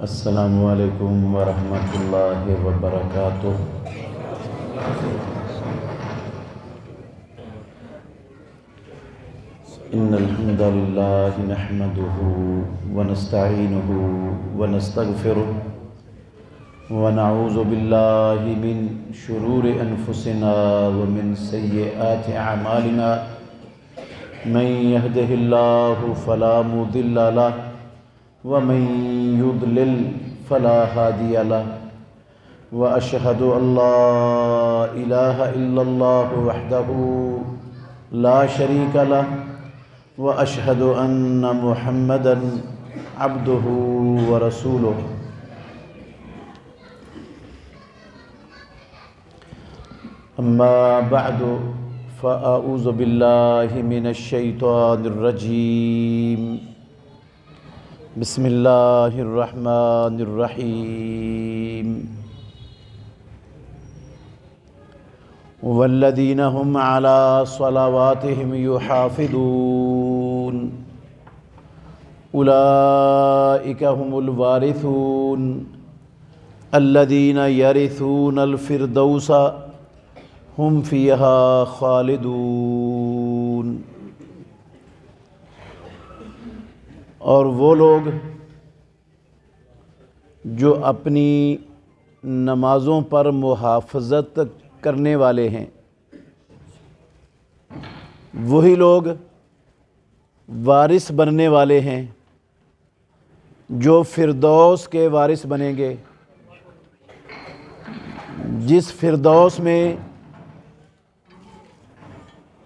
السلام علیکم ورحمۃ اللہ وبرکاتہ۔ ان الحمد للہ نحمده ونستعینه ونستغفره ونعوذ باللہ من شرور انفسنا ومن سیئات اعمالنا من يهده الله فلا مضل له ومن يضلل فلا هادي له وأشهد أن لا إله إلا الله وحده لا شريك له وأشهد أن محمدا عبده ورسوله۔ أما بعد فأعوذ بالله من الشيطان الرجيم۔ بسم اللہ الرحمن الرحیم۔ والذین هم علی صلواتهم یحافظون اولئک هم الوارثون الذین یرثون الفردوس هم فیہا خالدون۔ اور وہ لوگ جو اپنی نمازوں پر محافظت کرنے والے ہیں، وہی لوگ وارث بننے والے ہیں جو فردوس کے وارث بنیں گے، جس فردوس میں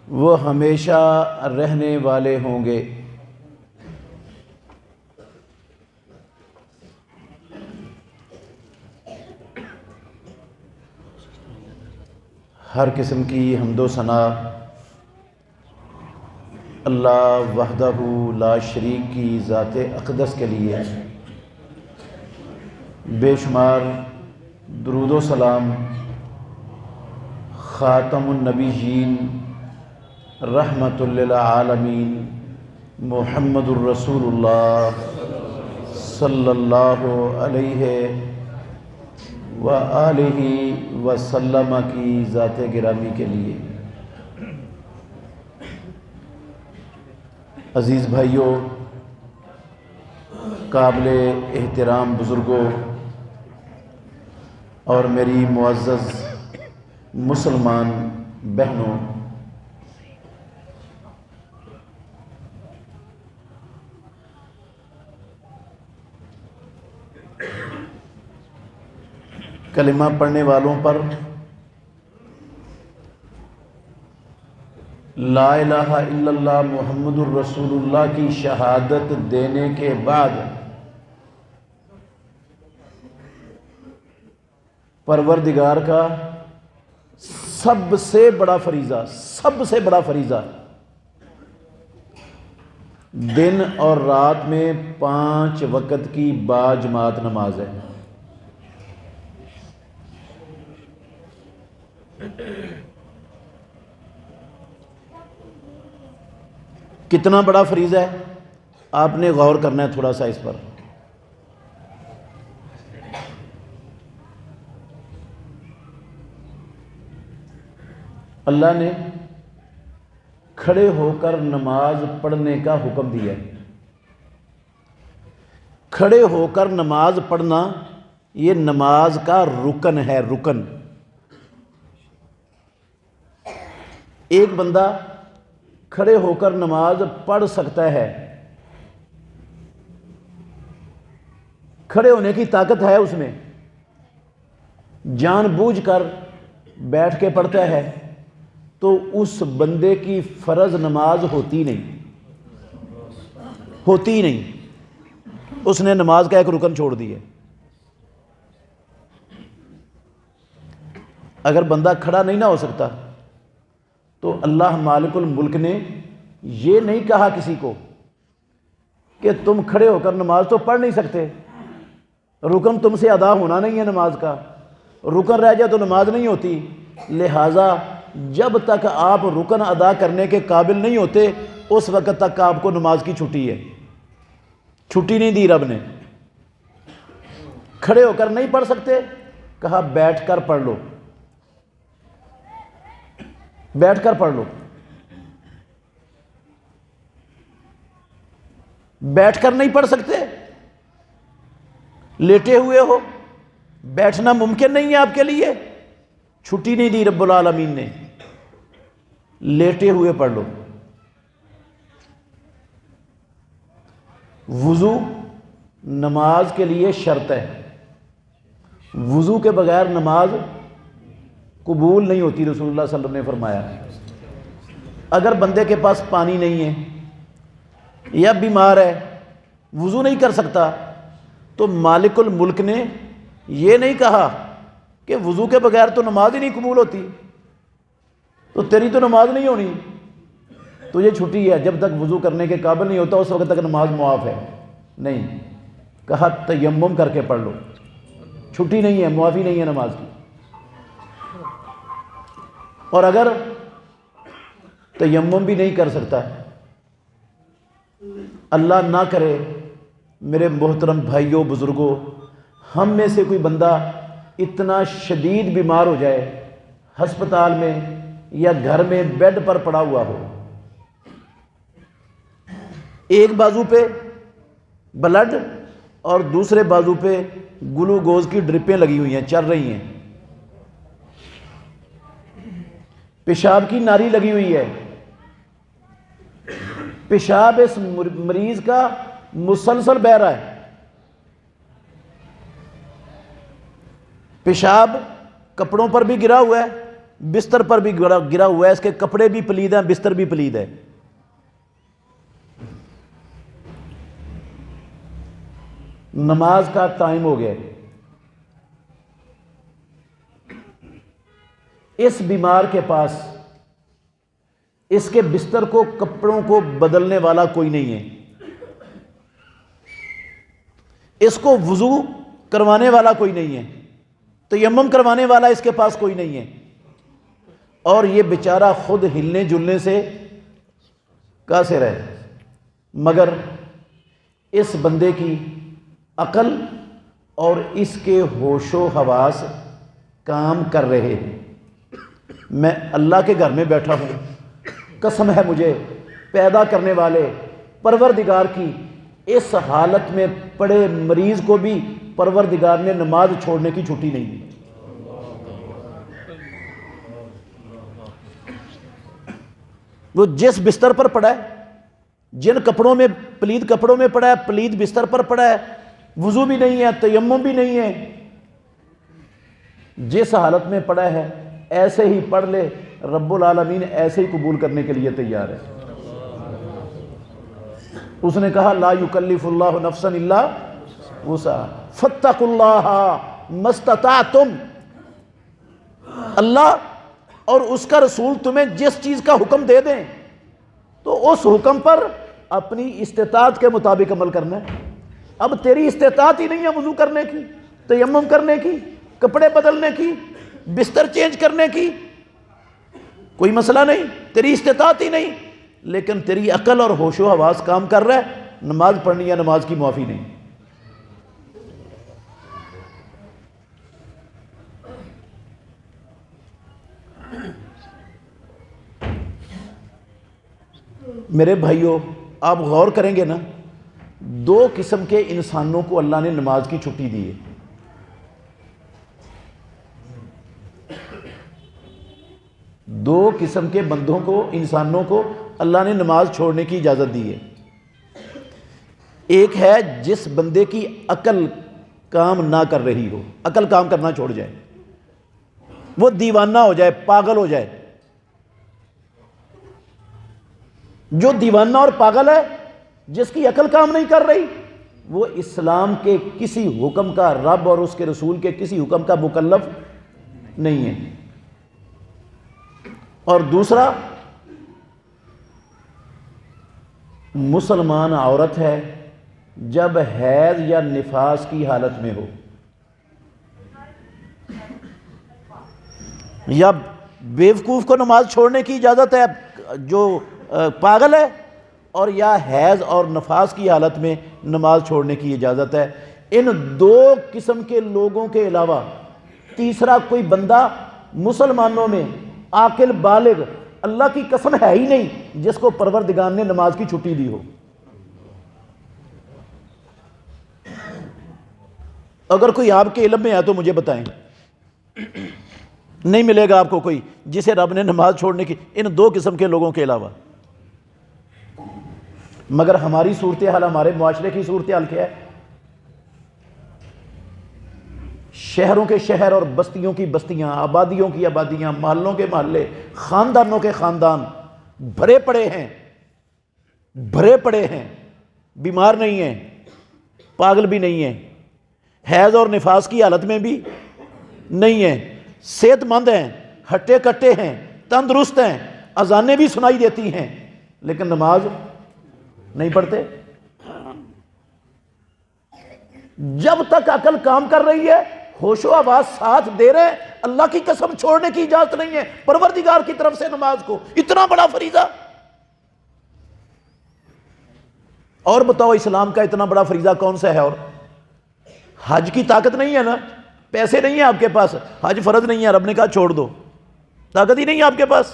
وہ ہمیشہ رہنے والے ہوں گے۔ ہر قسم کی حمد و ثنا اللہ وحدہ لا شریک کی ذات اقدس کے لیے، بے شمار درود و سلام خاتم النبیین رحمت للعالمین محمد الرسول اللہ صلی اللہ علیہ وآلہ وسلم کی ذات گرامی کے لیے۔ عزیز بھائیوں، قابل احترام بزرگوں اور میری معزز مسلمان بہنوں، کلمہ پڑھنے والوں پر لا الہ الا اللہ محمد الرسول اللہ کی شہادت دینے کے بعد پروردگار کا سب سے بڑا فریضہ دن اور رات میں 5 وقت کی باجماعت نماز ہے۔ کتنا بڑا فریضہ ہے، آپ نے غور کرنا ہے تھوڑا سا اس پر۔ اللہ نے کھڑے ہو کر نماز پڑھنے کا حکم دیا ہے۔ کھڑے ہو کر نماز پڑھنا یہ نماز کا رکن ہے، رکن۔ ایک بندہ کھڑے ہو کر نماز پڑھ سکتا ہے، کھڑے ہونے کی طاقت ہے اس میں، جان بوجھ کر بیٹھ کے پڑھتا ہے تو اس بندے کی فرض نماز ہوتی نہیں، اس نے نماز کا ایک رکن چھوڑ دیا۔ اگر بندہ کھڑا نہیں نہ ہو سکتا تو اللہ مالک الملک نے یہ نہیں کہا کسی کو کہ تم کھڑے ہو کر نماز تو پڑھ نہیں سکتے، رکن تم سے ادا ہونا نہیں ہے نماز کا، رکن رہ جائے تو نماز نہیں ہوتی، لہٰذا جب تک آپ رکن ادا کرنے کے قابل نہیں ہوتے اس وقت تک آپ کو نماز کی چھٹی ہے، چھٹی نہیں دی رب نے۔ کھڑے ہو کر نہیں پڑھ سکتے، کہا بیٹھ کر پڑھ لو، بیٹھ کر پڑھ لو۔ بیٹھ کر نہیں پڑھ سکتے، لیٹے ہوئے ہو، بیٹھنا ممکن نہیں ہے آپ کے لیے، چھٹی نہیں دی رب العالمین نے، لیٹے ہوئے پڑھ لو۔ وضو نماز کے لیے شرط ہے، وضو کے بغیر نماز قبول نہیں ہوتی، رسول اللہ صلی اللہ علیہ وسلم نے فرمایا۔ اگر بندے کے پاس پانی نہیں ہے یا بیمار ہے، وضو نہیں کر سکتا، تو مالک الملک نے یہ نہیں کہا کہ وضو کے بغیر تو نماز ہی نہیں قبول ہوتی، تو تیری تو نماز نہیں ہونی، تجھے چھٹی ہے، جب تک وضو کرنے کے قابل نہیں ہوتا اس وقت تک نماز معاف ہے۔ نہیں، کہا تیمم کر کے پڑھ لو، چھٹی نہیں ہے، معافی نہیں ہے نماز کی۔ اور اگر تیمم بھی نہیں کر سکتا، اللہ نہ کرے میرے محترم بھائیوں بزرگوں، ہم میں سے کوئی بندہ اتنا شدید بیمار ہو جائے، ہسپتال میں یا گھر میں بیڈ پر پڑا ہوا ہو، ایک بازو پہ بلڈ اور دوسرے بازو پہ گلوکوز کی ڈرپیں لگی ہوئی ہیں، چل رہی ہیں، پیشاب کی ناری لگی ہوئی ہے، پیشاب اس مریض کا مسلسل بہہ رہا ہے، پیشاب کپڑوں پر بھی گرا ہوا ہے، بستر پر بھی گرا ہوا ہے، اس کے کپڑے بھی پلید ہیں، بستر بھی پلید ہے۔ نماز کا ٹائم ہو گیا، اس بیمار کے پاس اس کے بستر کو، کپڑوں کو بدلنے والا کوئی نہیں ہے، اس کو وضو کروانے والا کوئی نہیں ہے، تیمم کروانے والا اس کے پاس کوئی نہیں ہے، اور یہ بیچارہ خود ہلنے جلنے سے قاصر ہے، مگر اس بندے کی عقل اور اس کے ہوش و حواس کام کر رہے ہیں۔ میں اللہ کے گھر میں بیٹھا ہوں، قسم ہے مجھے پیدا کرنے والے پروردگار کی، اس حالت میں پڑے مریض کو بھی پروردگار نے نماز چھوڑنے کی چھٹی نہیں دی۔ وہ جس بستر پر پڑا ہے، جن کپڑوں میں، پلید کپڑوں میں پڑا ہے، پلید بستر پر پڑا ہے، وضو بھی نہیں ہے، تیمم بھی نہیں ہے، جس حالت میں پڑا ہے ایسے ہی پڑھ لے، رب العالمین ایسے ہی قبول کرنے کے لیے تیار ہے۔ اس نے کہا لا یکلف اللہ نفسا الا وسعها فاتقوا اللہ ما استطعتم، اللہ اور اس کا رسول تمہیں جس چیز کا حکم دے دیں تو اس حکم پر اپنی استطاعت کے مطابق عمل کرنا ہے۔ اب تیری استطاعت ہی نہیں ہے وضو کرنے کی، تیمم کرنے کی، کپڑے بدلنے کی، بستر چینج کرنے کی، کوئی مسئلہ نہیں، تیری استطاعت ہی نہیں، لیکن تیری عقل اور ہوش و حواس کام کر رہا ہے، نماز پڑھنی ہے، نماز کی معافی نہیں۔ میرے بھائیوں، آپ غور کریں گے نا، دو قسم کے انسانوں کو اللہ نے نماز کی چھٹی دی ہے۔ دو قسم کے بندوں کو، انسانوں کو اللہ نے نماز چھوڑنے کی اجازت دی ہے۔ ایک ہے جس بندے کی عقل کام نہ کر رہی ہو، عقل کام کرنا چھوڑ جائے، وہ دیوانہ ہو جائے، پاگل ہو جائے۔ جو دیوانہ اور پاگل ہے، جس کی عقل کام نہیں کر رہی، وہ اسلام کے کسی حکم کا، رب اور اس کے رسول کے کسی حکم کا مکلف نہیں ہے۔ اور دوسرا، مسلمان عورت ہے جب حیض یا نفاس کی حالت میں ہو، یا بیوقوف کو نماز چھوڑنے کی اجازت ہے جو پاگل ہے، اور یا حیض اور نفاس کی حالت میں نماز چھوڑنے کی اجازت ہے۔ ان دو قسم کے لوگوں کے علاوہ تیسرا کوئی بندہ مسلمانوں میں عاقل بالغ اللہ کی قسم ہے ہی نہیں جس کو پروردگار نے نماز کی چھٹی دی ہو۔ اگر کوئی آپ کے علم میں ہے تو مجھے بتائیں، نہیں ملے گا آپ کو کوئی جسے رب نے نماز چھوڑنے کی ان دو قسم کے لوگوں کے علاوہ۔ مگر ہماری صورتحال، ہمارے معاشرے کی صورتحال کیا ہے؟ شہروں کے شہر اور بستیوں کی بستیاں، آبادیوں کی آبادیاں، محلوں کے محلے، خاندانوں کے خاندان بھرے پڑے ہیں، بھرے پڑے ہیں، بیمار نہیں ہیں، پاگل بھی نہیں ہیں، حیض اور نفاس کی حالت میں بھی نہیں ہیں، صحت مند ہیں، ہٹے کٹے ہیں، تندرست ہیں، اذانیں بھی سنائی دیتی ہیں، لیکن نماز نہیں پڑھتے۔ جب تک عقل کام کر رہی ہے، ہوش و آواز ساتھ دے رہے ہیں، اللہ کی قسم چھوڑنے کی اجازت نہیں ہے پروردگار کی طرف سے نماز کو، اتنا بڑا فریضہ۔ اور بتاؤ اسلام کا اتنا بڑا فریضہ کون سا ہے؟ اور حج کی طاقت نہیں ہے نا، پیسے نہیں ہیں آپ کے پاس، حج فرض نہیں ہے، رب نے کہا چھوڑ دو، طاقت ہی نہیں ہے آپ کے پاس۔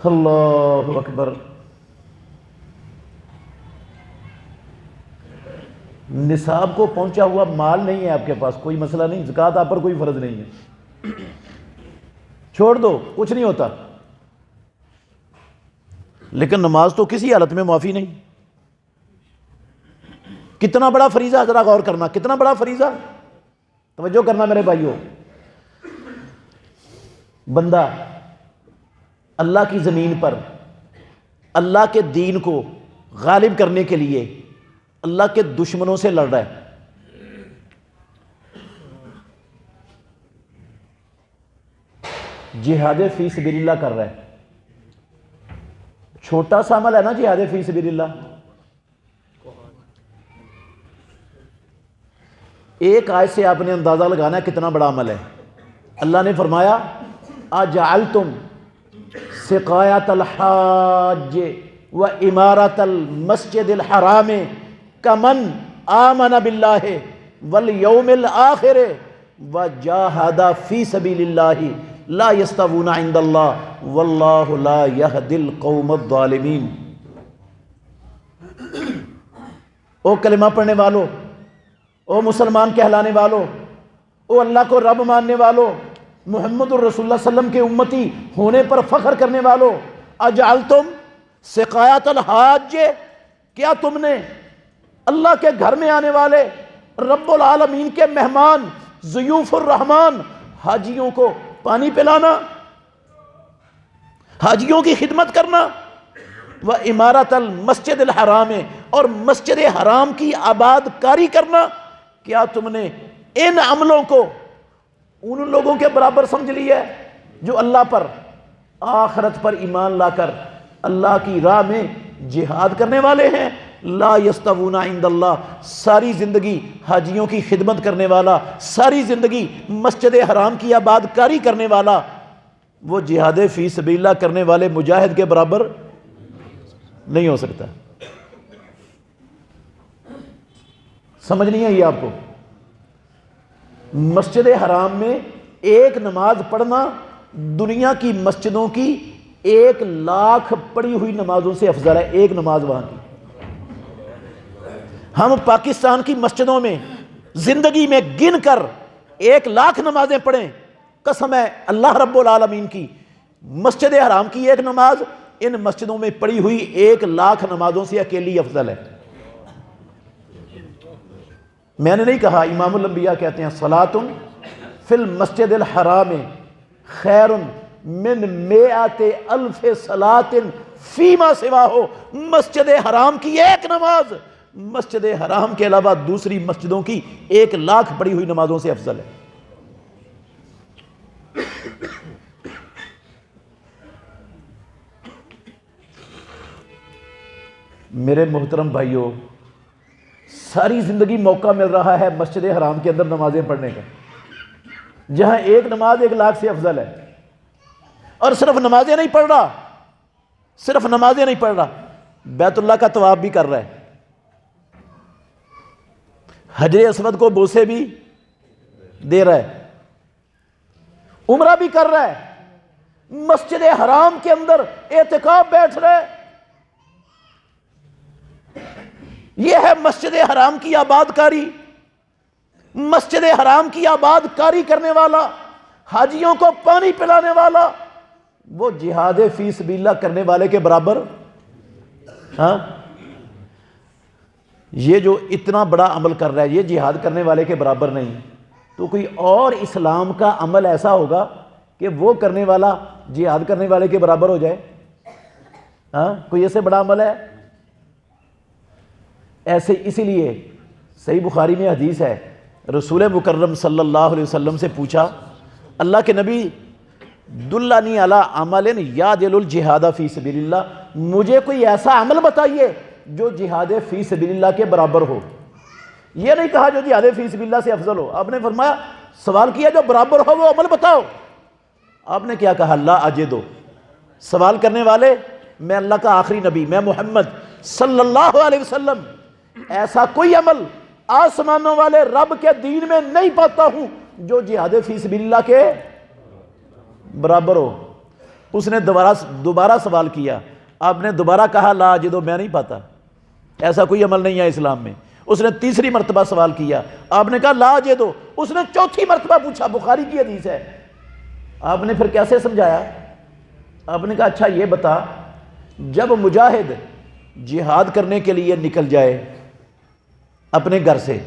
اللہ اکبر۔ نصاب کو پہنچا ہوا مال نہیں ہے آپ کے پاس، کوئی مسئلہ نہیں، زکوٰۃ آپ پر کوئی فرض نہیں ہے، چھوڑ دو، کچھ نہیں ہوتا۔ لیکن نماز تو کسی حالت میں معافی نہیں۔ کتنا بڑا فریضہ، ذرا غور کرنا، کتنا بڑا فریضہ، توجہ کرنا میرے بھائیوں۔ بندہ اللہ کی زمین پر اللہ کے دین کو غالب کرنے کے لیے اللہ کے دشمنوں سے لڑ رہا ہے۔ جہاد فی سبیل اللہ کر رہا ہے۔ چھوٹا سا عمل ہے نا جہاد فی سبیل اللہ۔ ایک آیت سے آپ نے اندازہ لگانا ہے کتنا بڑا عمل ہے۔ اللہ نے فرمایا اجعلتم سقایۃ الحاج و امارۃ المسجد الحرام کمن آمن باللہ والیوم الآخر وجاہد فی سبیل اللہ لا یستوون عند اللہ واللہ لا یہدی القوم الظالمین۔ او کلمہ پڑھنے والو، او مسلمان کہلانے والو، او اللہ کو رب ماننے والو، محمد الرسول اللہ صلی اللہ علیہ وسلم کے امتی ہونے پر فخر کرنے والو، اجعلتم سقایۃ الحاج، کیا تم نے اللہ کے گھر میں آنے والے رب العالمین کے مہمان ضیوف الرحمن حاجیوں کو پانی پلانا، حاجیوں کی خدمت کرنا، و امارت المسجد الحرام، اور مسجد حرام کی آباد کاری کرنا، کیا تم نے ان عملوں کو ان لوگوں کے برابر سمجھ لیا ہے جو اللہ پر، آخرت پر ایمان لا کر اللہ کی راہ میں جہاد کرنے والے ہیں؟ لا یستوون عند اللہ، ساری زندگی حاجیوں کی خدمت کرنے والا، ساری زندگی مسجد حرام کی آباد کاری کرنے والا، وہ جہاد فی سبیل اللہ کرنے والے مجاہد کے برابر نہیں ہو سکتا۔ سمجھ نہیں آئی آپ کو؟ مسجد حرام میں ایک نماز پڑھنا دنیا کی مسجدوں کی 1,00,000 پڑھی ہوئی نمازوں سے افضل ہے، ایک نماز وہاں کی۔ ہم پاکستان کی مسجدوں میں زندگی میں گن کر 1,00,000 نمازیں پڑھیں، قسم ہے اللہ رب العالمین کی، مسجد حرام کی ایک نماز ان مسجدوں میں پڑھی ہوئی 1,00,000 نمازوں سے اکیلی افضل ہے۔ میں نے نہیں کہا، امام الانبیاء کہتے ہیں صلاۃ فی المسجد الحرام خیر من 100,000 صلاۃ فیما سواہ، مسجد حرام کی ایک نماز مسجد حرام کے علاوہ دوسری مسجدوں کی 1,00,000 پڑھی ہوئی نمازوں سے افضل ہے۔ میرے محترم بھائیوں، ساری زندگی موقع مل رہا ہے مسجد حرام کے اندر نمازیں پڑھنے کا، جہاں ایک نماز 1,00,000 سے افضل ہے، اور صرف نمازیں نہیں پڑھ رہا، صرف نمازیں نہیں پڑھ رہا، بیت اللہ کا طواف بھی کر رہا ہے، حجر اسود کو بوسے بھی دے رہا ہے، عمرہ بھی کر رہا ہے، مسجد حرام کے اندر اعتکاف بیٹھ رہا ہے۔ یہ ہے مسجد حرام کی آباد کاری، مسجد حرام کی آباد کاری کرنے والا، حاجیوں کو پانی پلانے والا، وہ جہاد فی سبیل اللہ کرنے والے کے برابر؟ ہاں، یہ جو اتنا بڑا عمل کر رہا ہے یہ جہاد کرنے والے کے برابر نہیں، تو کوئی اور اسلام کا عمل ایسا ہوگا کہ وہ کرنے والا جہاد کرنے والے کے برابر ہو جائے؟ ہاں، کوئی ایسے بڑا عمل ہے؟ ایسے اسی لیے صحیح بخاری میں حدیث ہے، رسول مکرم صلی اللہ علیہ وسلم سے پوچھا، اللہ کے نبی دلانی علی عمل یعدل الجہاد فی سبیل اللہ، مجھے کوئی ایسا عمل بتائیے جو جہاد فی سبیل اللہ کے برابر ہو۔ یہ نہیں کہا جو جہاد فی سبیل اللہ سے افضل ہو، آپ نے فرمایا، سوال کیا جو برابر ہو وہ عمل بتاؤ۔ آپ نے کیا کہا؟ لا اجدو، سوال کرنے والے میں اللہ کا آخری نبی، میں محمد صلی اللہ علیہ وسلم ایسا کوئی عمل آسمانوں والے رب کے دین میں نہیں پاتا ہوں جو جہاد فی سبیل اللہ کے برابر ہو۔ اس نے دوبارہ سوال کیا، آپ نے دوبارہ کہا لا اجدو، میں نہیں پاتا، ایسا کوئی عمل نہیں ہے اسلام میں۔ اس نے تیسری مرتبہ سوال کیا، آپ نے کہا لا اجدو۔ اس نے چوتھی مرتبہ پوچھا، بخاری کی حدیث ہے۔ آپ نے پھر کیسے سمجھایا؟ آپ نے کہا اچھا یہ بتا، جب مجاہد جہاد کرنے کے لیے نکل جائے اپنے گھر سے،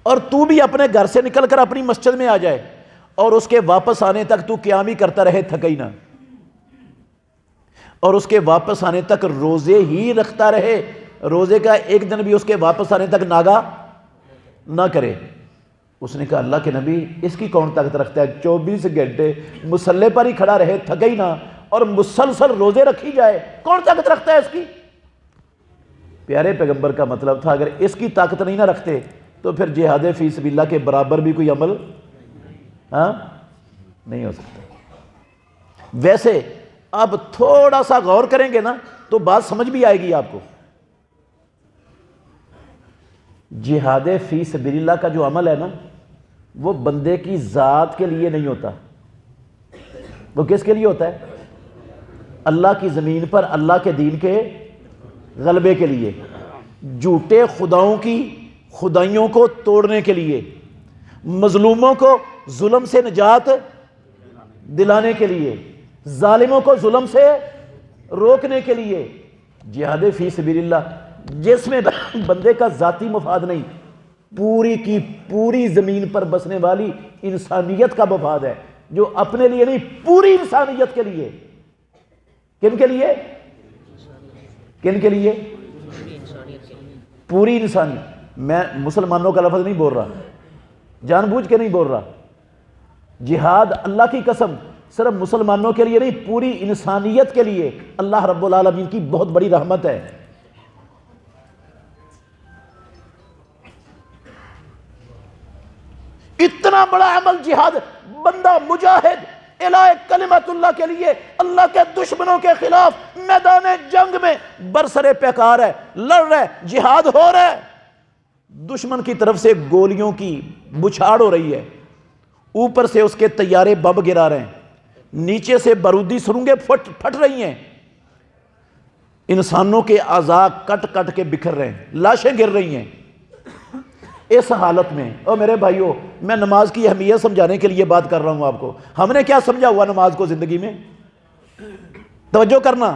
اور تو بھی اپنے گھر سے نکل کر اپنی مسجد میں آ جائے، اور اس کے واپس آنے تک تو قیام ہی کرتا رہے، تھکے ہی نہ، اور اس کے واپس آنے تک روزے ہی رکھتا رہے، روزے کا ایک دن بھی اس کے واپس آنے تک ناگا نہ کرے۔ اس نے کہا اللہ کے نبی اس کی کون طاقت رکھتا ہے، 24 گھنٹے مصلے پر ہی کھڑا رہے، تھکے ہی نہ، اور مسلسل روزے رکھی جائے، کون طاقت رکھتا ہے اس کی؟ پیارے پیغمبر کا مطلب تھا اگر اس کی طاقت نہیں نہ رکھتے تو پھر جہاد فی سبیل اللہ کے برابر بھی کوئی عمل نہیں ہو سکتا۔ ویسے اب تھوڑا سا غور کریں گے نا تو بات سمجھ بھی آئے گی آپ کو۔ جہاد فی سبیل اللہ کا جو عمل ہے نا، وہ بندے کی ذات کے لیے نہیں ہوتا، وہ کس کے لیے ہوتا ہے؟ اللہ کی زمین پر اللہ کے دین کے غلبے کے لیے، جھوٹے خداؤں کی خدائیوں کو توڑنے کے لیے، مظلوموں کو ظلم سے نجات دلانے کے لیے، ظالموں کو ظلم سے روکنے کے لیے۔ جہاد فی سبیل اللہ جس میں بندے کا ذاتی مفاد نہیں، پوری کی پوری زمین پر بسنے والی انسانیت کا مفاد ہے، جو اپنے لیے نہیں، پوری انسانیت کے لیے۔ کن کے لیے؟ کن کے لیے؟ پوری انسانیت۔ میں مسلمانوں کا لفظ نہیں بول رہا، جان بوجھ کے نہیں بول رہا۔ جہاد اللہ کی قسم صرف مسلمانوں کے لیے نہیں، پوری انسانیت کے لیے اللہ رب العالمین کی بہت بڑی رحمت ہے۔ اتنا بڑا عمل جہاد، بندہ مجاہد الہ کلمت اللہ کے لیے اللہ کے دشمنوں کے خلاف میدان جنگ میں برسر پیکار ہے، لڑ رہا ہے، جہاد ہو رہا ہے، دشمن کی طرف سے گولیوں کی بچھاڑ ہو رہی ہے، اوپر سے اس کے طیارے بم گرا رہے ہیں، نیچے سے بارودی سرنگیں پھٹ رہی ہیں، انسانوں کے اعضاء کٹ کٹ کے بکھر رہے ہیں، لاشیں گر رہی ہیں۔ اس حالت میں اور میرے بھائیوں، میں نماز کی اہمیت سمجھانے کے لیے بات کر رہا ہوں آپ کو۔ ہم نے کیا سمجھا ہوا نماز کو زندگی میں؟ توجہ کرنا،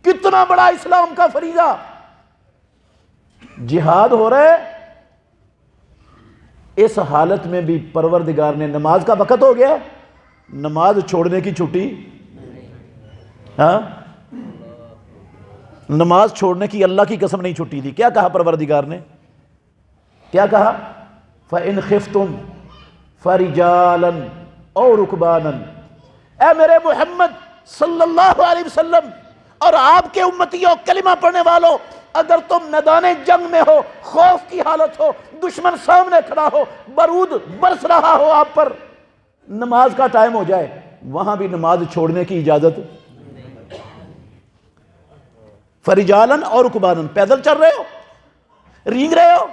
کتنا بڑا اسلام کا فریضہ، جہاد ہو رہا ہے، اس حالت میں بھی پروردگار نے نماز کا وقت ہو گیا، نماز چھوڑنے کی چھٹی، نماز چھوڑنے کی اللہ کی قسم نہیں چھٹی دی۔ کیا کہا پروردگار نے؟ کیا کہا؟ فَإِنْ خِفْتُمْ فَرِجَالًا أَوْ رُكْبَانًا۔ اے میرے محمد صلی اللہ علیہ وسلم اور آپ کے امتیوں، کلمہ پڑھنے والوں، اگر تم میدان جنگ میں ہو، خوف کی حالت ہو، دشمن سامنے کھڑا ہو، بارود برس رہا ہو آپ پر، نماز کا ٹائم ہو جائے، وہاں بھی نماز چھوڑنے کی اجازت۔ فرجالن اور رکبانن، پیدل چل رہے ہو، رینگ رہے ہو،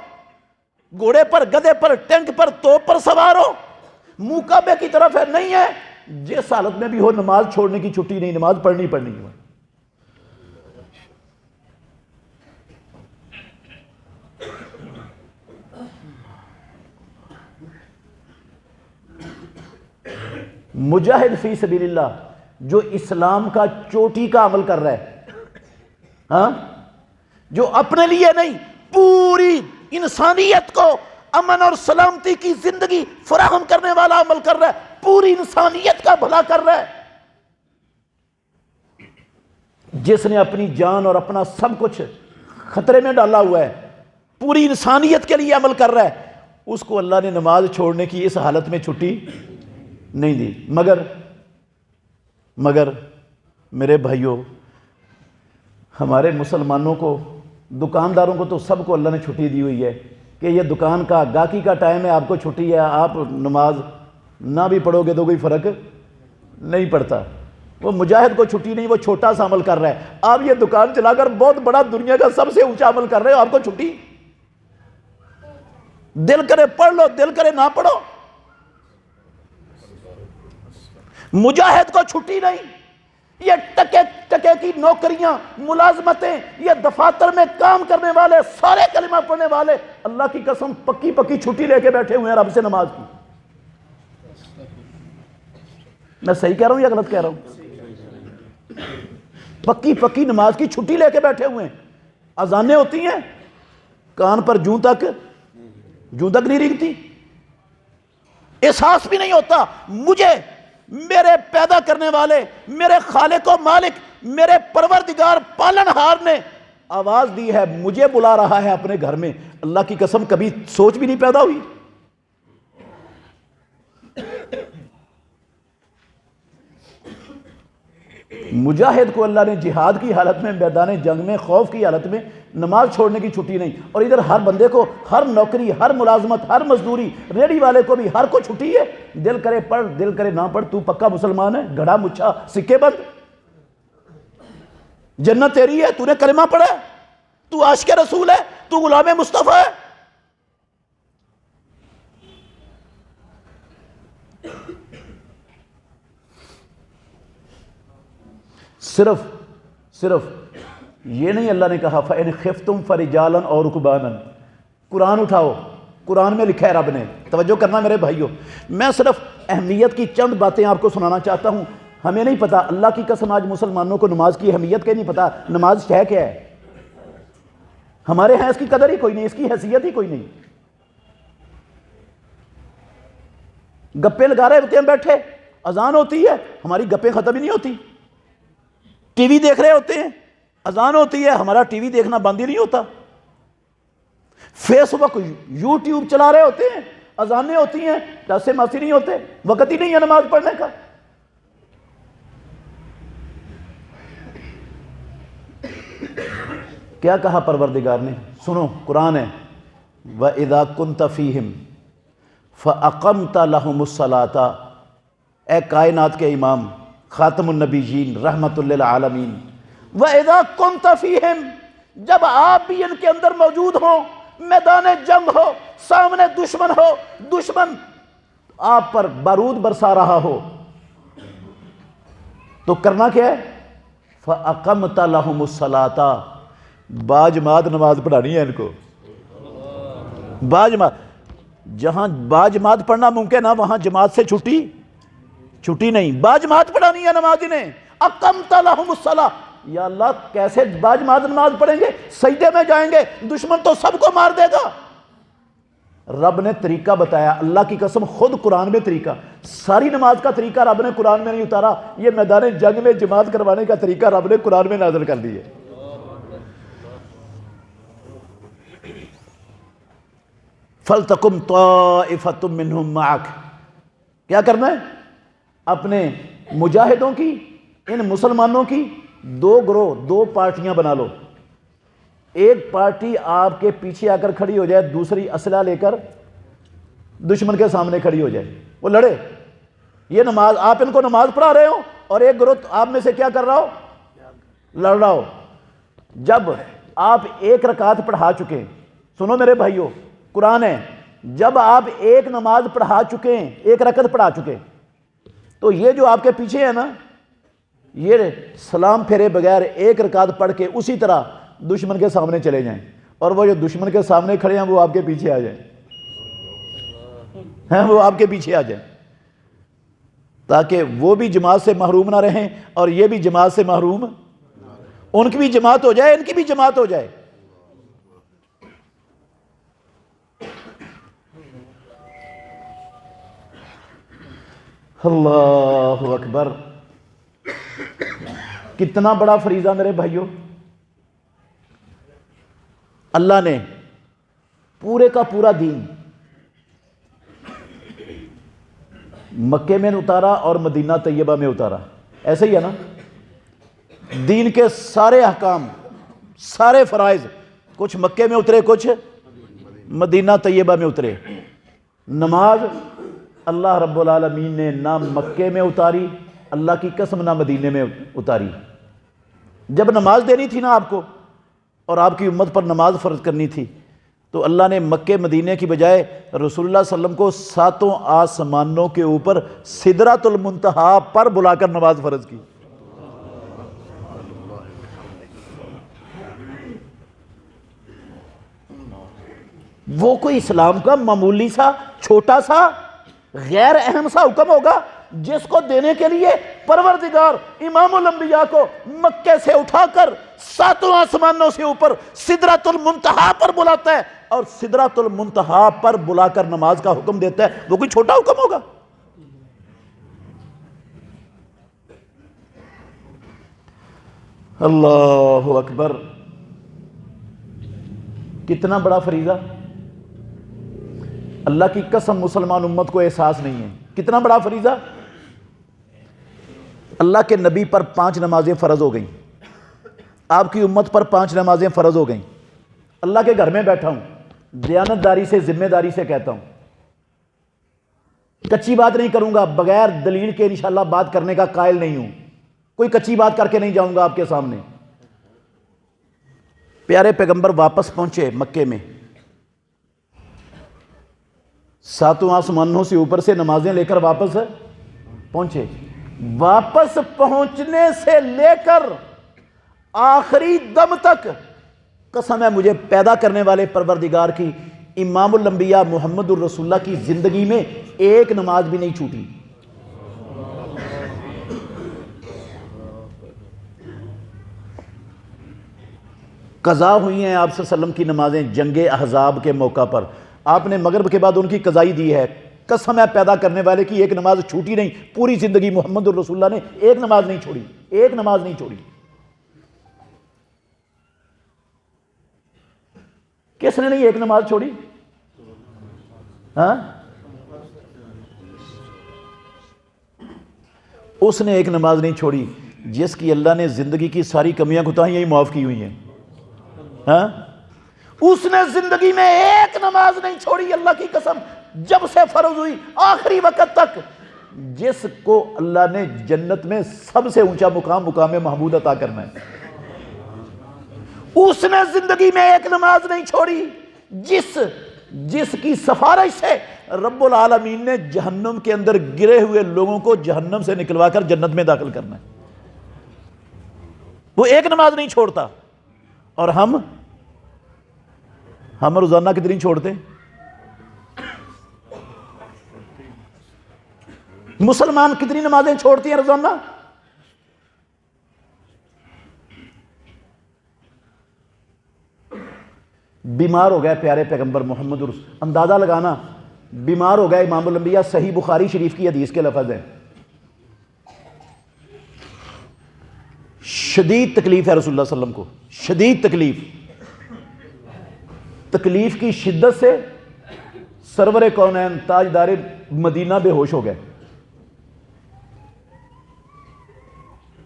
گھوڑے پر، گدھے پر، ٹینک پر، توپ پر سوار ہو، منہ کعبے کی طرف ہے، نہیں ہے، جس حالت میں بھی ہو نماز چھوڑنے کی چھٹی نہیں، نماز پڑھنی ہے۔ مجاہد فی سبیل اللہ جو اسلام کا چوٹی کا عمل کر رہا ہے، ہاں، جو اپنے لیے نہیں پوری انسانیت کو امن اور سلامتی کی زندگی فراہم کرنے والا عمل کر رہا ہے، پوری انسانیت کا بھلا کر رہا ہے، جس نے اپنی جان اور اپنا سب کچھ خطرے میں ڈالا ہوا ہے، پوری انسانیت کے لیے عمل کر رہا ہے، اس کو اللہ نے نماز چھوڑنے کی اس حالت میں چھٹی نہیں دی۔ مگر میرے بھائیوں، ہمارے مسلمانوں کو، دکانداروں کو تو سب کو اللہ نے چھٹی دی ہوئی ہے کہ یہ دکان کا گاہکی کا ٹائم ہے، آپ کو چھٹی ہے، آپ نماز نہ بھی پڑھو گے تو کوئی فرق نہیں پڑتا۔ وہ مجاہد کو چھٹی نہیں، وہ چھوٹا سا عمل کر رہا ہے، آپ یہ دکان چلا کر بہت بڑا دنیا کا سب سے اونچا عمل کر رہے ہو، آپ کو چھٹی؟ دل کرے پڑھ لو، دل کرے نہ پڑھو۔ مجاہد کو چھٹی نہیں، یہ ٹکے کی نوکریاں، ملازمتیں، یہ دفاتر میں کام کرنے والے سارے کلمہ پڑھنے والے اللہ کی قسم پکی چھٹی لے کے بیٹھے ہوئے ہیں رب سے نماز کی۔ میں صحیح کہہ رہا ہوں یا غلط کہہ رہا ہوں؟ پکی نماز کی چھٹی لے کے بیٹھے ہوئے ہیں، اذانیں ہوتی ہیں، کان پر جوں تک نہیں رینگتی، احساس بھی نہیں ہوتا مجھے میرے پیدا کرنے والے، میرے خالق و مالک، میرے پروردگار پالنہار نے آواز دی ہے، مجھے بلا رہا ہے اپنے گھر میں۔ اللہ کی قسم کبھی سوچ بھی نہیں پیدا ہوئی۔ مجاہد کو اللہ نے جہاد کی حالت میں، میدان جنگ میں، خوف کی حالت میں نماز چھوڑنے کی چھٹی نہیں، اور ادھر ہر بندے کو، ہر نوکری، ہر ملازمت، ہر مزدوری، ریڑی والے کو بھی ہر کو چھٹی ہے، دل کرے پڑھ، دل کرے نہ پڑھ، تو پکا مسلمان ہے، گھڑا مچھا سکے بند، جنت تیری ہے، تو نے کلمہ پڑھا ہے، تو عاشق رسول ہے، تو غلام مصطفیٰ ہے۔ صرف یہ نہیں اللہ نے کہا فَإِنْ خِفْتُمْ فَرِجَالًا أَوْ رُكْبَانًا، قرآن اٹھاؤ، قرآن میں لکھا ہے رب نے، توجہ کرنا میرے بھائیوں، میں صرف اہمیت کی چند باتیں آپ کو سنانا چاہتا ہوں۔ ہمیں نہیں پتا، اللہ کی قسم آج مسلمانوں کو نماز کی اہمیت کے نہیں پتا، نماز ہے کیا ہے، ہمارے ہاں اس کی قدر ہی کوئی نہیں، اس کی حیثیت ہی کوئی نہیں۔ گپے لگا رہے ہوتے ہیں بیٹھے، اذان ہوتی ہے، ہماری گپیں ختم ہی نہیں ہوتی، ٹی وی دیکھ رہے ہوتے ہیں، اذان ہوتی ہے، ہمارا ٹی وی دیکھنا بند ہی نہیں ہوتا، فیس بک، یوٹیوب چلا رہے ہوتے ہیں، اذانیں ہوتی ہیں، ٹاسے ماسی نہیں ہوتے، وقت ہی نہیں ہے نماز پڑھنے کا۔ کیا کہا پروردگار نے؟ سنو، قرآن ہے، وَإِذَا كُنْتَ فِيهِمْ فَأَقَمْتَ لَهُمُ الصَّلَاةَ، اے کائنات کے امام، خاتم النبیین، رحمت للعالمین، وَإِذَا كُنْتَ فِيهِمْ، جب آپ بھی ان کے اندر موجود ہوں، میدان جنگ ہو، سامنے دشمن ہو، دشمن آپ پر بارود برسا رہا ہو، تو کرنا کیا ہے؟ فَأَقَمْتَ لَهُمُ الصَّلَاةَ، باجماعت نماز پڑھانی ہے ان کو، باجماعت، جہاں باجماعت پڑھنا ممکن ہے وہاں جماعت سے چھٹی نہیں، باجماعت پڑھانی ہے نماز انہیں۔ اقمت لہم الصلاۃ، یا اللہ کیسے باجماعت نماز پڑھیں گے؟ سجدے میں جائیں گے، دشمن تو سب کو مار دے گا۔ رب نے طریقہ بتایا، اللہ کی قسم خود قرآن میں طریقہ، ساری نماز کا طریقہ رب نے قرآن میں نہیں اتارا، یہ میدان جنگ میں جماعت کروانے کا طریقہ رب نے قرآن میں نازل کر دی ہے۔ فَلْتَقُمْ طَائِفَةٌ مِّنْهُمْ مَعَكَ، کیا کرنا ہے؟ اپنے مجاہدوں کی، ان مسلمانوں کی دو گروہ، دو پارٹیاں بنا لو، ایک پارٹی آپ کے پیچھے آ کر کھڑی ہو جائے، دوسری اسلحہ لے کر دشمن کے سامنے کھڑی ہو جائے، وہ لڑے، یہ نماز، آپ ان کو نماز پڑھا رہے ہو اور ایک گروہ آپ میں سے کیا کر رہا ہو؟ لڑ رہا ہو، جب آپ ایک رکعت پڑھا چکے، سنو میرے بھائیو، قرآن ہے، جب آپ ایک نماز پڑھا چکے ہیں، ایک رکعت پڑھا چکے، تو یہ جو آپ کے پیچھے ہے نا، یہ سلام پھیرے بغیر ایک رکعت پڑھ کے اسی طرح دشمن کے سامنے چلے جائیں، اور وہ جو دشمن کے سامنے کھڑے ہیں وہ آپ کے پیچھے آ جائیں، ہیں وہ آپ کے پیچھے آ جائیں، تاکہ وہ بھی جماعت سے محروم نہ رہیں اور یہ بھی جماعت سے محروم، ان کی بھی جماعت ہو جائے، ان کی بھی جماعت ہو جائے۔ اللہ اکبر، کتنا بڑا فریضہ میرے بھائیوں۔ اللہ نے پورے کا پورا دین مکے میں اتارا اور مدینہ طیبہ میں اتارا، ایسے ہی ہے نا؟ دین کے سارے احکام، سارے فرائض، کچھ مکے میں اترے، کچھ مدینہ طیبہ میں اترے۔ نماز اللہ رب العالمین نے نہ مکے میں اتاری، اللہ کی قسم نہ مدینے میں اتاری۔ جب نماز دینی تھی نا آپ کو، اور آپ کی امت پر نماز فرض کرنی تھی، تو اللہ نے مکے مدینے کی بجائے رسول اللہ صلی اللہ علیہ وسلم کو 7 آسمانوں کے اوپر سدرۃ المنتہا پر بلا کر نماز فرض کی۔ وہ کوئی اسلام کا معمولی سا چھوٹا سا غیر اہم سا حکم ہوگا جس کو دینے کے لیے پروردگار امام الانبیاء کو مکے سے اٹھا کر 7 آسمانوں سے اوپر سدرۃ المنتہا پر بلاتا ہے، اور سدرۃ المنتہا پر بلا کر نماز کا حکم دیتا ہے، وہ کوئی چھوٹا حکم ہوگا؟ اللہ اکبر، کتنا بڑا فریضہ۔ اللہ کی قسم مسلمان امت کو احساس نہیں ہے کتنا بڑا فریضہ۔ اللہ کے نبی پر 5 نمازیں فرض ہو گئیں، آپ کی امت پر 5 نمازیں فرض ہو گئیں۔ اللہ کے گھر میں بیٹھا ہوں، دیانتداری سے، ذمہ داری سے کہتا ہوں، کچی بات نہیں کروں گا، بغیر دلیل کے انشاءاللہ بات کرنے کا قائل نہیں ہوں، کوئی کچی بات کر کے نہیں جاؤں گا آپ کے سامنے۔ پیارے پیغمبر واپس پہنچے مکے میں، 7 آسمانوں سے اوپر سے نمازیں لے کر واپس پہنچے۔ واپس پہنچنے سے لے کر آخری دم تک قسم ہے مجھے پیدا کرنے والے پروردگار کی، امام الانبیاء محمد الرسول اللہ کی زندگی میں ایک نماز بھی نہیں چھوٹی۔ قضا ہوئی ہیں آپ صلی اللہ علیہ وسلم کی نمازیں جنگ احزاب کے موقع پر، آپ نے مغرب کے بعد ان کی قضائی دی ہے، قسم ہے پیدا کرنے والے کی ایک نماز چھوٹی نہیں، پوری زندگی محمد الرسول اللہ نے ایک نماز نہیں چھوڑی، ایک نماز نہیں چھوڑی۔ کس نے نہیں ایک نماز چھوڑی؟ ہاں، اس نے ایک نماز نہیں چھوڑی جس کی اللہ نے زندگی کی ساری کمیاں کوتاہیاں ہی معاف کی ہوئی ہیں۔ ہاں، اس نے زندگی میں ایک نماز نہیں چھوڑی، اللہ کی قسم، جب سے فرض ہوئی آخری وقت تک، جس کو اللہ نے جنت میں سب سے اونچا مقام، مقام محمود عطا کرنا ہے، اس نے زندگی میں ایک نماز نہیں چھوڑی جس کی سفارش سے رب العالمین نے جہنم کے اندر گرے ہوئے لوگوں کو جہنم سے نکلوا کر جنت میں داخل کرنا ہے۔ وہ ایک نماز نہیں چھوڑتا، اور ہم روزانہ کتنی چھوڑتے ہیں؟ مسلمان کتنی نمازیں چھوڑتی ہیں روزانہ؟ بیمار ہو گئے پیارے پیغمبر محمد رسول، اندازہ لگانا، بیمار ہو گئے امام الانبیاء، صحیح بخاری شریف کی حدیث کے لفظ ہیں، شدید تکلیف ہے رسول اللہ صلی اللہ علیہ وسلم کو، شدید تکلیف کی شدت سے سرور کونین تاجدار مدینہ بے ہوش ہو گئے،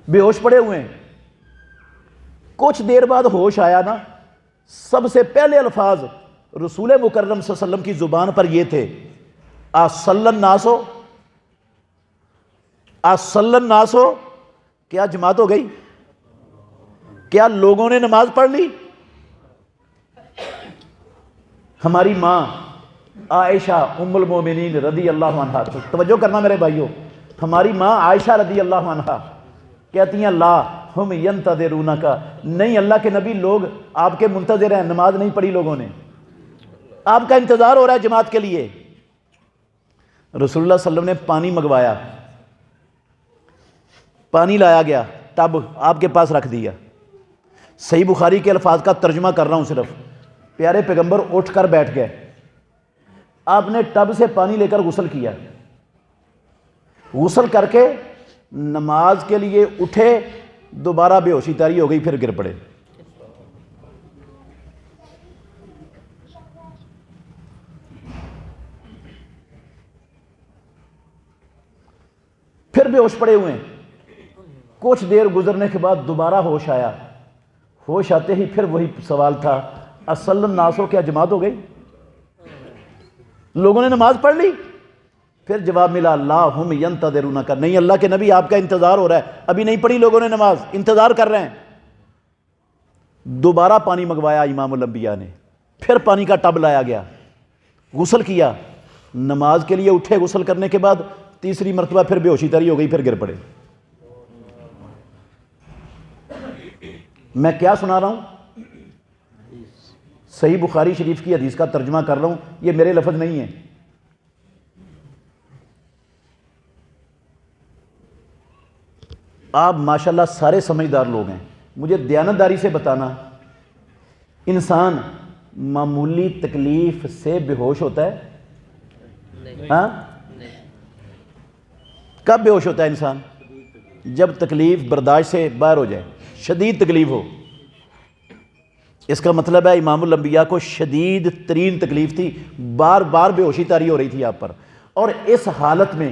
بے ہوش پڑے ہوئے ہیں۔ کچھ دیر بعد ہوش آیا نا، سب سے پہلے الفاظ رسول مکرم صلی اللہ علیہ وسلم کی زبان پر یہ تھے، اصلی الناس ہو، کیا جماعت ہو گئی؟ کیا لوگوں نے نماز پڑھ لی؟ ہماری ماں عائشہ ام المومنین رضی اللہ عنہا، توجہ کرنا میرے بھائیوں، ہماری ماں عائشہ رضی اللہ عنہا کہتی ہیں لا ہم ینتظرونک، نہیں اللہ کے نبی لوگ آپ کے منتظر ہیں، نماز نہیں پڑھی لوگوں نے، آپ کا انتظار ہو رہا ہے جماعت کے لیے۔ رسول اللہ صلی اللہ علیہ وسلم نے پانی منگوایا، پانی لایا گیا، ٹب آپ کے پاس رکھ دیا۔ صحیح بخاری کے الفاظ کا ترجمہ کر رہا ہوں صرف، پیارے پیغمبر اٹھ کر بیٹھ گئے، آپ نے ٹب سے پانی لے کر غسل کیا، غسل کر کے نماز کے لیے اٹھے، دوبارہ بے ہوشی طاری ہو گئی، پھر گر پڑے۔ پھر بے ہوش پڑے ہوئے ہیں، کچھ دیر گزرنے کے بعد دوبارہ ہوش آیا، ہوش آتے ہی پھر وہی سوال تھا، اصل الناس ہو، کیا جماعت ہو گئی؟ لوگوں نے نماز پڑھ لی؟ پھر جواب ملا لا ہم ینتظرونک، نہیں اللہ کے نبی آپ کا انتظار ہو رہا ہے، ابھی نہیں پڑھی لوگوں نے نماز، انتظار کر رہے ہیں۔ دوبارہ پانی منگوایا امام الانبیاء نے، پھر پانی کا ٹب لایا گیا، غسل کیا، نماز کے لیے اٹھے، غسل کرنے کے بعد تیسری مرتبہ پھر بے ہوشی طاری ہو گئی، پھر گر پڑے۔ میں کیا سنا رہا ہوں؟ صحیح بخاری شریف کی حدیث کا ترجمہ کر رہا ہوں، یہ میرے لفظ نہیں ہیں۔ آپ ماشاءاللہ سارے سمجھدار لوگ ہیں، مجھے دیانتداری سے بتانا، انسان معمولی تکلیف سے بے ہوش ہوتا ہے؟ ہاں؟ کب بے ہوش ہوتا ہے انسان؟ جب تکلیف برداشت سے باہر ہو جائے، شدید تکلیف ہو۔ اس کا مطلب ہے امام الانبیاء کو شدید ترین تکلیف تھی، بار بار بے ہوشی طاری ہو رہی تھی آپ پر، اور اس حالت میں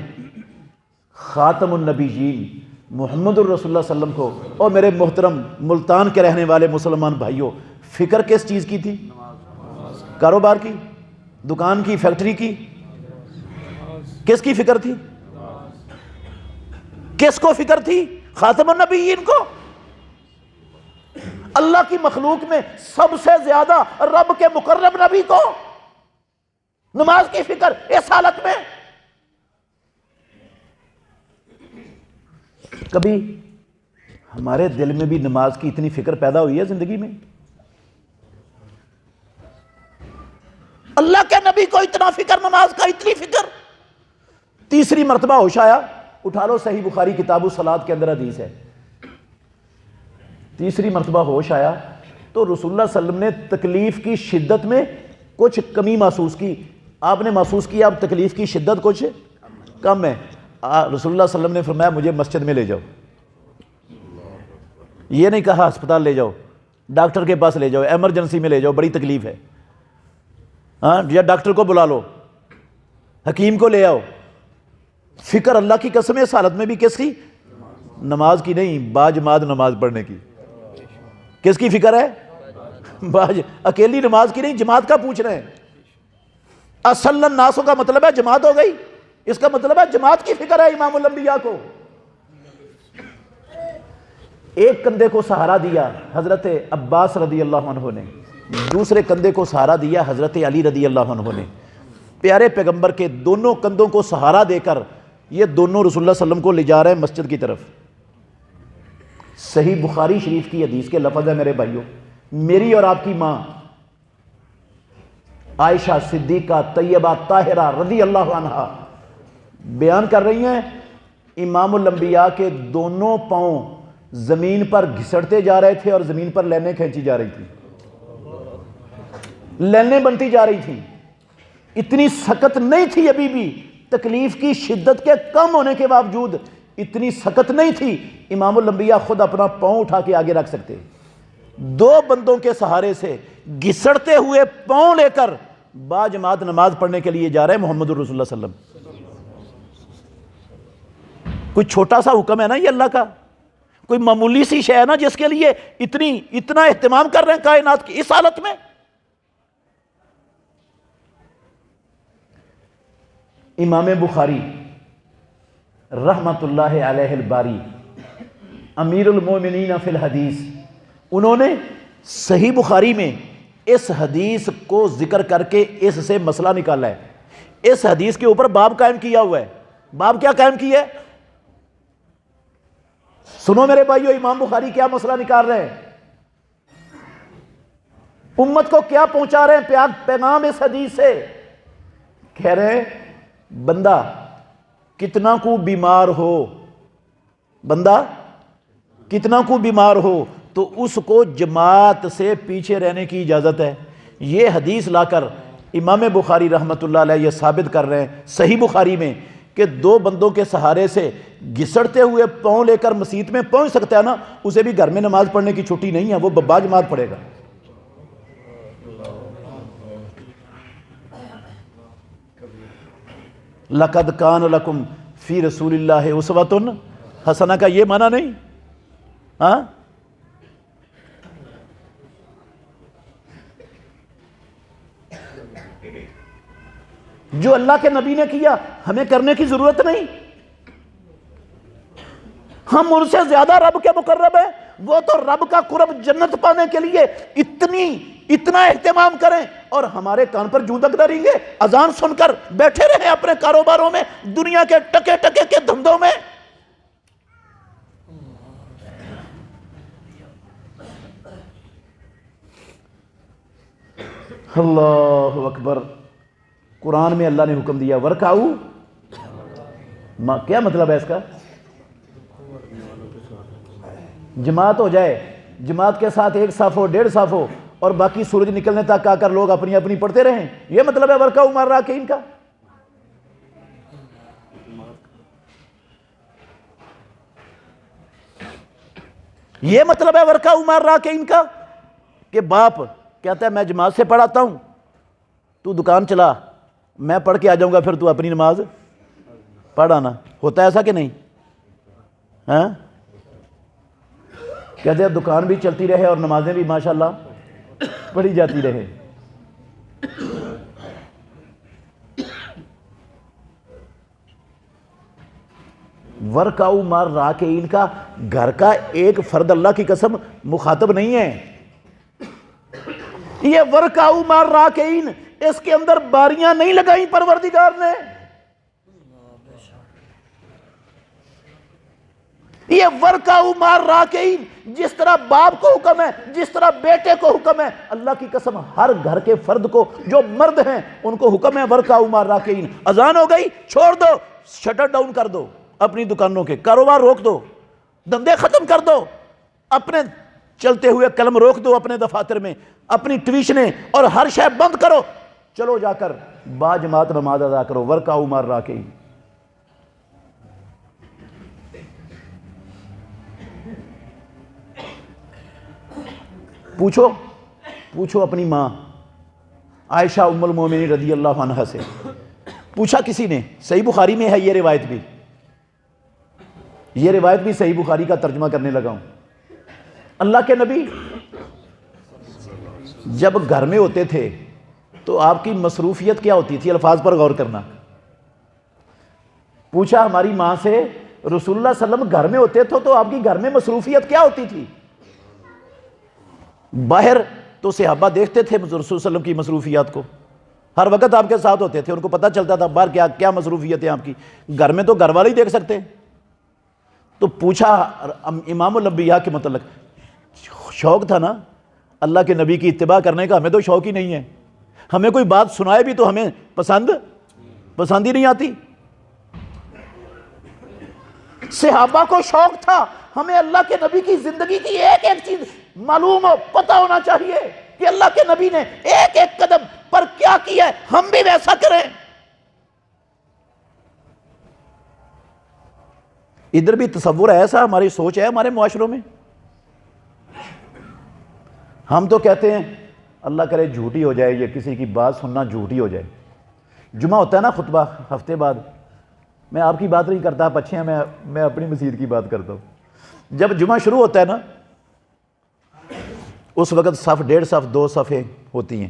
خاتم النبیین محمد الرسول اللہ صلی اللہ علیہ وسلم کو، اور میرے محترم ملتان کے رہنے والے مسلمان بھائیوں، فکر کس چیز کی تھی؟ کاروبار کی، دکان کی، فیکٹری کی؟ کس کی فکر تھی؟ کس کو فکر تھی؟ خاتم النبیین کو، اللہ کی مخلوق میں سب سے زیادہ رب کے مقرب نبی کو نماز کی فکر اس حالت میں۔ کبھی ہمارے دل میں بھی نماز کی اتنی فکر پیدا ہوئی ہے زندگی میں؟ اللہ کے نبی کو اتنا فکر نماز کا، اتنی فکر؟ تیسری مرتبہ ہوش آیا، اٹھا لو صحیح بخاری کتاب الصلاۃ کے اندر حدیث ہے، تیسری مرتبہ ہوش آیا تو رسول اللہ صلی اللہ علیہ وسلم نے تکلیف کی شدت میں کچھ کمی محسوس کی، آپ نے محسوس کیا اب تکلیف کی شدت کچھ کم ہے، رسول اللہ صلی اللہ علیہ وسلم نے فرمایا مجھے مسجد میں لے جاؤ، یہ نہیں کہا ہسپتال لے جاؤ، ڈاکٹر کے پاس لے جاؤ، ایمرجنسی میں لے جاؤ، بڑی تکلیف ہے، ہاں یا ڈاکٹر کو بلا لو، حکیم کو لے آؤ۔ فکر اللہ کی قسم ہے اس حالت میں بھی کس کی؟ نماز کی نہیں، باجماعت نماز پڑھنے کی۔ کس کی فکر ہے؟ اکیلی نماز کی نہیں، جماعت کا پوچھ رہے ہیں۔ اصل الناس کا مطلب ہے جماعت ہو گئی، اس کا مطلب ہے جماعت کی فکر ہے امام الانبیاء کو۔ ایک کندھے کو سہارا دیا حضرت عباس رضی اللہ عنہ نے، دوسرے کندھے کو سہارا دیا حضرت علی رضی اللہ عنہ نے، پیارے پیغمبر کے دونوں کندھوں کو سہارا دے کر یہ دونوں رسول اللہ صلی اللہ علیہ وسلم کو لے جا رہے ہیں مسجد کی طرف۔ صحیح بخاری شریف کی حدیث کے لفظ ہے میرے بھائیوں، میری اور آپ کی ماں عائشہ صدیقہ طیبہ طاہرہ رضی اللہ عنہا بیان کر رہی ہیں، امام الانبیاء کے دونوں پاؤں زمین پر گھسڑتے جا رہے تھے اور زمین پر لینیں کھینچی جا رہی تھی، لینیں بنتی جا رہی تھیں، اتنی سخت نہیں تھی ابھی بھی، تکلیف کی شدت کے کم ہونے کے باوجود اتنی سخت نہیں تھی، امام الانبیاء خود اپنا پاؤں اٹھا کے آگے رکھ سکتے، دو بندوں کے سہارے سے گھسڑتے ہوئے پاؤں لے کر باجماعت نماز پڑھنے کے لیے جا رہے ہیں محمد الرسول اللہ صلی اللہ علیہ وسلم۔ کوئی چھوٹا سا حکم ہے نا یہ اللہ کا، کوئی معمولی سی شے ہے نا جس کے لیے اتنا اہتمام کر رہے ہیں کائنات کی اس حالت میں۔ امام بخاری رحمت اللہ علیہ الباری، امیر المومنین فی الحدیث، انہوں نے صحیح بخاری میں اس حدیث کو ذکر کر کے اس سے مسئلہ نکالا ہے. اس حدیث کے اوپر باب قائم کیا ہوا ہے. باب کیا قائم کیا ہے؟ سنو میرے بھائیو، امام بخاری کیا مسئلہ نکال رہے ہیں، امت کو کیا پہنچا رہے ہیں پیغام اس حدیث سے. کہہ رہے ہیں بندہ کتنا کو بیمار ہو، بندہ کتنا کو بیمار ہو تو اس کو جماعت سے پیچھے رہنے کی اجازت ہے. یہ حدیث لا کر امام بخاری رحمۃ اللہ علیہ یہ ثابت کر رہے ہیں صحیح بخاری میں کہ دو بندوں کے سہارے سے گھسڑتے ہوئے پاؤں لے کر مسجد میں پہنچ سکتا ہے نا، اسے بھی گھر میں نماز پڑھنے کی چھٹی نہیں ہے، وہ با جماعت پڑھے گا. لَقَدْ كَانَ لَكُمْ فِي رَسُولِ اللَّهِ أُسْوَةٌ حسنہ کا یہ معنی نہیں. ہاں جو اللہ کے نبی نے کیا ہمیں کرنے کی ضرورت نہیں. ہم ان سے زیادہ رب کے مقرب ہیں. وہ تو رب کا قرب جنت پانے کے لیے اتنا اہتمام کریں اور ہمارے کان پر جوں تک نہ رینگے، اذان سن کر بیٹھے رہیں اپنے کاروباروں میں، دنیا کے ٹکے ٹکے کے دھندوں میں. اللہ اکبر. قرآن میں اللہ نے حکم دیا ورکعو، کیا مطلب ہے اس کا؟ جماعت ہو جائے، جماعت کے ساتھ ایک صف ہو، 1.5 صف ہو، اور باقی سورج نکلنے تک آ کر لوگ اپنی اپنی پڑھتے رہیں. یہ مطلب ہے ورکعو مع الراکعین کا. یہ مطلب ہے ورکعو مع الراکعین کا کہ باپ کہتا ہے میں جماعت سے پڑھاتا ہوں، تو دکان چلا، میں پڑھ کے آ جاؤں گا، پھر تو اپنی نماز پڑھ آنا. ہوتا ہے ایسا کہ نہیں؟ ہاں کہتے ہیں دکان بھی چلتی رہے اور نمازیں بھی ماشاءاللہ پڑھی جاتی رہے. ورکعو مع الراکعین کا گھر کا ایک فرد اللہ کی قسم مخاطب نہیں ہے. یہ ورکعو مع الراکعین اس کے اندر باریاں نہیں لگائیں پروردگار نے. یہ ورکعو مع الراکعین جس طرح باپ کو حکم ہے، جس طرح بیٹے کو حکم ہے، اللہ کی قسم ہر گھر کے فرد کو جو مرد ہیں ان کو حکم ہے ورکعو مع الراکعین. اذان ہو گئی، چھوڑ دو، شٹر ڈاؤن کر دو، اپنی دکانوں کے کاروبار روک دو، دھندے ختم کر دو، اپنے چلتے ہوئے قلم روک دو، اپنے دفاتر میں اپنی ٹیوشنیں اور ہر شے بند کرو، چلو جا کر با جماعت نماز ادا کرو. ورکعو مع الراکعین. پوچھو اپنی ماں عائشہ ام المومنین رضی اللہ عنہا سے، پوچھا کسی نے، صحیح بخاری میں ہے یہ روایت بھی صحیح بخاری کا ترجمہ کرنے لگا ہوں. اللہ کے نبی جب گھر میں ہوتے تھے تو آپ کی مصروفیت کیا ہوتی تھی؟ الفاظ پر غور کرنا. پوچھا ہماری ماں سے رسول اللہ صلی اللہ علیہ وسلم گھر میں ہوتے تھے تو آپ کی گھر میں مصروفیت کیا ہوتی تھی؟ باہر تو صحابہ دیکھتے تھے رسول صلی اللہ علیہ وسلم کی مصروفیات کو، ہر وقت آپ کے ساتھ ہوتے تھے، ان کو پتہ چلتا تھا باہر کیا مصروفیت ہے آپ کی. گھر میں تو گھر والے ہی دیکھ سکتے ہیں. تو پوچھا امام الانبیاء کے متعلق، شوق تھا نا اللہ کے نبی کی اتباع کرنے کا. ہمیں تو شوق ہی نہیں ہے، ہمیں کوئی بات سنائے بھی تو ہمیں پسند ہی نہیں آتی. صحابہ کو شوق تھا ہمیں اللہ کے نبی کی زندگی کی ایک ایک چیز معلوم ہو، پتہ ہونا چاہیے کہ اللہ کے نبی نے ایک ایک قدم پر کیا کیا ہے، ہم بھی ویسا کریں. ادھر بھی تصور ہے ایسا، ہماری سوچ ہے ہمارے معاشروں میں. ہم تو کہتے ہیں اللہ کرے جھوٹی ہو جائے، یہ کسی کی بات سننا جھوٹی ہو جائے. جمعہ ہوتا ہے نا خطبہ ہفتے بعد، میں آپ کی بات نہیں کرتا، آپ اچھے ہیں، میں اپنی مسجد کی بات کرتا ہوں. جب جمعہ شروع ہوتا ہے نا اس وقت صف 1.5 صف 2 صفیں ہوتی ہیں،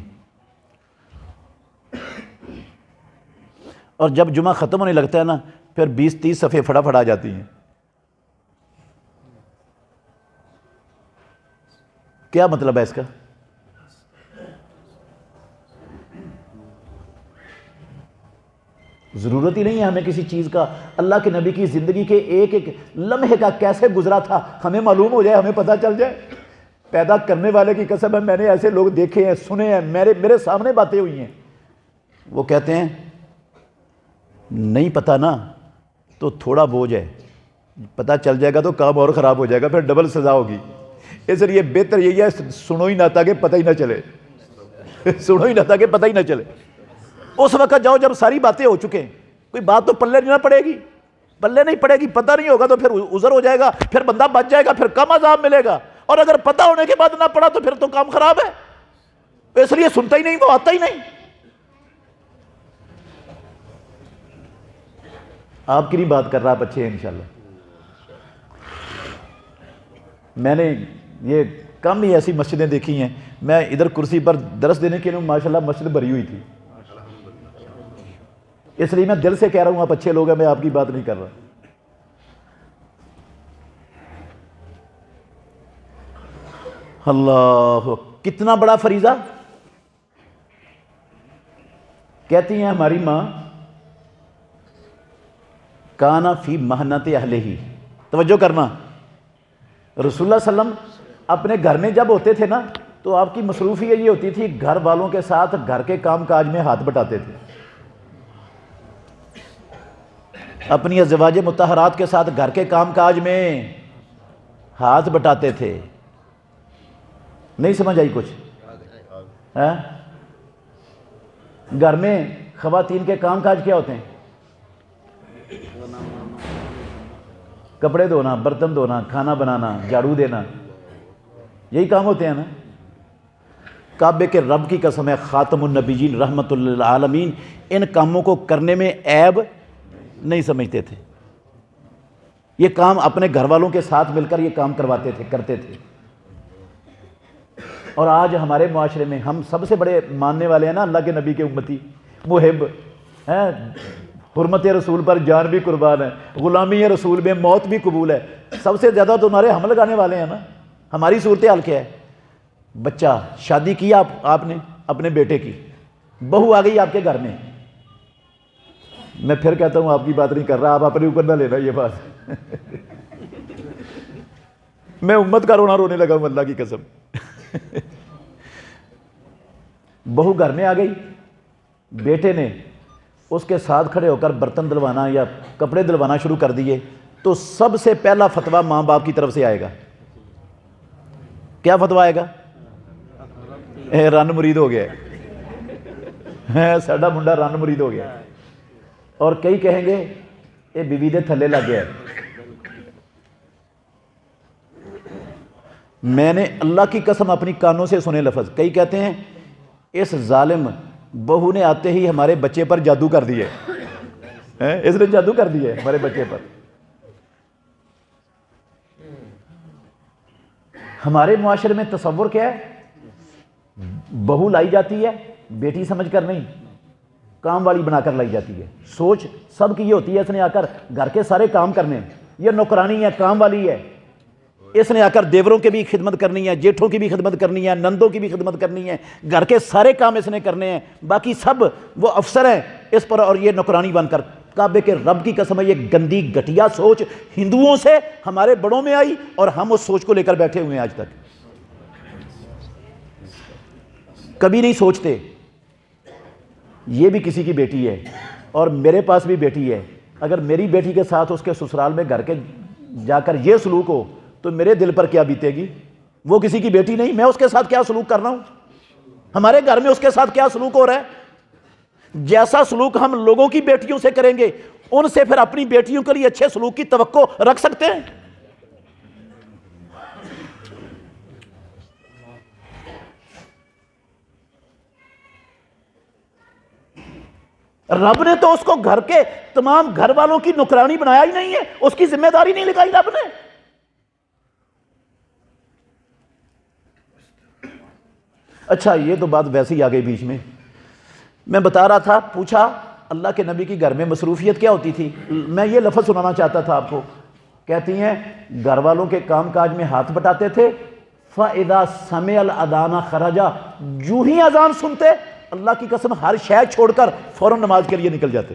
اور جب جمعہ ختم ہونے لگتا ہے نا پھر 20-30 صفیں فٹافٹ آ جاتی ہیں. کیا مطلب ہے اس کا؟ ضرورت ہی نہیں ہے ہمیں کسی چیز کا. اللہ کے نبی کی زندگی کے ایک ایک لمحے کا کیسے گزرا تھا ہمیں معلوم ہو جائے, ہمیں پتہ چل جائے. پیدا کرنے والے کی قسم ہے, میں نے ایسے لوگ دیکھے ہیں, سنے ہیں, میرے سامنے باتیں ہوئی ہیں. وہ کہتے ہیں نہیں پتہ نا تو تھوڑا بوجھ ہے, پتہ چل جائے گا تو کام اور خراب ہو جائے گا, پھر ڈبل سزا ہوگی. اس لیے بہتر یہی ہے سنو ہی نہ تاکہ پتہ ہی نہ چلے. سنو ہی نہ تاکہ پتہ ہی نہ چلے. اس وقت جاؤ جب ساری باتیں ہو چکے ہیں, کوئی بات تو پلے نہ پڑے گی, پلے نہیں پڑے گی, پتہ نہیں ہوگا تو پھر عذر ہو جائے گا, پھر بندہ بچ جائے گا, پھر کم عذاب ملے گا. اور اگر پتہ ہونے کے بعد نہ پڑا تو پھر تو کام خراب ہے. اس لیے سنتا ہی نہیں, وہ آتا ہی نہیں. آپ کی نہیں بات کر رہا, آپ اچھے ہیں انشاءاللہ. میں نے یہ کم ہی ایسی مسجدیں دیکھی ہیں. میں ادھر کرسی پر درس دینے کے لیے ماشاءاللہ مسجد بھری ہوئی تھی, اس لیے میں دل سے کہہ رہا ہوں آپ اچھے لوگ ہیں, میں آپ کی بات نہیں کر رہا. اللہ, کتنا بڑا فریضہ. کہتی ہیں ہماری ماں کانا فی محنت اہلہ ہی. توجہ کرنا, رسول اللہ صلی اللہ علیہ وسلم اپنے گھر میں جب ہوتے تھے نا تو آپ کی مصروفیت یہ ہوتی تھی گھر والوں کے ساتھ گھر کے کام کاج میں ہاتھ بٹاتے تھے. اپنی ازواج مطہرات کے ساتھ گھر کے کام کاج میں ہاتھ بٹاتے تھے. نہیں سمجھ آئی کچھ؟ گھر میں خواتین کے کام کاج کیا ہوتے ہیں؟ کپڑے دھونا, برتن دھونا, کھانا بنانا, جھاڑو دینا, یہی کام ہوتے ہیں نا. کعبے کے رب کی قسم ہے, خاتم النبیین رحمت للعالمین ان کاموں کو کرنے میں عیب نہیں سمجھتے تھے. یہ کام اپنے گھر والوں کے ساتھ مل کر یہ کام کرواتے تھے, کرتے تھے. اور آج ہمارے معاشرے میں ہم سب سے بڑے ماننے والے ہیں نا اللہ کے نبی کے امتی, محب ہیں, حرمت رسول پر جان بھی قربان ہے, غلامی رسول میں موت بھی قبول ہے. سب سے زیادہ تو ہمارے ہم لگانے والے ہیں نا. ہماری صورتحال کیا ہے؟ بچہ شادی کی آپ نے اپنے بیٹے کی, بہو آ گئی آپ کے گھر میں. میں پھر کہتا ہوں آپ کی بات نہیں کر رہا, آپ اپنے اوپر نہ لینا یہ بات. میں امت کا رونا رونے لگا ہوں اللہ کی قسم. بہو گھر میں آ گئی, بیٹے نے اس کے ساتھ کھڑے ہو کر برتن دلوانا یا کپڑے دلوانا شروع کر دیے تو سب سے پہلا فتویٰ ماں باپ کی طرف سے آئے گا. کیا فتویٰ آئے گا؟ رن مرید ہو گیا ہے, ساڈا منڈا رن مرید ہو گیا. اور کئی کہیں گے یہ بیوی دے تھلے لگ گیا. میں نے اللہ کی قسم اپنی کانوں سے سنے لفظ. کئی کہتے ہیں اس ظالم بہو نے آتے ہی ہمارے بچے پر جادو کر دیے, اس نے جادو کر دیا ہمارے بچے پر. ہمارے معاشرے میں تصور کیا ہے؟ بہو لائی جاتی ہے بیٹی سمجھ کر نہیں, کام والی بنا کر لائی جاتی ہے. سوچ سب کی یہ ہوتی ہے اس نے آ کر گھر کے سارے کام کرنے, یہ نوکرانی ہے, کام والی ہے. اس نے آ کر دیوروں کی بھی خدمت کرنی ہے, جیٹھوں کی بھی خدمت کرنی ہے, نندوں کی بھی خدمت کرنی ہے, گھر کے سارے کام اس نے کرنے ہیں, باقی سب وہ افسر ہیں اس پر, اور یہ نوکرانی بن کر. کعبے کے رب کی قسم ہے یہ گندی گھٹیا سوچ ہندوؤں سے ہمارے بڑوں میں آئی اور ہم اس سوچ کو لے کر بیٹھے ہوئے ہیں آج تک. کبھی نہیں سوچتے یہ بھی کسی کی بیٹی ہے اور میرے پاس بھی بیٹی ہے. اگر میری بیٹی کے ساتھ اس کے سسرال میں گھر کے جا کر یہ سلوک ہو تو میرے دل پر کیا بیتے گی؟ وہ کسی کی بیٹی نہیں, میں اس کے ساتھ کیا سلوک کر رہا ہوں, ہمارے گھر میں اس کے ساتھ کیا سلوک ہو رہا ہے. جیسا سلوک ہم لوگوں کی بیٹیوں سے کریں گے ان سے پھر اپنی بیٹیوں کے لیے اچھے سلوک کی توقع رکھ سکتے ہیں؟ رب نے تو اس کو گھر کے تمام گھر والوں کی نوکرانی بنایا ہی نہیں ہے, اس کی ذمہ داری نہیں لگائی رب نے. اچھا یہ تو بات ویسے ہی آ گئی بیچ میں. میں بتا رہا تھا, پوچھا اللہ کے نبی کی گھر میں مصروفیت کیا ہوتی تھی. میں یہ لفظ سنانا چاہتا تھا آپ کو. کہتی ہیں گھر والوں کے کام کاج میں ہاتھ بٹاتے تھے, فَإِذَا سَمِعَ الْأَذَانَ خَرَجَ، جو ہی اذان سنتے اللہ کی قسم ہر شے چھوڑ کر فوراً نماز کے لیے نکل جاتے،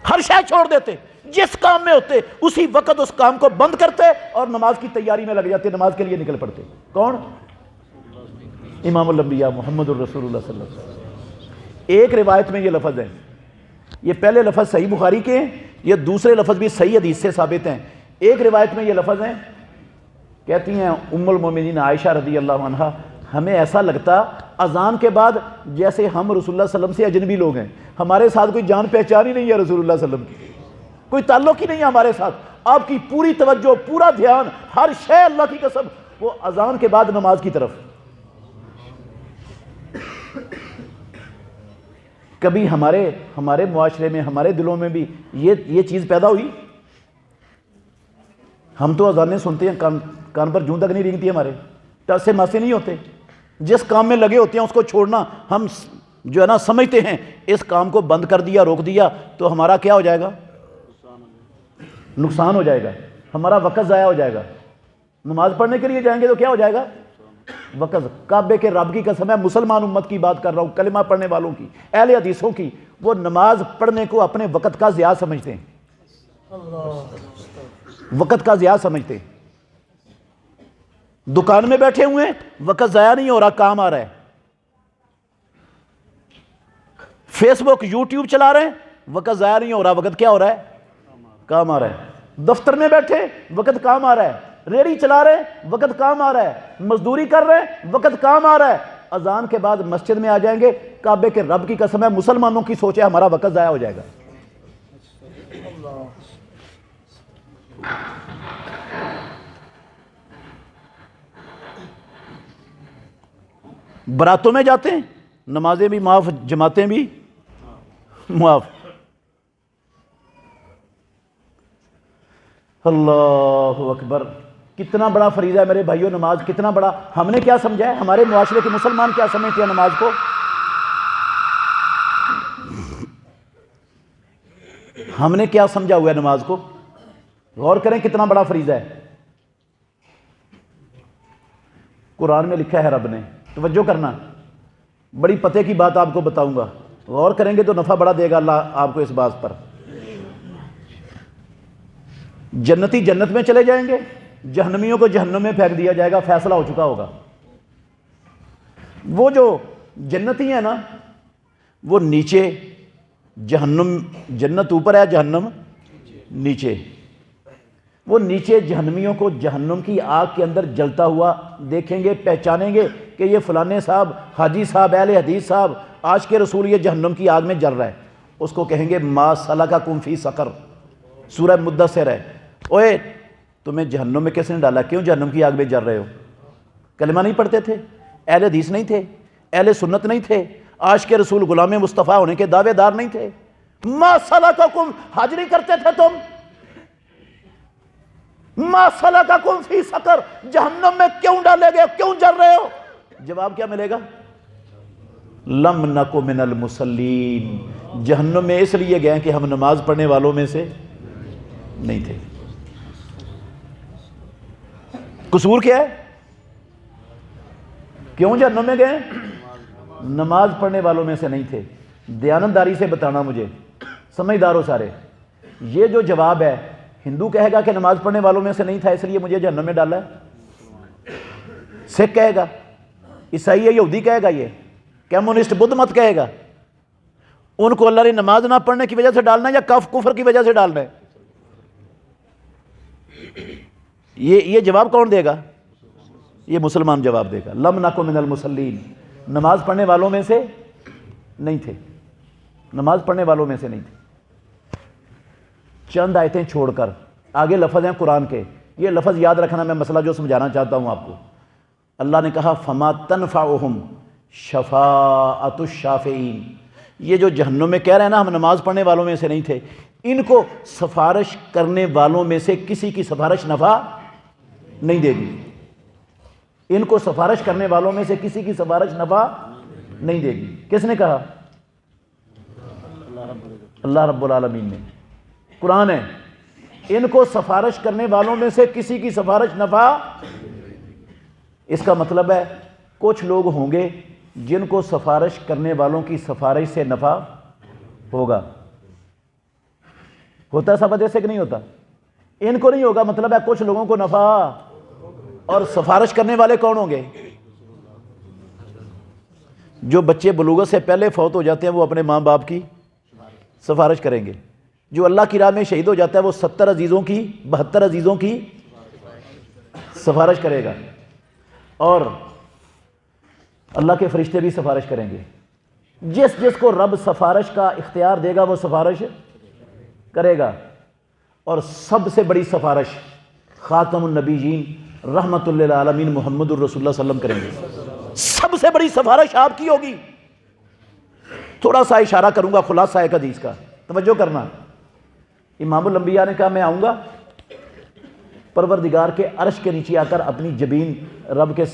ہر شے چھوڑ دیتے، جس کام میں ہوتے اسی وقت اس کام کو بند کرتے اور نماز کی تیاری میں لگ جاتے، نماز کے لیے نکل پڑتے۔ کون؟ امام الانبیاء محمد الرسول اللہ صلی اللہ علیہ وسلم۔ ایک روایت میں یہ لفظ ہے، یہ پہلے لفظ صحیح بخاری کے ہیں، یہ دوسرے لفظ بھی صحیح حدیث سے ثابت ہیں۔ ایک روایت میں یہ لفظ ہیں، کہتی ہیں ام المومنین عائشہ رضی اللہ عنہا، ہمیں ایسا لگتا اذان کے بعد جیسے ہم رسول اللہ صلی اللہ علیہ وسلم سے اجنبی لوگ ہیں، ہمارے ساتھ کوئی جان پہچان ہی نہیں ہے، رسول اللہ صلی اللہ علیہ وسلم کی کوئی تعلق ہی نہیں ہے ہمارے ساتھ، آپ کی پوری توجہ، پورا دھیان، ہر شے اللہ کی قسم وہ اذان کے بعد نماز کی طرف۔ کبھی ہمارے معاشرے میں، ہمارے دلوں میں بھی یہ چیز پیدا ہوئی؟ ہم تو اذانیں سنتے ہیں، کان پر جوں تک نہیں رینگتی ہمارے، ٹس سے ماسے نہیں ہوتے، جس کام میں لگے ہوتے ہیں اس کو چھوڑنا ہم جو ہے نا سمجھتے ہیں اس کام کو بند کر دیا، روک دیا تو ہمارا کیا ہو جائے گا؟ نقصان ہو جائے گا، ہمارا وقت ضائع ہو جائے گا۔ نماز پڑھنے کے لیے جائیں گے تو کیا ہو جائے گا؟ وقت۔ کعبے کے رب کی قسم ہے، مسلمان امت کی بات کر رہا ہوں، کلمہ پڑھنے والوں کی، اہل حدیثوں کی، وہ نماز پڑھنے کو اپنے وقت کا ضیاع سمجھتے ہیں، وقت کا ضیاع سمجھتے ہیں۔ دکان میں بیٹھے ہوئے ہیں، وقت ضائع نہیں ہو رہا، کام آ رہا ہے۔ فیس بک، یوٹیوب چلا رہے ہیں، وقت ضائع نہیں ہو رہا، وقت کیا ہو رہا ہے؟ کام آ رہا ہے۔ دفتر میں بیٹھے، وقت کام آ رہا ہے۔ ریڑھی چلا رہے ہیں، وقت کام آ رہا ہے۔ مزدوری کر رہے ہیں، وقت کام آ رہا ہے۔ اذان کے بعد مسجد میں آ جائیں گے، کعبے کے رب کی قسم ہے مسلمانوں کی سوچ ہے ہمارا وقت ضائع ہو جائے گا۔ براتوں میں جاتے ہیں، نمازیں بھی معاف، جماعتیں بھی معاف۔ اللہ اکبر، کتنا بڑا فریضہ ہے میرے بھائیوں نماز، کتنا بڑا۔ ہم نے کیا سمجھا ہے، ہمارے معاشرے کے مسلمان کیا سمجھتے ہیں نماز کو؟ ہم نے کیا سمجھا ہوا ہے نماز کو؟ غور کریں کتنا بڑا فریضہ ہے۔ قرآن میں لکھا ہے رب نے، توجہ کرنا، بڑی پتے کی بات آپ کو بتاؤں گا، غور کریں گے تو نفع بڑا دے گا اللہ آپ کو اس بات پر۔ جنتی جنت میں چلے جائیں گے، جہنمیوں کو جہنم میں پھینک دیا جائے گا، فیصلہ ہو چکا ہوگا۔ وہ جو جنتی ہیں نا، وہ نیچے، جہنم، جنت اوپر ہے، جہنم نیچے۔ وہ نیچے جہنمیوں کو جہنم کی آگ کے اندر جلتا ہوا دیکھیں گے، پہچانیں گے کہ یہ فلانے صاحب، حاجی صاحب، اہل حدیث صاحب، عاشق رسول یہ جہنم کی آگ میں جل رہا ہے۔ اس کو کہیں گے ما سلککم فی سقر، سورہ مدثر ہے، اوے تمہیں جہنم میں کس نے ڈالا، کیوں جہنم کی آگ میں جل رہے ہو؟ کلمہ نہیں پڑھتے تھے، اہل حدیث نہیں تھے، اہل سنت نہیں تھے، عاشق رسول غلام مصطفیٰ ہونے کے دعوے دار نہیں تھے۔ ما سلککم، حج نہیں کرتے تھے تم؟ ما سلککم فی سقر، جہنم میں کیوں ڈالے گئے، کیوں جل رہے ہو؟ جواب کیا ملے گا؟ لم نکو من المصلین، جہنم میں اس لیے گئے کہ ہم نماز پڑھنے والوں میں سے نہیں تھے۔ قصور کیا ہے؟ کیوں جہنم میں گئے؟ نماز پڑھنے والوں میں سے نہیں تھے۔ دیانتداری سے بتانا مجھے، سمجھدار ہو سارے، یہ جو جواب ہے، ہندو کہے گا کہ نماز پڑھنے والوں میں سے نہیں تھا اس لیے مجھے جہنم میں ڈالا ہے، سکھ کہے گا، عیسائی یہودی کہے گا، یہ کمیونسٹ بدھ مت کہے گا، ان کو اللہ نے نماز نہ پڑھنے کی وجہ سے ڈالنا ہے یا کفر کی وجہ سے ڈالنا ہے؟ یہ جواب کون دے گا؟ یہ مسلمان جواب دے گا، لم نکو من المصلین، نماز پڑھنے والوں میں سے نہیں تھے، نماز پڑھنے والوں میں سے نہیں تھے۔ چند آیتیں چھوڑ کر آگے لفظ ہیں قرآن کے، یہ لفظ یاد رکھنا، میں مسئلہ جو سمجھانا چاہتا ہوں آپ کو۔ اللہ نے کہا فما تنفعہم شفاعۃ الشافعین، یہ جو جہنم میں کہہ رہے ہیں نا ہم نماز پڑھنے والوں میں سے نہیں تھے، ان کو سفارش کرنے والوں میں سے کسی کی سفارش نفع نہیں دے گی، ان کو سفارش کرنے والوں میں سے کسی کی سفارش نفع نہیں دے گی۔ کس نے کہا؟ اللہ رب العالمین نے، قرآن ہے، ان کو سفارش کرنے والوں میں سے کسی کی سفارش نفع اس کا مطلب ہے کچھ لوگ ہوں گے جن کو سفارش کرنے والوں کی سفارش سے نفع ہوگا. ہوتا ہے سب جیسے کہ نہیں ہوتا؟ ان کو نہیں ہوگا، مطلب ہے کچھ لوگوں کو نفع. اور سفارش کرنے والے کون ہوں گے؟ جو بچے بلوغت سے پہلے فوت ہو جاتے ہیں وہ اپنے ماں باپ کی سفارش کریں گے. جو اللہ کی راہ میں شہید ہو جاتا ہے وہ 70 عزیزوں کی 72 عزیزوں کی سفارش کرے گا. اور اللہ کے فرشتے بھی سفارش کریں گے. جس جس کو رب سفارش کا اختیار دے گا وہ سفارش کرے گا. اور سب سے بڑی سفارش خاتم النبیین رحمت للعالمین محمد الرسول اللہ صلی اللہ علیہ وسلم کریں گے. سب سے بڑی سفارش آپ کی ہوگی. تھوڑا سا اشارہ کروں گا خلاصہ ایک حدیث کا، توجہ کرنا. امام الانبیاء نے کہا میں آؤں گا پروردگار کے عرش کے نیچے آ کر اپنی جبین رب کے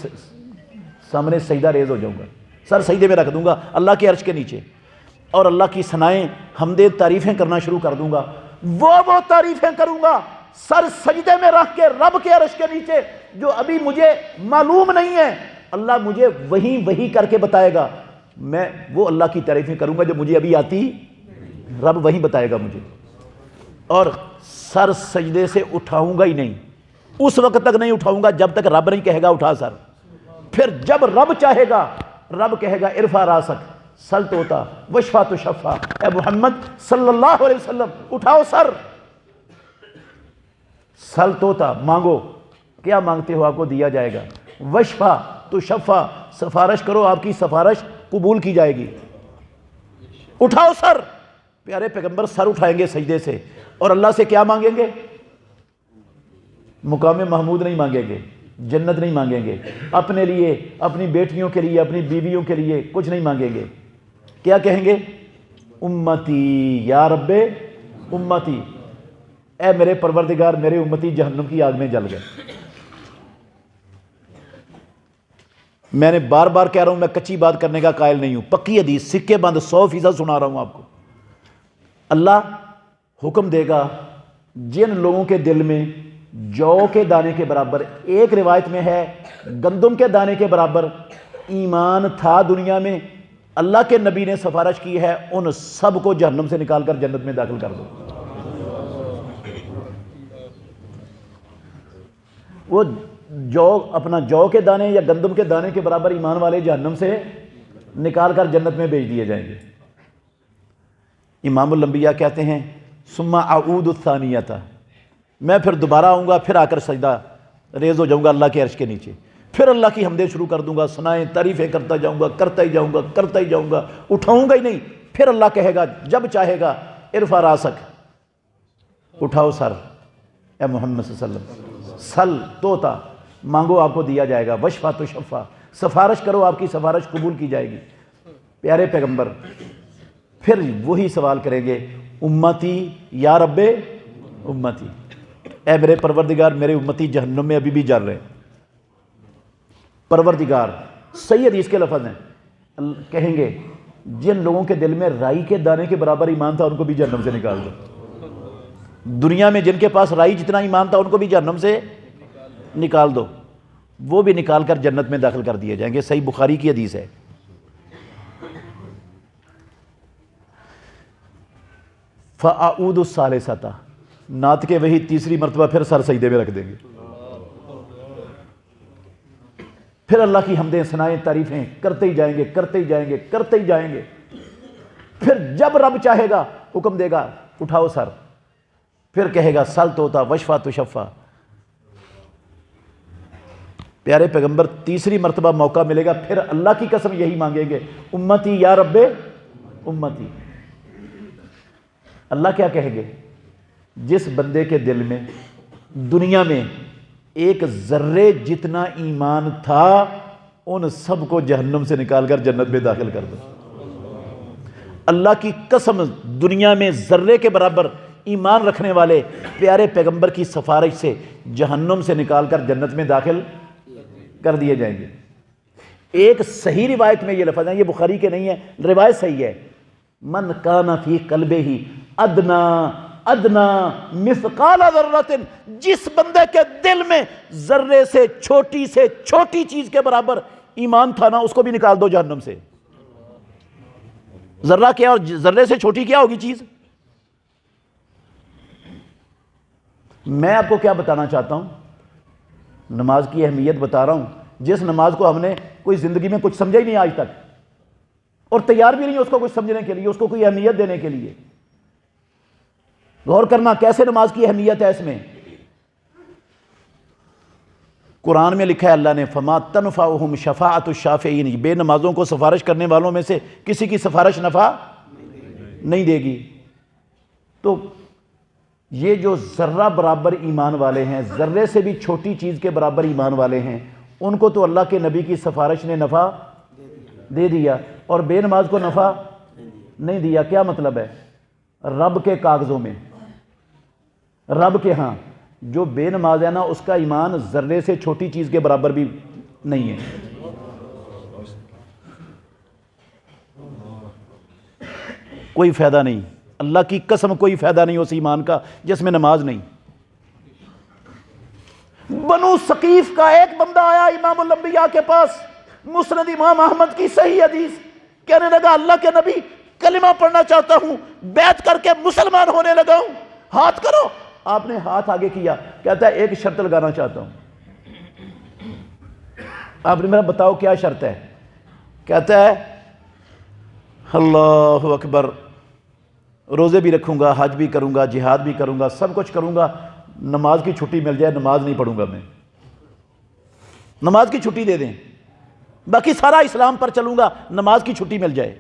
سامنے سجدہ ریز ہو جاؤں گا، سر سجدے میں رکھ دوں گا اللہ کے عرش کے نیچے، اور اللہ کی ثنائیں حمدیں تعریفیں کرنا شروع کر دوں گا. وہ تعریفیں کروں گا سر سجدے میں رکھ کے رب کے عرش کے نیچے، جو ابھی مجھے معلوم نہیں ہے. اللہ مجھے وہی کر کے بتائے گا. میں وہ اللہ کی تعریفیں کروں گا جو مجھے ابھی آتی، رب وہی بتائے گا مجھے. اور سر سجدے سے اٹھاؤں گا ہی نہیں، اس وقت تک نہیں اٹھاؤں گا جب تک رب نہیں کہے گا اٹھا سر. پھر جب رب چاہے گا، رب کہے گا ارفع راسک سل توتا وشفا تو شفا، اے محمد صلی اللہ علیہ وسلم اٹھاؤ سر. سل توتا مانگو، کیا مانگتے ہو آپ کو دیا جائے گا. وشفا تو شفا، سفارش کرو آپ کی سفارش قبول کی جائے گی. اٹھاؤ سر. پیارے پیغمبر سر اٹھائیں گے سجدے سے، اور اللہ سے کیا مانگیں گے؟ مقام محمود نہیں مانگیں گے، جنت نہیں مانگیں گے، اپنے لیے، اپنی بیٹیوں کے لیے، اپنی بیویوں کے لیے کچھ نہیں مانگیں گے. کیا کہیں گے؟ امتی یا رب امتی، اے میرے پروردگار میرے امتی جہنم کی آگ میں جل گئے. میں نے بار بار کہہ رہا ہوں، میں کچی بات کرنے کا قائل نہیں ہوں، پکی حدیث سکے بند 100% سنا رہا ہوں آپ کو. اللہ حکم دے گا جن لوگوں کے دل میں جو کے دانے کے برابر، ایک روایت میں ہے گندم کے دانے کے برابر ایمان تھا دنیا میں، اللہ کے نبی نے سفارش کی ہے ان سب کو جہنم سے نکال کر جنت میں داخل کر دو. وہ جو اپنا جو کے دانے یا گندم کے دانے کے برابر ایمان والے جہنم سے نکال کر جنت میں بھیج دیے جائیں گے. امام الانبیاء کہتے ہیں ثم اعود الثانیہ، میں پھر دوبارہ آؤں گا، پھر آ کر سجدہ ریز ہو جاؤں گا اللہ کے عرش کے نیچے، پھر اللہ کی حمدیں شروع کر دوں گا، ثنائیں تعریفیں کرتا جاؤں گا، کرتا ہی جاؤں گا، کرتا ہی جاؤں گا، اٹھاؤں گا ہی نہیں. پھر اللہ کہے گا جب چاہے گا ارفع راسک اٹھاؤ سر، اے محمد صلی اللہ علیہ وسلم سل توتا مانگو آپ کو دیا جائے گا، وشفا تو شفا سفارش کرو آپ کی سفارش قبول کی جائے گی. پیارے پیغمبر پھر وہی سوال کریں گے امتی یا رب امتی، اے میرے پروردگار میرے امتی جہنم میں ابھی بھی جل رہے ہیں. پروردگار صحیح حدیث کے لفظ ہیں، کہیں گے جن لوگوں کے دل میں رائی کے دانے کے برابر ایمان تھا ان کو بھی جہنم سے نکال دو. دنیا میں جن کے پاس رائی جتنا ایمان تھا ان کو بھی جہنم سے نکال دو، وہ بھی نکال کر جنت میں داخل کر دیے جائیں گے. صحیح بخاری کی حدیث ہے. فَأَعُودُ الثَّالِثَةَ، نعت کے وہی تیسری مرتبہ پھر سر سجدے میں رکھ دیں گے. پھر اللہ کی حمدیں ثنائیں تعریفیں کرتے ہی جائیں گے، کرتے ہی جائیں گے، کرتے ہی جائیں گے. پھر جب رب چاہے گا حکم دے گا اٹھاؤ سر، پھر کہے گا سل توتا وشفا تو شفا. پیارے پیغمبر تیسری مرتبہ موقع ملے گا، پھر اللہ کی قسم یہی مانگیں گے امتی یا رب امتی. اللہ کیا کہیں گے؟ جس بندے کے دل میں دنیا میں ایک ذرے جتنا ایمان تھا ان سب کو جہنم سے نکال کر جنت میں داخل کر دو. اللہ کی قسم دنیا میں ذرے کے برابر ایمان رکھنے والے پیارے پیغمبر کی سفارش سے جہنم سے نکال کر جنت میں داخل کر دیے جائیں گے. ایک صحیح روایت میں یہ لفظ ہے، یہ بخاری کے نہیں ہے، روایت صحیح ہے، من کان فی قلبہ ادنا ادنا مثقال ذرۃ، جس بندے کے دل میں ذرے سے چھوٹی چیز کے برابر ایمان تھا نا، اس کو بھی نکال دو جہنم سے۔ ذرہ کیا اور ذرے سے چھوٹی کیا ہوگی چیز؟ میں آپ کو کیا بتانا چاہتا ہوں، نماز کی اہمیت بتا رہا ہوں، جس نماز کو ہم نے کوئی زندگی میں کچھ سمجھا ہی نہیں آج تک، اور تیار بھی نہیں اس کو کچھ سمجھنے کے لیے، اس کو کوئی اہمیت دینے کے لیے۔ غور کرنا کیسے نماز کی اہمیت ہے اس میں۔ قرآن میں لکھا ہے اللہ نے فما تنفعہم شفاعت الشافعین، بے نمازوں کو سفارش کرنے والوں میں سے کسی کی سفارش نفع نہیں دے گی۔ تو یہ جو ذرہ برابر ایمان والے ہیں، ذرے سے بھی چھوٹی چیز کے برابر ایمان والے ہیں، ان کو تو اللہ کے نبی کی سفارش نے نفع دے دیا، اور بے نماز کو نفع نہیں دیا۔ کیا مطلب ہے؟ رب کے کاغذوں میں، رب کے ہاں جو بے نماز ہے نا، اس کا ایمان ذرے سے چھوٹی چیز کے برابر بھی نہیں ہے۔ کوئی فائدہ نہیں، اللہ کی قسم کوئی فائدہ نہیں اس ایمان کا جس میں نماز نہیں۔ بنو ثقیف کا ایک بندہ آیا امام الانبیاء کے پاس، مسند امام احمد کی صحیح حدیث، کہنے لگا اللہ کے نبی کلمہ پڑھنا چاہتا ہوں، بیعت کر کے مسلمان ہونے لگا ہوں، ہاتھ کرو۔ آپ نے ہاتھ آگے کیا، کہتا ہے ایک شرط لگانا چاہتا ہوں۔ آپ نے میرا بتاؤ کیا شرط ہے؟ کہتا ہے اللہ اکبر، روزے بھی رکھوں گا، حج بھی کروں گا، جہاد بھی کروں گا، سب کچھ کروں گا، نماز کی چھٹی مل جائے، نماز نہیں پڑھوں گا میں، نماز کی چھٹی دے دیں، باقی سارا اسلام پر چلوں گا، نماز کی چھٹی مل جائے۔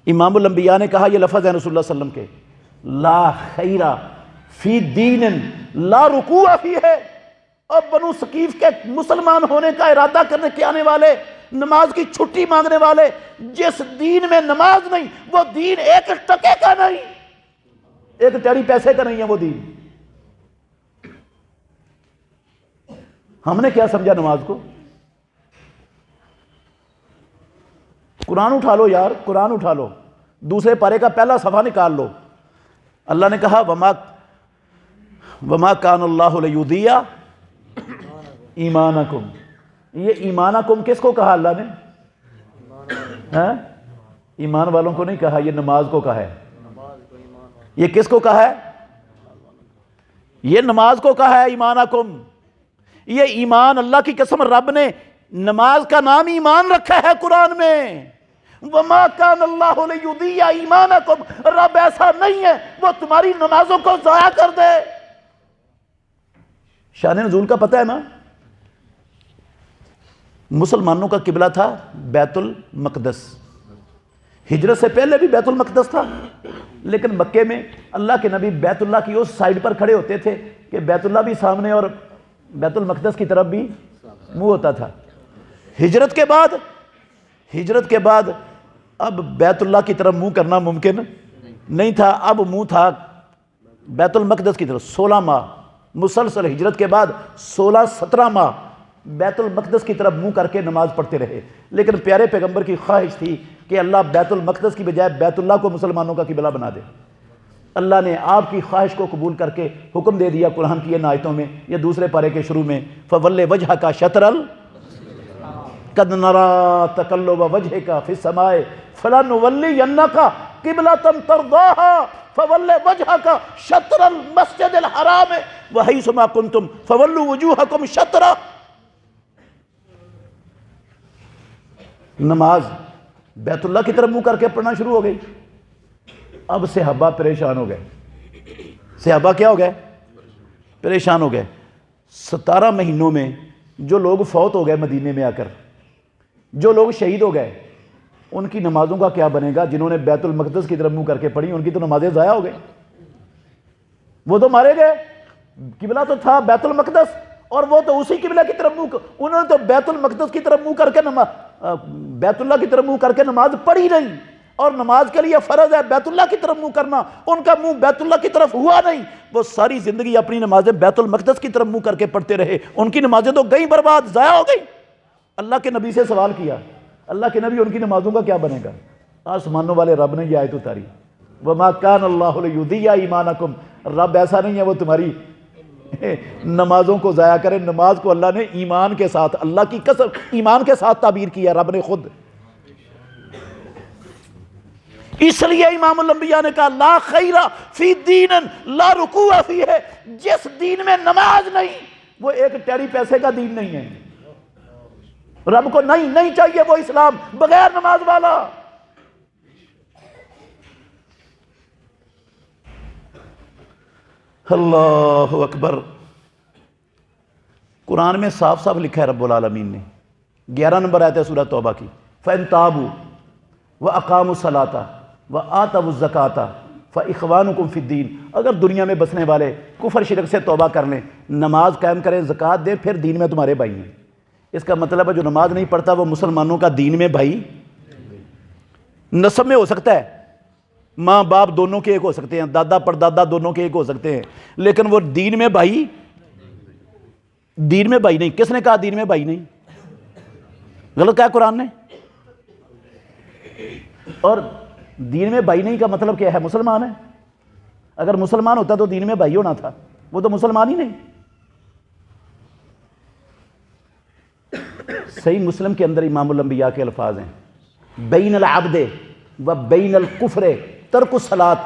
امام الانبیاء نے کہا، یہ لفظ ہے رسول اللہ صلی اللہ علیہ وسلم کے، لا خیرہ فی دین لا رکوع فی ہے۔ اب بنو ثقیف کے مسلمان ہونے کا ارادہ کرنے کے آنے والے، نماز کی چھٹی مانگنے والے، جس دین میں نماز نہیں، وہ دین ایک ٹکے کا نہیں، ایک ٹیڑی پیسے کا نہیں ہے وہ دین۔ ہم نے کیا سمجھا نماز کو؟ قرآن اٹھا لو یار، قرآن اٹھا لو، دوسرے پارے کا پہلا صفحہ نکال لو۔ اللہ نے کہا وما کان اللہ لیضیع ایمانکم۔ یہ ایمانکم کس کو کہا اللہ نے؟ ایمان والوں کو نہیں کہا، یہ نماز کو کہا ہے۔ یہ کس کو کہا ہے؟ یہ نماز کو کہا ہے ایمانکم۔ یہ ایمان، اللہ کی قسم رب نے نماز کا نام ایمان رکھا ہے قرآن میں۔ وما کان اللہ لیضیع ایمانکم، رب ایسا نہیں ہے وہ تمہاری نمازوں کو ضائع کر دے۔ شان نزول کا پتہ ہے نا؟ مسلمانوں کا قبلہ تھا بیت المقدس، ہجرت سے پہلے بھی بیت المقدس تھا، لیکن مکے میں اللہ کے نبی بیت اللہ کی اس سائڈ پر کھڑے ہوتے تھے کہ بیت اللہ بھی سامنے اور بیت المقدس کی طرف بھی منہ ہوتا تھا۔ ہجرت کے بعد اب بیت اللہ کی طرف منہ کرنا ممکن نہیں تھا، اب منہ تھا بیت المقدس کی طرف۔ 16 ماہ مسلسل ہجرت کے بعد 16-17 ماہ بیت المقدس کی طرف منہ کر کے نماز پڑھتے رہے، لیکن پیارے پیغمبر کی خواہش تھی کہ اللہ بیت المقدس کی بجائے بیت اللہ کو مسلمانوں کا قبلہ بنا دے۔ اللہ نے آپ کی خواہش کو قبول کر کے حکم دے دیا قرآن کی ان آیتوں میں، یہ دوسرے پارے کے شروع میں، فَوَلِّ وَجْهَكَ شَطْرَ قَدْ نَرَىٰ تَقَلُّبَ وَجْهِكَ فِي السَّمَاءِ فَلَنُوَلِّيَنَّكَ قِبْلَةً تَرْضَاهَا فَوَلِّ وَجْهَكَ شَطْرَ الْمَسْجِدِ الْحَرَامِ وَحَيْثُ مَا كُنتُمْ فَوَلُّوا وُجُوهَكُمْ شَطْرَهُ۔ نماز بیت اللہ کی طرف منہ کر کے پڑھنا شروع ہو گئی۔ اب صحابہ پریشان ہو گئے۔ صحابہ کیا ہو گئے؟ پریشان ہو گئے۔ 17 مہینوں میں جو لوگ فوت ہو گئے مدینے میں آ کر، جو لوگ شہید ہو گئے، ان کی نمازوں کا کیا بنے گا؟ جنہوں نے بیت المقدس کی طرف منہ کر کے پڑھی ان کی تو نمازیں ضائع ہو گئی، وہ تو مارے گئے۔ قبلہ تو تھا بیت المقدس، اور وہ تو اسی قبلہ کی طرف منہ، انہوں نے تو بیت المقدس کی طرف منہ کر کے بیت اللہ کی طرف منہ کر کے نماز پڑھی نہیں، اور نماز کے لیے فرض ہے بیت اللہ کی طرف منہ کرنا، ان کا منہ بیت اللہ کی طرف ہوا نہیں، وہ ساری زندگی اپنی نمازیں بیت المقدس کی طرف منہ کر کے پڑھتے رہے، ان کی نمازیں تو گئی برباد، ضائع ہو گئی۔ اللہ کے نبی سے سوال کیا، اللہ کے نبی ان کی نمازوں کا کیا بنے گا؟ آسمانوں والے رب نے یہ آیت اتاری، وما کان اللہ لیضیع ایمانکم، رب ایسا نہیں ہے وہ تمہاری نمازوں کو ضائع کرے. نماز کو اللہ نے ایمان کے ساتھ، اللہ کی قسم ایمان کے ساتھ تعبیر کیا رب نے خود. اس لیے امام الانبیاء نے کہا لا خیر فی دین لا رکوع فیہ، جس دین میں نماز نہیں وہ ایک ٹیڑی پیسے کا دین نہیں ہے. رب کو نہیں چاہیے وہ اسلام بغیر نماز والا. اللہ اکبر. قرآن میں صاف صاف لکھا ہے رب العالمین نے، 11 نمبر آیت ہے سورہ توبہ کی، فَإِن تَابُوا وَأَقَامُوا الصَّلَاةَ وَآتَوُا الزَّكَاةَ فَإِخْوَانُكُمْ فِي الدِّينِ. اگر دنیا میں بسنے والے کفر شرک سے توبہ کر لیں، نماز قائم کریں، زکوٰۃ دیں، پھر دین میں تمہارے بھائی ہیں. اس کا مطلب ہے جو نماز نہیں پڑھتا وہ مسلمانوں کا دین میں بھائی نسب میں ہو سکتا ہے، ماں باپ دونوں کے ایک ہو سکتے ہیں، دادا پردادا دونوں کے ایک ہو سکتے ہیں، لیکن وہ دین میں بھائی نہیں. کس نے کہا دین میں بھائی نہیں؟ غلط کہا قرآن نے. اور دین میں بھائی نہیں کا مطلب کیا ہے؟ مسلمان ہے. اگر مسلمان ہوتا تو دین میں بھائی ہونا تھا، وہ تو مسلمان ہی نہیں. صحیح مسلم کے اندر امام الانبیاء کے الفاظ ہیں، بین العبد و بین الکفر ترک الصلاۃ.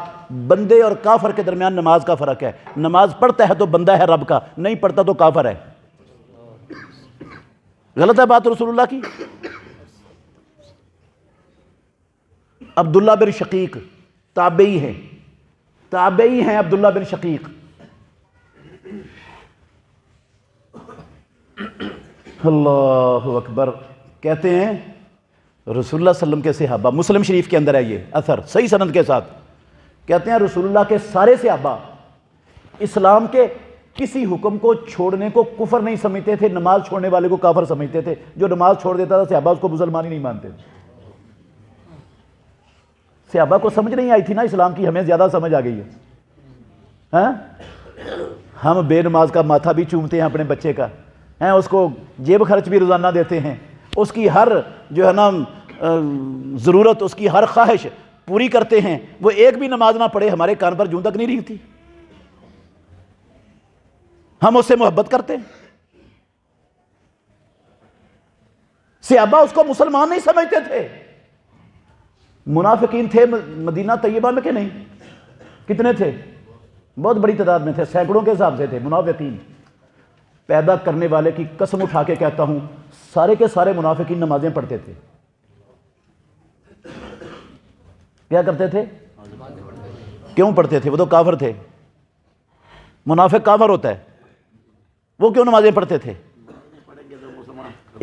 بندے اور کافر کے درمیان نماز کا فرق ہے. نماز پڑھتا ہے تو بندہ ہے رب کا، نہیں پڑھتا تو کافر ہے. غلط ہے بات رسول اللہ کی. عبداللہ بن شقیق تابعی ہیں عبداللہ بن شقیق. اللہ اکبر. کہتے ہیں رسول اللہ صلی اللہ علیہ وسلم کے صحابہ، مسلم شریف کے اندر ہے یہ اثر صحیح سند کے ساتھ، کہتے ہیں رسول اللہ کے سارے صحابہ اسلام کے کسی حکم کو چھوڑنے کو کفر نہیں سمجھتے تھے، نماز چھوڑنے والے کو کافر سمجھتے تھے. جو نماز چھوڑ دیتا تھا صحابہ اس کو مسلمان ہی نہیں مانتے تھے. صحابہ کو سمجھ نہیں آئی تھی نا اسلام کی، ہمیں زیادہ سمجھ آ گئی ہے. ہاں ہم بے نماز کا ماتھا بھی چومتے ہیں اپنے بچے کا، اس کو جیب خرچ بھی روزانہ دیتے ہیں، اس کی ہر جو ہے نا ضرورت، اس کی ہر خواہش پوری کرتے ہیں. وہ ایک بھی نماز نہ پڑھے ہمارے کان پر جوں تک نہیں ریگتی. ہم اس سے محبت کرتے ہیں. صحابہ اس کو مسلمان نہیں سمجھتے تھے. منافقین تھے مدینہ طیبہ میں کہ نہیں؟ کتنے تھے؟ بہت بڑی تعداد میں تھے، سینکڑوں کے حساب سے تھے منافقین. پیدا کرنے والے کی قسم اٹھا کے کہتا ہوں سارے کے سارے منافقین نمازیں پڑھتے تھے. کیا کرتے تھے؟ کیوں پڑھتے تھے؟ وہ تو کافر تھے. منافق کافر ہوتا ہے، وہ کیوں نمازیں پڑھتے تھے؟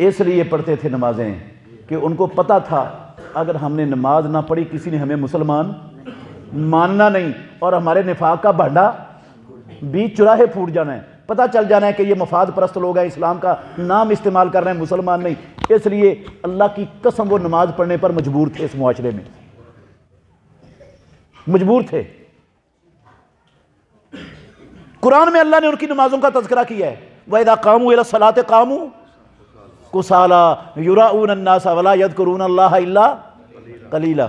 اس لیے پڑھتے تھے نمازیں کہ ان کو پتا تھا اگر ہم نے نماز نہ پڑھی کسی نے ہمیں مسلمان ماننا نہیں، اور ہمارے نفاق کا بھانڈا بیچ چراہے پھوٹ جانا ہے. پتہ چل جانا ہے کہ یہ مفاد پرست لوگ ہیں، اسلام کا نام استعمال کر رہے ہیں، مسلمان نہیں. اس لیے اللہ کی قسم وہ نماز پڑھنے پر مجبور تھے. اس معاشرے میں مجبور تھے. قرآن میں اللہ نے ان کی نمازوں کا تذکرہ کیا ہے، وَإِذَا قَامُوا إِلَى الصَّلَاةِ قَامُوا كُسَالَىٰ يُرَاءُونَ النَّاسَ وَلَا يَذْكُرُونَ اللَّهَ إِلَّا قَلِيلًا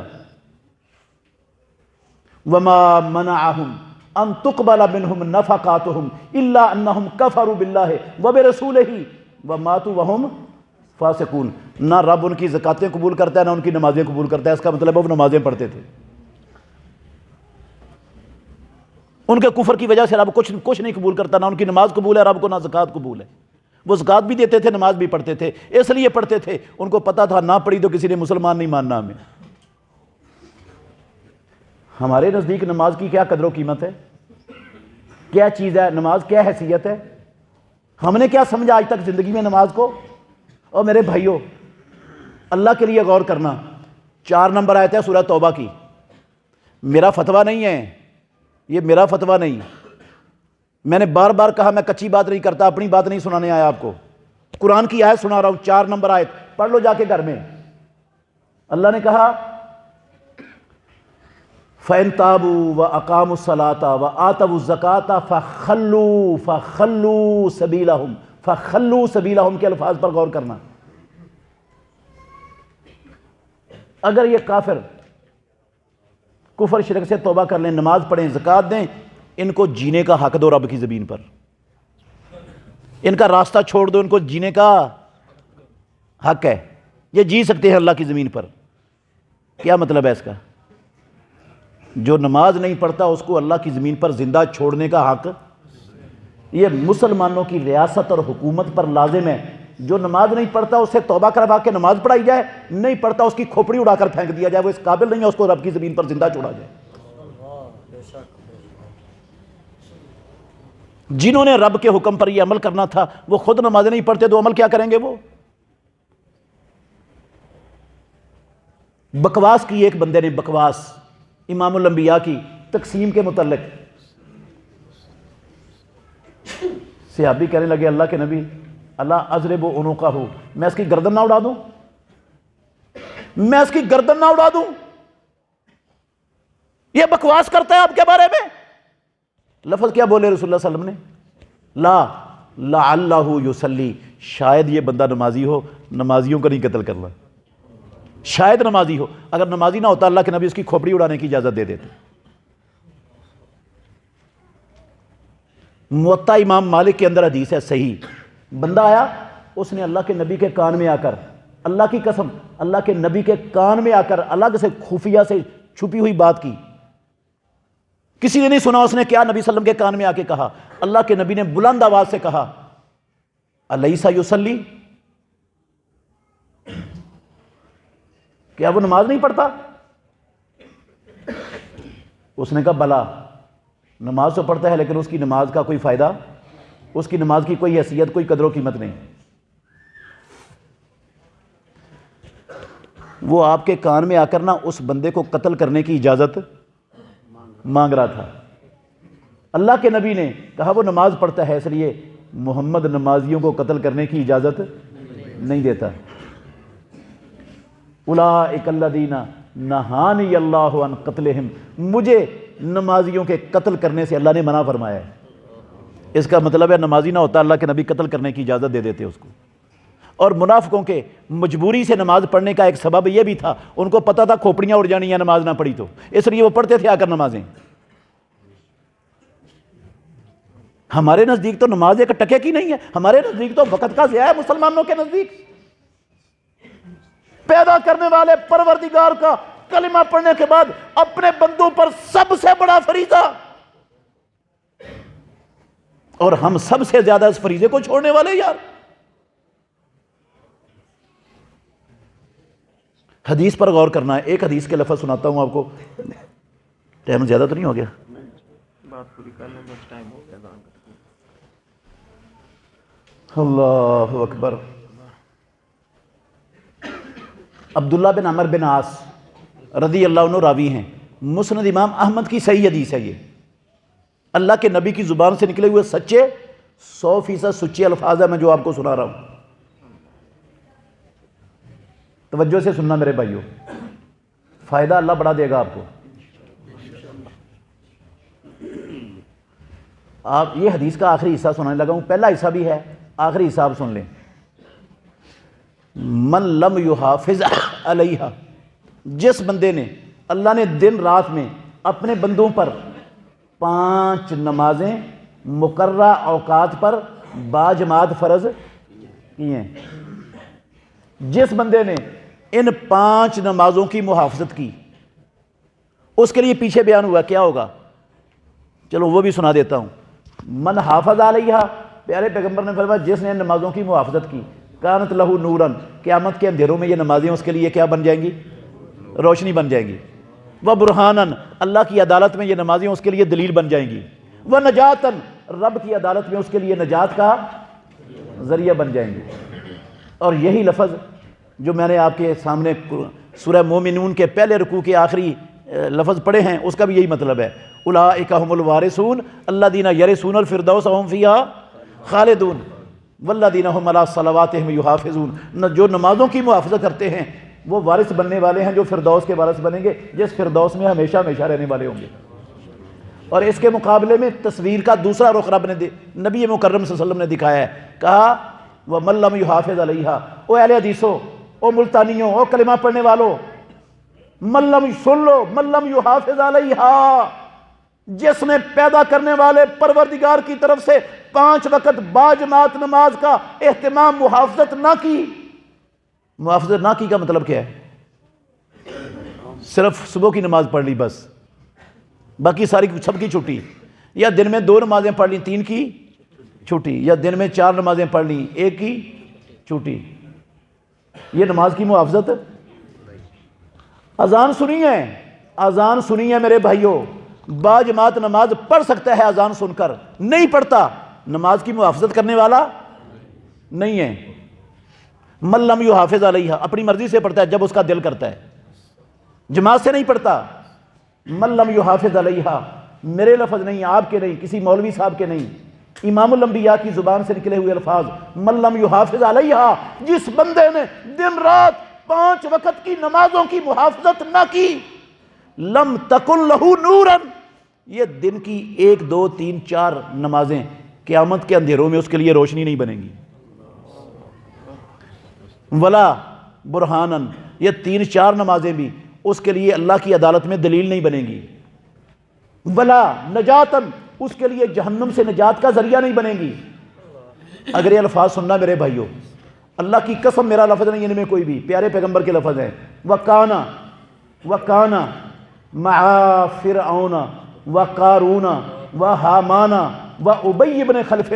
وَمَا مَنَعَهُمْ أَن تُقْبَلَ مِنْهُمْ نَفَقَاتُهُمْ إِلَّا أَنَّهُمْ كَفَرُوا بِاللَّهِ وَبِرَسُولِهِ وَمَاتُوا وَهُمْ فاسقون. نہ رب ان کی زکاتیں قبول کرتا ہے نہ ان کی نمازیں قبول کرتا ہے. اس کا مطلب وہ نمازیں پڑھتے تھے. ان کے کفر کی وجہ سے رب کچھ نہیں قبول کرتا، نہ ان کی نماز قبول ہے رب کو، نہ زکوٰۃ قبول ہے. وہ زکوٰۃ بھی دیتے تھے، نماز بھی پڑھتے تھے. اس لیے پڑھتے تھے، ان کو پتا تھا نہ پڑھی تو کسی نے مسلمان نہیں ماننا ہمیں. ہمارے نزدیک نماز کی کیا قدر و قیمت ہے، کیا چیز ہے نماز، کیا حیثیت ہے، ہم نے کیا سمجھا آج تک زندگی میں نماز کو. اور میرے بھائیوں اللہ کے لیے غور کرنا. 4 نمبر آیت ہے سورہ توبہ کی. میرا فتویٰ نہیں ہے یہ، میرا فتویٰ نہیں. میں نے بار بار کہا میں کچی بات نہیں کرتا، اپنی بات نہیں سنانے آیا آپ کو. قرآن کی آیت سنا رہا ہوں. 4 نمبر آیت پڑھ لو جا کے گھر میں. اللہ نے کہا فَإِن تَابُوا وَأَقَامُوا الصَّلَاةَ وَآتَوُا الزَّكَاةَ فَخَلُّوا سَبِيلَهُمْ کے الفاظ پر غور کرنا. اگر یہ کافر کفر شرک سے توبہ کر لیں، نماز پڑھیں، زکوٰۃ دیں، ان کو جینے کا حق دو رب کی زمین پر، ان کا راستہ چھوڑ دو، ان کو جینے کا حق ہے، یہ جی سکتے ہیں اللہ کی زمین پر۔ کیا مطلب ہے اس کا؟ جو نماز نہیں پڑھتا اس کو اللہ کی زمین پر زندہ چھوڑنے کا حق، یہ مسلمانوں کی ریاست اور حکومت پر لازم ہے۔ جو نماز نہیں پڑھتا اسے توبہ کروا کے نماز پڑھائی جائے، نہیں پڑھتا اس کی کھوپڑی اڑا کر پھینک دیا جائے، وہ اس قابل نہیں ہے، اس کو رب کی زمین پر زندہ چھوڑا جائے۔ جنہوں نے رب کے حکم پر یہ عمل کرنا تھا وہ خود نماز نہیں پڑھتے تو عمل کیا کریں گے؟ وہ بکواس کی ایک بندے نے، بکواس امام الانبیاء کی تقسیم کے متعلق، صحابی کہنے لگے اللہ کے نبی اللہ اضرب عنقہ، میں اس کی گردن نہ اڑا دوں، میں اس کی گردن نہ اڑا دوں، یہ بکواس کرتا ہے آپ کے بارے میں۔ لفظ کیا بولے رسول اللہ صلی اللہ علیہ وسلم نے؟ لا لعلہ یصلی، شاید یہ بندہ نمازی ہو، نمازیوں کو نہیں قتل کرنا، شاید نمازی ہو، اگر نمازی نہ ہوتا اللہ کے نبی اس کی کھوپڑی اڑانے کی اجازت دے دیتے۔ موطا امام مالک کے اندر حدیث ہے صحیح، بندہ آیا، اس نے اللہ کے نبی کے کان میں آ کر، اللہ کی قسم، اللہ کے نبی کے کان میں آ کر الگ سے خفیہ سے چھپی ہوئی بات کی، کسی نے نہیں سنا اس نے کیا نبی صلی اللہ علیہ وسلم کے کان میں آ کے کہا۔ اللہ کے نبی نے بلند آواز سے کہا الیس یصلی، کیا وہ نماز نہیں پڑھتا؟ اس نے کہا بلا، نماز تو پڑھتا ہے لیکن اس کی نماز کا کوئی فائدہ، اس کی نماز کی کوئی حیثیت، کوئی قدر و قیمت نہیں۔ وہ آپ کے کان میں آ کر نا اس بندے کو قتل کرنے کی اجازت مانگ رہا تھا۔ اللہ کے نبی نے کہا وہ نماز پڑھتا ہے اس لیے محمد نمازیوں کو قتل کرنے کی اجازت نہیں دیتا۔ اولئک الذین نہانی اللہ عن قتلہم، مجھے نمازیوں کے قتل کرنے سے اللہ نے منع فرمایا ہے۔ اس کا مطلب ہے نمازی نہ ہوتا اللہ کے نبی قتل کرنے کی اجازت دے دیتے اس کو۔ اور منافقوں کے مجبوری سے نماز پڑھنے کا ایک سبب یہ بھی تھا، ان کو پتہ تھا کھوپڑیاں اڑ جانی ہیں نماز نہ پڑھی تو، اس لیے وہ پڑھتے تھے آ کر نمازیں۔ ہمارے نزدیک تو نماز ایک ٹکے کی نہیں ہے، ہمارے نزدیک تو وقت کا ضیاع ہے۔ مسلمانوں کے نزدیک پیدا کرنے والے پروردگار کا کلمہ پڑھنے کے بعد اپنے بندوں پر سب سے بڑا فریضہ، اور ہم سب سے زیادہ اس فریضے کو چھوڑنے والے یار۔ حدیث پر غور کرنا ہے، ایک حدیث کے لفظ سناتا ہوں آپ کو، ٹائم زیادہ تو نہیں ہو گیا؟ بات پوری کر لیں بس، ٹائم ہو گیا۔ اللہ اکبر۔ عبداللہ بن عمر بن عاص رضی اللہ عنہ راوی ہیں، مسند امام احمد کی صحیح حدیث ہے یہ، اللہ کے نبی کی زبان سے نکلے ہوئے سچے 100% سچے الفاظ ہیں میں جو آپ کو سنا رہا ہوں، توجہ سے سننا میرے بھائیوں، فائدہ اللہ بڑا دے گا آپ کو۔ آپ یہ حدیث کا آخری حصہ سنانے لگا ہوں، پہلا حصہ بھی ہے، آخری حصہ آپ سن لیں۔ من لم یحافظ علیہا، جس بندے نے، اللہ نے دن رات میں اپنے بندوں پر 5 نمازیں مقررہ اوقات پر باجماعت فرض کی ہیں، جس بندے نے ان 5 نمازوں کی محافظت کی، اس کے لیے پیچھے بیان ہوا کیا ہوگا، چلو وہ بھی سنا دیتا ہوں۔ من حافظ علیہا، پیارے پیغمبر نے فرمایا جس نے ان نمازوں کی محافظت کی، کانت لہو نورن، قیامت کے اندھیروں میں یہ نمازیں اس کے لیے کیا بن جائیں گی؟ روشنی بن جائیں گی۔ وہ برہانن، اللہ کی عدالت میں یہ نمازیں اس کے لیے دلیل بن جائیں گی۔ وہ نجاتن، رب کی عدالت میں اس کے لیے نجات کا ذریعہ بن جائیں گی۔ اور یہی لفظ جو میں نے آپ کے سامنے سورہ مومنون کے پہلے رکوع کے آخری لفظ پڑھے ہیں، اس کا بھی یہی مطلب ہے، اولئک ھم الوارثون الذین یرثون الفردوس وهم فیہا خالدون والذین ھم علی صلواتہم یحافظون، جو نمازوں کی محافظت کرتے ہیں وہ وارث بننے والے ہیں جو فردوس کے وارث بنیں گے، جس فردوس میں ہمیشہ ہمیشہ رہنے والے ہوں گے۔ اور اس کے مقابلے میں تصویر کا دوسرا رخ رب نے نبی مکرم صلی اللہ علیہ وسلم نے دکھایا ہے، کہا وَمَن لَّمْ يُحَافِظْ عَلَيْهَا، او اہل حدیثوں، او ملتانیوں، او کلمہ پڑھنے والوں، ملم سن لو ملم یحافظ علیہا، جس نے پیدا کرنے والے پروردگار کی طرف سے 5 وقت باجماعت نماز کا اہتمام محافظت نہ کی۔ محافظت نہ کی کا مطلب کیا ہے؟ صرف صبح کی نماز پڑھ لی بس، باقی ساری سب کی چھٹی، یا دن میں 2 نمازیں پڑھ لی 3 کی چھٹی، یا دن میں 4 نمازیں پڑھ لی 1 کی چھٹی، یہ نماز کی محافظت؟ اذان سنی ہے، اذان سنی ہے میرے بھائیوں، باجماعت نماز پڑھ سکتا ہے اذان سن کر، نہیں پڑھتا نماز کی محافظت کرنے والا نہیں ہے۔ من لم یحافظ علیہا، اپنی مرضی سے پڑھتا ہے جب اس کا دل کرتا ہے، جماعت سے نہیں پڑھتا۔ من لم یحافظ علیہا، میرے لفظ نہیں، آپ کے نہیں، کسی مولوی صاحب کے نہیں، امام الانبیاء کی زبان سے نکلے ہوئے الفاظ، من لم یحافظ علیہا، جس بندے نے دن رات 5 وقت کی نمازوں کی محافظت نہ کی، لم تکن لہو نورن، یہ دن کی 1 2 3 4 نمازیں قیامت کے اندھیروں میں اس کے لیے روشنی نہیں بنے گی، ولا برہانن، یہ 3 4 نمازیں بھی اس کے لیے اللہ کی عدالت میں دلیل نہیں بنے گی، ولا نجاتن، اس کے لیے جہنم سے نجات کا ذریعہ نہیں بنے گی۔ اگر یہ الفاظ سننا میرے بھائیوں، اللہ کی قسم میرا لفظ نہیں ان میں کوئی بھی، پیارے پیغمبر کے لفظ ہیں، وَكَانَ مَعَ فِرْعَوْنَ وَقَارُونَ وَحَامَانَ وَأُبَيِّ بْنِ خَلْفٍ،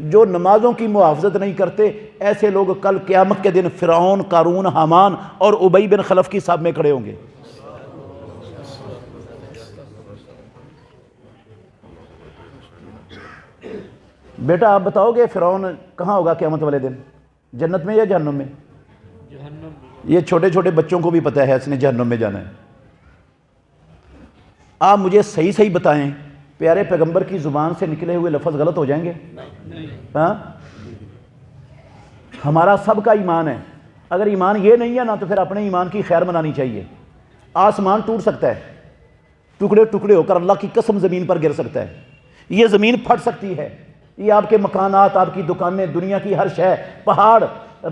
جو نمازوں کی محافظت نہیں کرتے ایسے لوگ کل قیامت کے دن فرعون، قارون، حامان اور ابی بن خلف کی صاحب میں کھڑے ہوں گے۔ بیٹا آپ بتاؤ گے فرعون کہاں ہوگا قیامت والے دن، جنت میں یا جہنم میں؟ یہ چھوٹے چھوٹے بچوں کو بھی پتہ ہے اس نے جہنم میں جانا ہے۔ آپ مجھے صحیح صحیح بتائیں، پیارے پیغمبر کی زبان سے نکلے ہوئے لفظ غلط ہو جائیں گے؟ ہاں، ہمارا سب کا ایمان ہے، اگر ایمان یہ نہیں ہے نا تو پھر اپنے ایمان کی خیر منانی چاہیے۔ آسمان ٹوٹ سکتا ہے، ٹکڑے ٹکڑے ہو کر اللہ کی قسم زمین پر گر سکتا ہے، یہ زمین پھٹ سکتی ہے، یہ آپ کے مکانات، آپ کی دکانیں، دنیا کی ہر شے، پہاڑ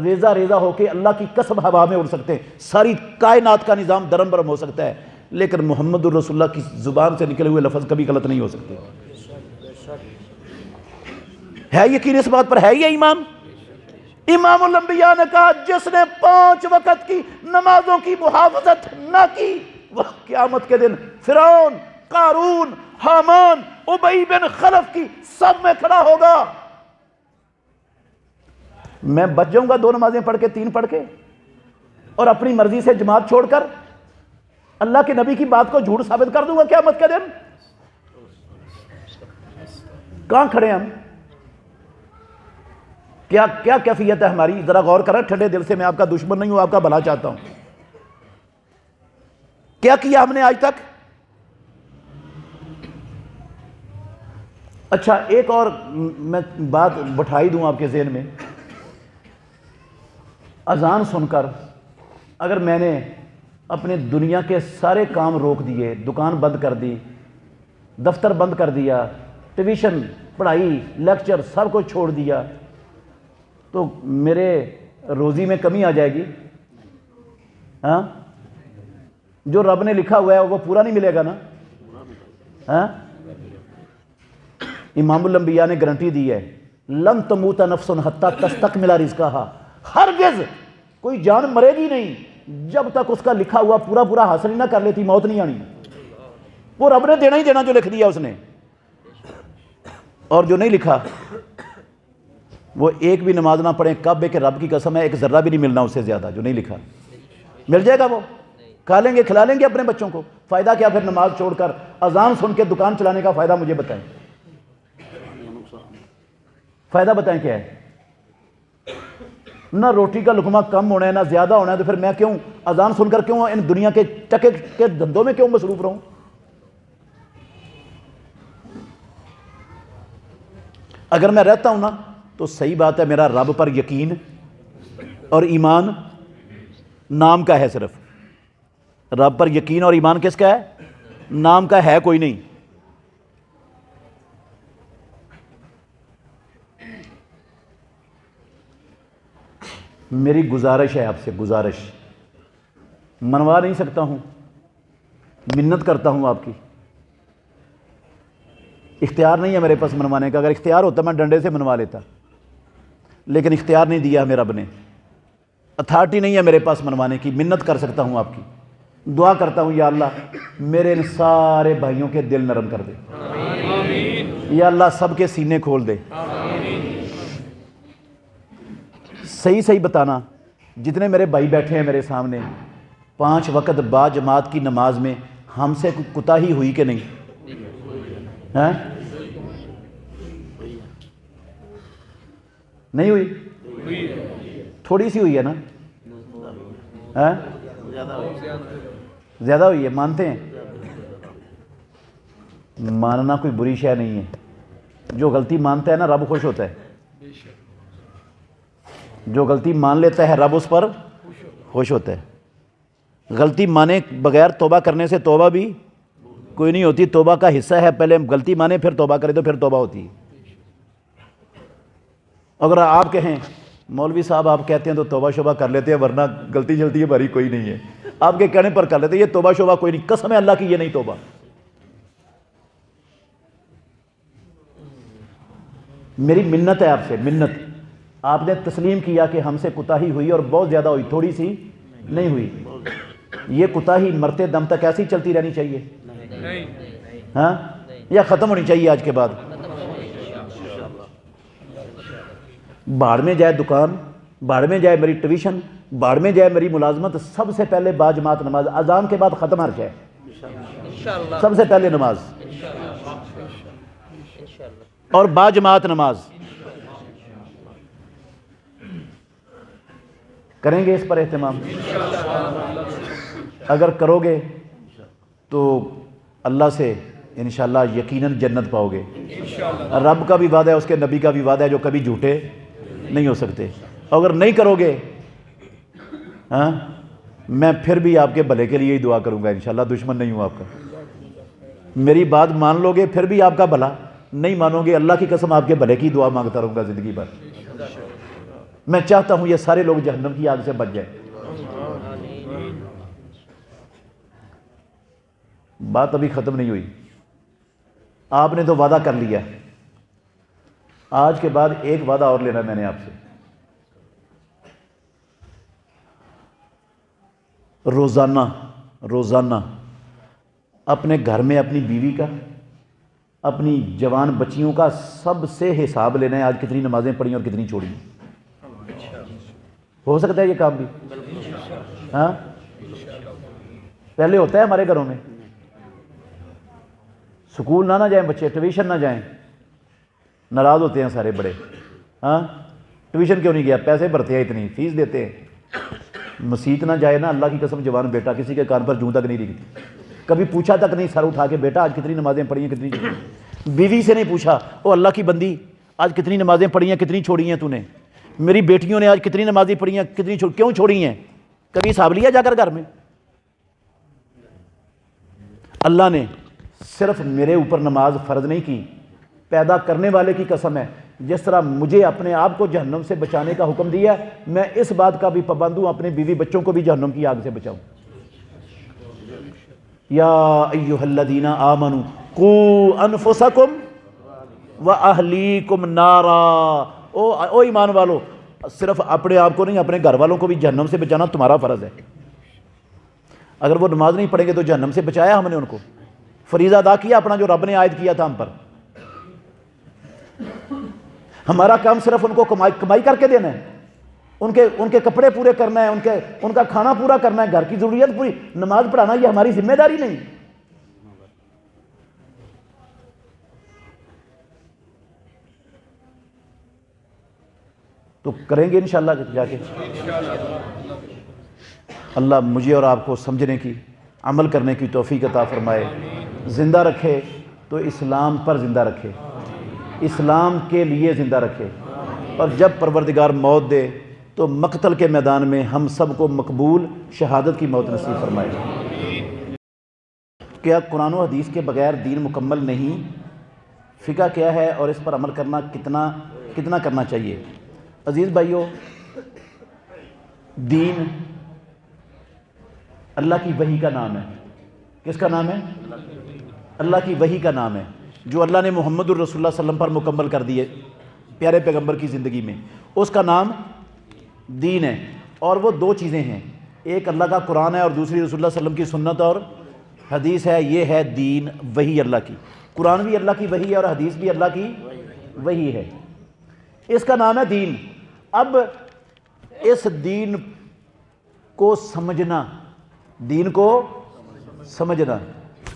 ریزہ ریزہ ہو کے اللہ کی قسم ہوا میں اڑ سکتے ہیں، ساری کائنات کا نظام درم برم ہو سکتا ہے، لیکن محمد الرسول اللہ کی زبان سے نکلے ہوئے لفظ کبھی غلط نہیں ہو سکتے۔ ہے یقین اس بات پر؟ ہے یہ ایمان؟ امام الانبیاء نے کہا جس نے 5 وقت کی نمازوں کی محافظت نہ کی وہ قیامت کے دن فرعون، قارون، حامان، ابی بن خلف کی سب میں کھڑا ہوگا۔ میں بچ جاؤں گا 2 نمازیں پڑھ کے، 3 پڑھ کے، اور اپنی مرضی سے جماعت چھوڑ کر اللہ کے نبی کی بات کو جھوٹ ثابت کر دوں گا قیامت کے دن؟ کہاں کھڑے ہم؟ کیا کیفیت ہے ہماری؟ ذرا غور کریں ٹھنڈے دل سے، میں آپ کا دشمن نہیں ہوں، آپ کا بھلا چاہتا ہوں۔ کیا کیا ہم نے آج تک؟ اچھا ایک اور میں بات بٹھائی دوں آپ کے ذہن میں، اذان سن کر اگر میں نے اپنے دنیا کے سارے کام روک دیے، دکان بند کر دی، دفتر بند کر دیا، ٹیوشن، پڑھائی، لیکچر سب کو چھوڑ دیا، تو میرے روزی میں کمی آ جائے گی؟ ہاں، جو رب نے لکھا ہوا ہے وہ پورا نہیں ملے گا نا؟ ہاں، امام الانبیاء نے گارنٹی دی ہے، لن تموت نفس حتی تستکمل رزقہا، ہرگز کوئی جان مرے گی نہیں جب تک اس کا لکھا ہوا پورا پورا حاصل نہ کر لیتی، موت نہیں آنی۔ وہ رب نے دینا ہی دینا جو لکھ دیا اس نے، اور جو نہیں لکھا وہ ایک بھی نماز نہ پڑھیں، کعبے کے رب کی قسم ہے ایک ذرہ بھی نہیں ملنا اس سے زیادہ، جو نہیں لکھا مل جائے گا وہ، کھا لیں گے کھلا لیں گے اپنے بچوں کو، فائدہ کیا پھر نماز چھوڑ کر اذان سن کے دکان چلانے کا فائدہ مجھے بتائیں، فائدہ بتائیں کیا ہے؟ نہ روٹی کا لقمہ کم ہونا ہے نہ زیادہ ہونا ہے، تو پھر میں کیوں اذان سن کر کیوں ان دنیا کے ٹکے کے دھندوں میں کیوں مصروف رہوں؟ اگر میں رہتا ہوں نا تو صحیح بات ہے، میرا رب پر یقین اور ایمان نام کا ہے، صرف رب پر یقین اور ایمان کس کا ہے؟ نام کا ہے، کوئی نہیں۔ میری گزارش ہے آپ سے، گزارش منوا نہیں سکتا ہوں، منت کرتا ہوں آپ کی. اختیار نہیں ہے میرے پاس منوانے کا. اگر اختیار ہوتا میں ڈنڈے سے منوا لیتا, لیکن اختیار نہیں دیا ہمیں رب نے. اتھارٹی نہیں ہے میرے پاس منوانے کی. منت کر سکتا ہوں آپ کی. دعا کرتا ہوں یا اللہ میرے ان سارے بھائیوں کے دل نرم کر دے. یا اللہ سب کے سینے کھول دے. صحیح صحیح بتانا, جتنے میرے بھائی بیٹھے ہیں میرے سامنے, 5 وقت با جماعت کی نماز میں ہم سے کوئی کوتاہی ہوئی کہ نہیں؟ ہیں؟ نہیں ہوئی؟ تھوڑی سی ہوئی ہے نا؟ ہیں؟ زیادہ ہوئی ہے. مانتے ہیں؟ ماننا کوئی بری شے نہیں ہے. جو غلطی مانتا ہے نا رب خوش ہوتا ہے. جو غلطی مان لیتا ہے رب اس پر خوش ہوتا ہے. غلطی مانے بغیر توبہ کرنے سے توبہ بھی کوئی نہیں ہوتی. توبہ کا حصہ ہے پہلے غلطی مانے پھر توبہ کرے تو پھر توبہ ہوتی ہے. اگر آپ کہیں مولوی صاحب آپ کہتے ہیں تو توبہ شوبہ کر لیتے ہیں, ورنہ غلطی جلتی ہے بھاری کوئی نہیں ہے, آپ کے کہنے پر کر لیتے ہیں, یہ توبہ شوبہ کوئی نہیں. قسم ہے اللہ کی یہ نہیں توبہ. میری منت ہے آپ سے, منت. آپ نے تسلیم کیا کہ ہم سے کوتاہی ہوئی اور بہت زیادہ ہوئی, تھوڑی سی نہیں ہوئی. یہ کوتاہی مرتے دم تک ایسی چلتی رہنی چاہیے ہاں, یا ختم ہونی چاہیے آج کے بعد؟ بھاڑ میں جائے دکان, بھاڑ میں جائے میری ٹیوشن, بھاڑ میں جائے میری ملازمت, سب سے پہلے باجماعت نماز. اذان کے بعد ختم ہر شے, سب سے پہلے نماز اور باجماعت نماز. کریں گے اس پر اہتمام؟ اگر کرو گے تو اللہ سے انشاءاللہ یقیناً جنت پاؤ گے. رب کا بھی وعدہ ہے, اس کے نبی کا بھی وعدہ ہے, جو کبھی جھوٹے نہیں ہو سکتے. اگر نہیں کرو گے ہاں, میں پھر بھی آپ کے بھلے کے لیے ہی دعا کروں گا انشاءاللہ. دشمن نہیں ہوں آپ کا. میری بات مان لو گے پھر بھی آپ کا بھلا, نہیں مانو گے اللہ کی قسم آپ کے بھلے کی دعا مانگتا رہوں گا زندگی بھر. میں چاہتا ہوں یہ سارے لوگ جہنم کی آگ سے بچ جائیں. بات ابھی ختم نہیں ہوئی. آپ نے تو وعدہ کر لیا, آج کے بعد ایک وعدہ اور لینا میں نے آپ سے. روزانہ اپنے گھر میں اپنی بیوی کا, اپنی جوان بچیوں کا سب سے حساب لینا ہے. آج کتنی نمازیں پڑھی اور کتنی چھوڑی. ہو سکتا ہے یہ کام بھی ہاں؟ پہلے ہوتا ہے ہمارے گھروں میں, سکول نہ جائیں بچے, ٹیوشن نہ جائیں, ناراض ہوتے ہیں سارے بڑے. ہاں ٹیوشن کیوں نہیں گیا؟ پیسے بھرتے ہیں, اتنی فیس دیتے ہیں. مسیت نہ جائے نا, اللہ کی قسم جوان بیٹا کسی کے کان پر جوں تک نہیں لکھتی. کبھی پوچھا تک نہیں سر اٹھا کے, بیٹا آج کتنی نمازیں پڑھی ہیں کتنی چھوڑی. بیوی سے نہیں پوچھا, او اللہ کی بندی آج کتنی نمازیں پڑھی ہیں کتنی چھوڑی ہیں تو نے. میری بیٹیوں نے آج کتنی نمازیں پڑھی ہیں کتنی کیوں چھوڑی ہیں, کبھی حساب لیا جا کر گھر میں؟ اللہ نے صرف میرے اوپر نماز فرض نہیں کی, پیدا کرنے والے کی قسم ہے, جس طرح مجھے اپنے آپ کو جہنم سے بچانے کا حکم دیا ہے, میں اس بات کا بھی پابند ہوں اپنے بیوی بچوں کو بھی جہنم کی آگ سے بچاؤں. یا ایھا الذین آمنوا قوا انفسکم واہلیکم نارا. او ایمان والو, صرف اپنے آپ کو نہیں اپنے گھر والوں کو بھی جہنم سے بچانا تمہارا فرض ہے. اگر وہ نماز نہیں پڑھیں گے تو جہنم سے بچایا ہم نے ان کو, فریضہ ادا کیا اپنا جو رب نے عائد کیا تھا ہم پر. ہمارا کام صرف ان کو کمائی کر کے دینا ہے, ان کے کپڑے پورے کرنا ہے, ان کا کھانا پورا کرنا ہے, گھر کی ضروریات پوری. نماز پڑھانا یہ ہماری ذمہ داری نہیں. تو کریں گے انشاءاللہ جا کے. اللہ مجھے اور آپ کو سمجھنے کی, عمل کرنے کی توفیق عطا فرمائے. زندہ رکھے تو اسلام پر زندہ رکھے, اسلام کے لیے زندہ رکھے, اور جب پروردگار موت دے تو مقتل کے میدان میں ہم سب کو مقبول شہادت کی موت نصیب فرمائے. کیا قرآن و حدیث کے بغیر دین مکمل نہیں؟ فقہ کیا ہے اور اس پر عمل کرنا کتنا کرنا چاہیے؟ عزیز بھائیو, دین اللہ کی وحی کا نام ہے. کس کا نام ہے؟ اللہ کی وحی کا نام ہے، جو اللہ نے محمد الرسول اللہ صلی اللہ علیہ وسلم پر مکمل کر دی ہے پیارے پیغمبر کی زندگی میں، اس کا نام دین ہے۔ اور وہ دو چیزیں ہیں، ایک اللہ کا قرآن ہے اور دوسری رسول اللہ صلی اللہ علیہ وسلم کی سنت اور حدیث ہے۔ یہ ہے دین، وحی اللہ کی۔ قرآن بھی اللہ کی وحی ہے اور حدیث بھی اللہ کی وحی ہے، اس کا نام ہے دین۔ اب اس دین کو سمجھنا، دین کو سمجھنا،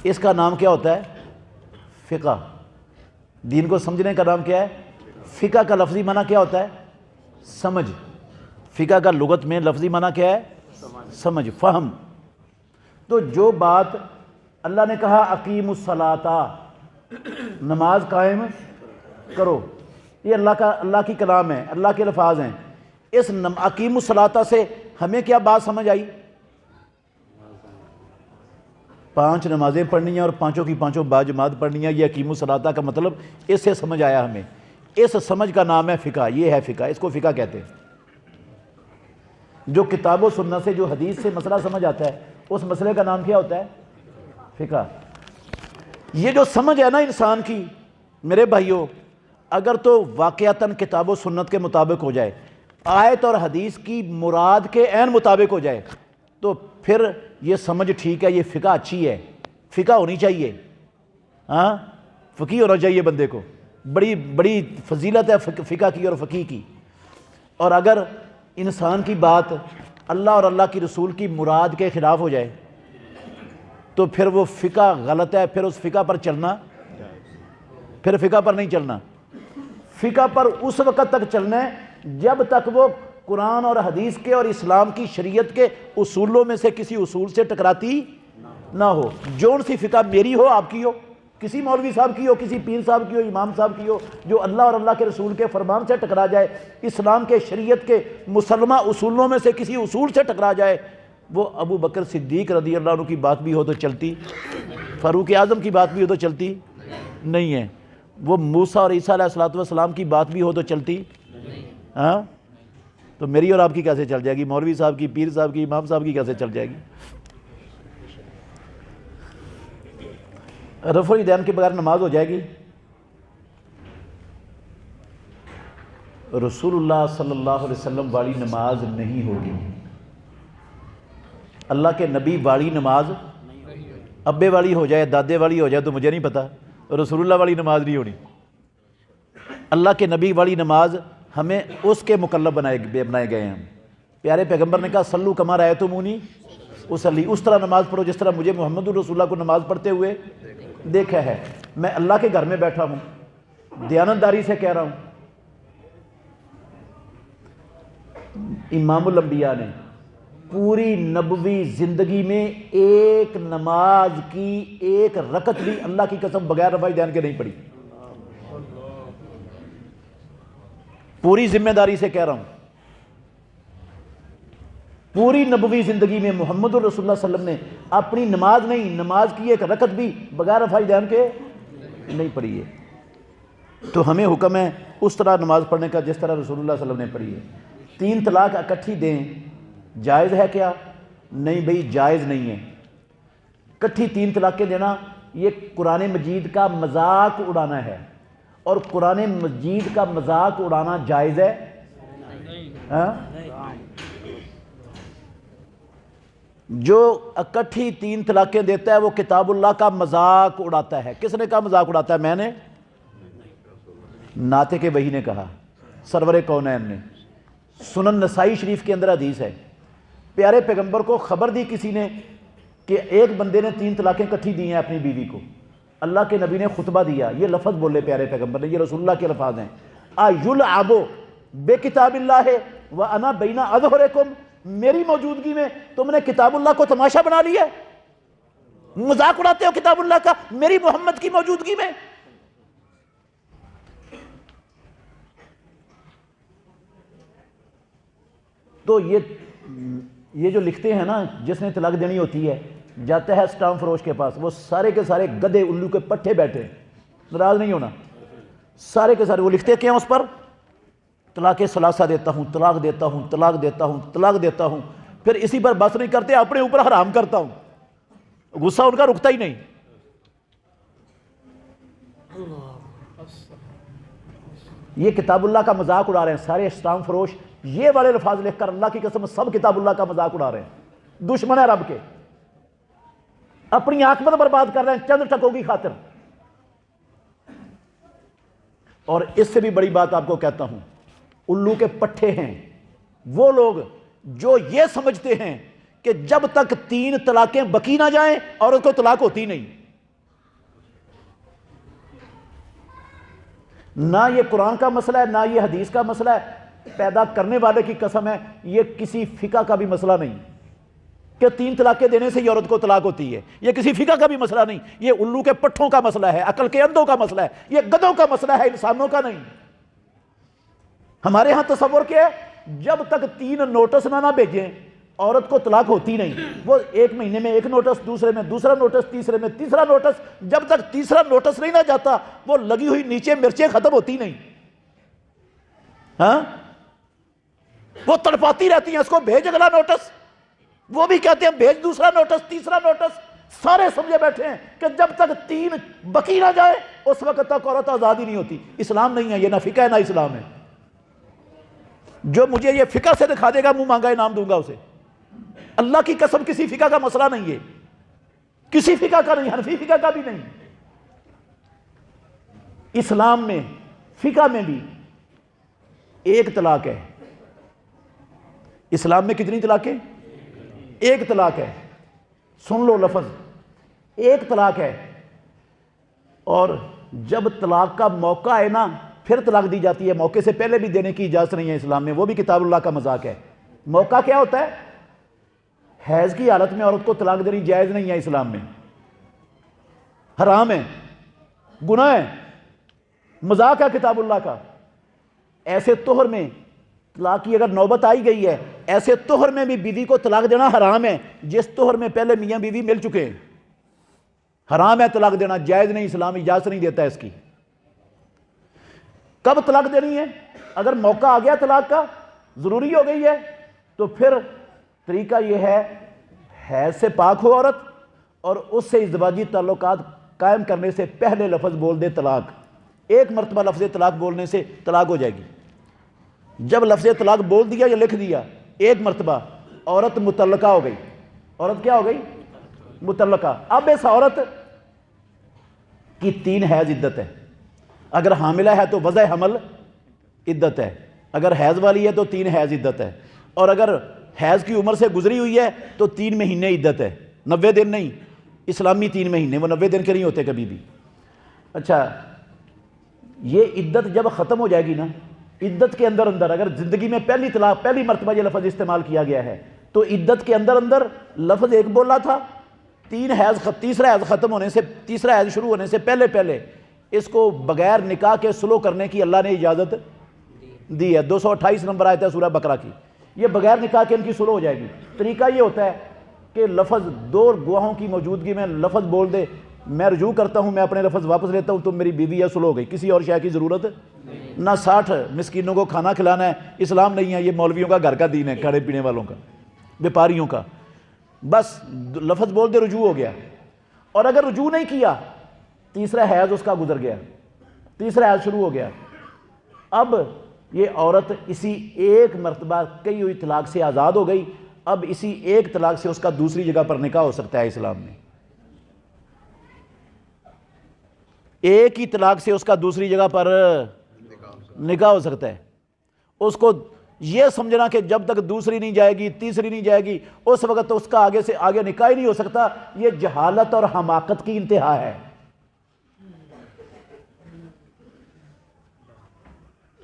اس کا نام کیا ہوتا ہے؟ فقہ۔ دین کو سمجھنے کا نام کیا ہے؟ فقہ کا لفظی معنی کیا ہوتا ہے؟ سمجھ۔ فقہ کا لغت میں لفظی معنی کیا ہے؟ سمجھ، فہم۔ تو جو بات اللہ نے کہا اقیم الصلاۃ، نماز قائم کرو، یہ اللہ کی کلام ہے، اللہ کے الفاظ ہیں۔ اس اقیم الصلاۃ سے ہمیں کیا بات سمجھ آئی؟ 5 نمازیں پڑھنی ہیں اور پانچوں کی پانچوں باجماعت پڑھنی ہیں، یہ اقیم الصلاۃ کا مطلب اس سے سمجھ آیا ہمیں۔ اس سمجھ کا نام ہے فقہ، یہ ہے فقہ، اس کو فقہ کہتے ہیں۔ جو کتاب و سنت سے، جو حدیث سے مسئلہ سمجھ آتا ہے، اس مسئلے کا نام کیا ہوتا ہے؟ فقہ۔ یہ جو سمجھ ہے نا انسان کی میرے بھائیوں، اگر تو واقعتاً کتاب و سنت کے مطابق ہو جائے، آیت اور حدیث کی مراد کے عین مطابق ہو جائے، تو پھر یہ سمجھ ٹھیک ہے، یہ فقہ اچھی ہے، فقہ ہونی چاہیے۔ ہاں، فقیہ ہونا چاہیے بندے کو، بڑی بڑی فضیلت ہے فقہ کی اور فقیہ کی۔ اور اگر انسان کی بات اللہ اور اللہ کی رسول کی مراد کے خلاف ہو جائے تو پھر وہ فقہ غلط ہے، پھر اس فقہ پر چلنا، پھر فقہ پر نہیں چلنا۔ فقہ پر اس وقت تک چلنا ہے جب تک وہ قرآن اور حدیث کے اور اسلام کی شریعت کے اصولوں میں سے کسی اصول سے ٹکراتی نہ ہو۔ جون سی فقہ میری ہو، آپ کی ہو، کسی مولوی صاحب کی ہو، کسی پیر صاحب کی ہو، امام صاحب کی ہو، جو اللہ اور اللہ کے رسول کے فرمان سے ٹکرا جائے، اسلام کے شریعت کے مسلمہ اصولوں میں سے کسی اصول سے ٹکرا جائے، وہ ابو بکر صدیق رضی اللہ عنہ کی بات بھی ہو تو چلتی، فاروق اعظم کی بات بھی ہو تو چلتی نہیں ہے، وہ موسیٰ اور عیسیٰ علیہ السلام کی بات بھی ہو تو چلتی۔ ہاں، تو میری اور آپ کی کیسے چل جائے گی؟ مولوی صاحب کی، پیر صاحب کی، امام صاحب کی کیسے چل جائے گی؟ رفع الیدین کے بغیر نماز ہو جائے گی؟ رسول اللہ صلی اللہ علیہ وسلم والی نماز نہیں ہوگی۔ اللہ کے نبی والی نماز ابے والی ہو جائے، دادے والی ہو جائے تو مجھے نہیں پتا، رسول اللہ والی نماز نہیں ہونی۔ اللہ کے نبی والی نماز ہمیں اس کے مکلف بنائے گئے ہیں۔ پیارے پیغمبر نے کہا صلو کما رأیتمونی اصلی، اس طرح نماز پڑھو جس طرح مجھے محمد الرسول اللہ کو نماز پڑھتے ہوئے دیکھا ہے۔ میں اللہ کے گھر میں بیٹھا ہوں، دیانتداری سے کہہ رہا ہوں۔ امام الانبیاء نے پوری نبوی زندگی میں ایک نماز کی ایک رکعت بھی اللہ کی قسم بغیر رفع الیدین کے نہیں پڑھی۔ پوری ذمہ داری سے کہہ رہا ہوں، پوری نبوی زندگی میں محمد الرسول اللہ صلی اللہ علیہ وسلم نے اپنی نماز نہیں، نماز کی ایک رکعت بھی بغیر رفع الیدین کے نہیں پڑھی ہے۔ تو ہمیں حکم ہے اس طرح نماز پڑھنے کا جس طرح رسول اللہ صلی اللہ علیہ وسلم نے پڑھی ہے۔ 3 طلاق اکٹھی دیں جائز ہے کیا؟ نہیں بھئی، جائز نہیں ہے۔ اکٹھی 3 طلاقیں دینا یہ قرآن مجید کا مذاق اڑانا ہے، اور قرآن مجید کا مذاق اڑانا جائز ہے؟ ہاں؟ جو اکٹھی 3 طلاقیں دیتا ہے وہ کتاب اللہ کا مذاق اڑاتا ہے۔ کس نے کہا مذاق اڑاتا ہے؟ میں نے؟ ناطق وحی نے کہا، سرور کونین نے۔ سنن نسائی شریف کے اندر حدیث ہے، پیارے پیغمبر کو خبر دی کسی نے کہ ایک بندے نے 3 طلاقیں اکٹھی دی ہیں اپنی بیوی کو۔ اللہ کے نبی نے خطبہ دیا، یہ لفظ بولے پیارے پیغمبر نے، یہ رسول اللہ کے الفاظ ہیں، آیلعب بے کتاب اللہ وانا بین اظہرکم، میری موجودگی میں تم نے کتاب اللہ کو تماشا بنا لیا ہے، مذاق اڑاتے ہو کتاب اللہ کا میری محمد کی موجودگی میں۔ تو یہ جو لکھتے ہیں نا، جس نے طلاق دینی ہوتی ہے جاتا ہے اسٹام فروش کے پاس، وہ سارے کے سارے گدھے الو کے پٹھے بیٹھے، ناراض نہیں ہونا، سارے کے سارے وہ لکھتے کیا اس پر؟ طلاق ثلاثہ دیتا ہوں، طلاق دیتا ہوں، طلاق دیتا ہوں، طلاق دیتا ہوں، پھر اسی پر بس نہیں کرتے، اپنے اوپر حرام کرتا ہوں۔ غصہ ان کا رکتا ہی نہیں. یہ کتاب اللہ کا مذاق اڑا رہے ہیں سارے اسلام فروش. یہ والے الفاظ لکھ کر اللہ کی قسم سب کتاب اللہ کا مذاق اڑا رہے ہیں. دشمن ہے رب کے, اپنی عاقبت برباد کر رہے ہیں چند ٹکوں کی خاطر. اور اس سے بھی بڑی بات آپ کو کہتا ہوں, الو کے پٹھے ہیں وہ لوگ جو یہ سمجھتے ہیں کہ جب تک 3 طلاقیں بکی نہ جائیں عورت کو طلاق ہوتی نہیں. نہ یہ قرآن کا مسئلہ ہے, نہ یہ حدیث کا مسئلہ ہے. پیدا کرنے والے کی قسم ہے یہ کسی فقہ کا بھی مسئلہ نہیں کہ 3 طلاقیں دینے سے یہ عورت کو طلاق ہوتی ہے. یہ کسی فقہ کا بھی مسئلہ نہیں. یہ الو کے پٹھوں کا مسئلہ ہے, عقل کے اندھوں کا مسئلہ ہے, یہ گدھوں کا مسئلہ ہے, انسانوں کا نہیں. ہمارے ہاں تصور کیا ہے, جب تک 3 نوٹس نہ بھیجیں عورت کو طلاق ہوتی نہیں. وہ 1 مہینے میں 1 نوٹس, دوسرے میں دوسرا نوٹس, تیسرے میں تیسرا نوٹس. جب تک تیسرا نوٹس نہیں نہ جاتا وہ لگی ہوئی نیچے مرچیں ختم ہوتی نہیں. ہاں, وہ تڑپاتی رہتی ہیں اس کو بھیج اگلا نوٹس. وہ بھی کہتے ہیں بھیج دوسرا نوٹس, تیسرا نوٹس. سارے سمجھے بیٹھے ہیں کہ جب تک 3 بکی نہ جائے اس وقت تک عورت آزاد ہی نہیں ہوتی. اسلام نہیں ہے یہ, نہ فقہ ہے نہ اسلام ہے. جو مجھے یہ فقہ سے دکھا دے گا منہ مانگا انعام دوں گا اسے. اللہ کی قسم کسی فقہ کا مسئلہ نہیں ہے, کسی فقہ کا نہیں, حنفی فقہ کا بھی نہیں. اسلام میں فقہ میں بھی 1 طلاق ہے. اسلام میں کتنی طلاقیں؟ 1 طلاق ہے. سن لو لفظ, 1 طلاق ہے. اور جب طلاق کا موقع ہے نا پھر طلاق دی جاتی ہے. موقع سے پہلے بھی دینے کی اجازت نہیں ہے اسلام میں, وہ بھی کتاب اللہ کا مذاق ہے. موقع کیا ہوتا ہے؟ حیض کی حالت میں عورت کو طلاق دینی جائز نہیں ہے اسلام میں, حرام ہے, گناہ ہے, مذاق ہے کتاب اللہ کا. ایسے طہر میں طلاق کی اگر نوبت آئی گئی ہے, ایسے طہر میں بھی بیوی کو طلاق دینا حرام ہے جس طہر میں پہلے میاں بیوی مل چکے ہیں. حرام ہے طلاق دینا, جائز نہیں, اسلام اجازت نہیں دیتا ہے اس کی. کب طلاق دینی ہے؟ اگر موقع آ گیا طلاق کا, ضروری ہو گئی ہے, تو پھر طریقہ یہ ہے حیض سے پاک ہو عورت اور اس سے ازدواجی تعلقات قائم کرنے سے پہلے لفظ بول دے طلاق. 1 مرتبہ لفظ طلاق بولنے سے طلاق ہو جائے گی. جب لفظ طلاق بول دیا یا لکھ دیا 1 مرتبہ, عورت مطلقہ ہو گئی. عورت کیا ہو گئی؟ مطلقہ. اب اس عورت کی 3 حیض عدت ہے. اگر حاملہ ہے تو وضع حمل عدت ہے, اگر حیض والی ہے تو 3 حیض عدت ہے, اور اگر حیض کی عمر سے گزری ہوئی ہے تو 3 مہینے عدت ہے. 90 دن نہیں, اسلامی 3 مہینے, وہ 90 دن کے نہیں ہوتے کبھی بھی. اچھا, یہ عدت جب ختم ہو جائے گی نا, عدت کے اندر اندر اگر زندگی میں پہلی طلاق, پہلی مرتبہ یہ لفظ استعمال کیا گیا ہے, تو عدت کے اندر اندر لفظ 1 بولا تھا, 3 حیض, تیسرا حیض ختم ہونے سے, تیسرا حیض شروع ہونے سے پہلے پہلے اس کو بغیر نکاح کے سلو کرنے کی اللہ نے اجازت دی ہے. 228 نمبر آیت ہے سورہ بقرہ کی. یہ بغیر نکاح کے ان کی سلو ہو جائے گی. طریقہ یہ ہوتا ہے کہ لفظ 2 گواہوں کی موجودگی میں لفظ بول دے, میں رجوع کرتا ہوں, میں اپنے لفظ واپس لیتا ہوں, تم میری بیوی ہے, سلو ہو گئی. کسی اور شے کی ضرورت نہ. 60 مسکینوں کو کھانا کھلانا ہے, اسلام نہیں ہے, یہ مولویوں کا گھر کا دین ہے, کھانے پینے والوں کا, بیپاریوں کا. بس لفظ بول دے, رجوع ہو گیا. اور اگر رجوع نہیں کیا, تیسرا حیض اس کا گزر گیا, تیسرا حیض شروع ہو گیا, اب یہ عورت اسی 1 مرتبہ کئی ہوئی طلاق سے آزاد ہو گئی. اب اسی 1 طلاق سے اس کا دوسری جگہ پر نکاح ہو سکتا ہے اسلام میں. ایک ہی طلاق سے اس کا دوسری جگہ پر نکاح ہو سکتا ہے. اس کو یہ سمجھنا کہ جب تک دوسری نہیں جائے گی, تیسری نہیں جائے گی, اس وقت اس کا آگے سے آگے نکاح ہی نہیں ہو سکتا, یہ جہالت اور حماقت کی انتہا ہے.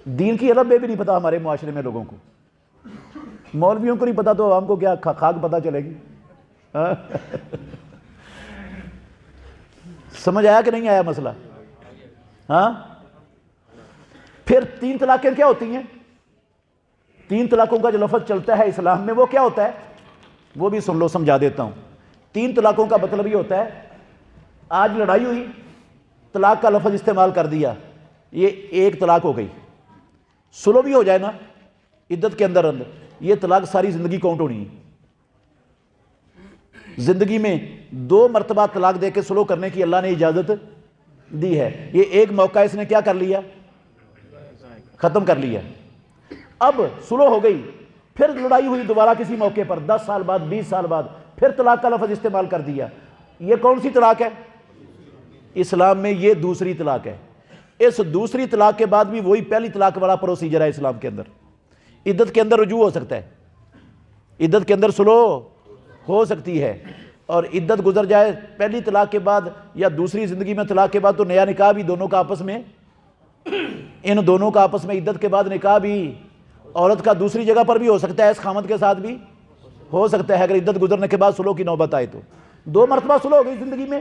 دین کی علم میں بھی نہیں پتا ہمارے معاشرے میں لوگوں کو. مولویوں کو نہیں پتا تو عوام کو کیا خاک پتا چلے گی. سمجھ آیا کہ نہیں آیا مسئلہ؟ ہاں. پھر 3 طلاقیں کیا ہوتی ہیں؟ 3 طلاقوں کا جو لفظ چلتا ہے اسلام میں وہ کیا ہوتا ہے وہ بھی سن لو, سمجھا دیتا ہوں. 3 طلاقوں کا مطلب یہ ہوتا ہے, آج لڑائی ہوئی, طلاق کا لفظ استعمال کر دیا, یہ 1 طلاق ہو گئی. سلو بھی ہو جائے نا عدت کے اندر اندر, یہ طلاق ساری زندگی کاؤنٹ ہونی ہے. زندگی میں 2 مرتبہ طلاق دے کے سلو کرنے کی اللہ نے اجازت دی ہے. یہ ایک موقع اس نے کیا کر لیا؟ ختم کر لیا. اب سلو ہو گئی، پھر لڑائی ہوئی دوبارہ کسی موقع پر 10 سال بعد 20 سال بعد، پھر طلاق کا لفظ استعمال کر دیا. یہ کون سی طلاق ہے؟ اسلام میں یہ دوسری طلاق ہے. اس دوسری طلاق کے بعد بھی وہی پہلی طلاق والا پروسیجر ہے اسلام کے اندر. عدت کے اندر رجوع ہو سکتا ہے، عدت کے اندر سلو ہو سکتی ہے، اور عدت گزر جائے پہلی طلاق کے بعد یا دوسری زندگی میں طلاق کے بعد تو نیا نکاح بھی دونوں کا آپس میں، ان دونوں کا آپس میں عدت کے بعد نکاح بھی عورت کا دوسری جگہ پر بھی ہو سکتا ہے، اس خامد کے ساتھ بھی ہو سکتا ہے اگر عدت گزرنے کے بعد سلو کی نوبت آئے تو. 2 مرتبہ سلو ہو گئی زندگی میں.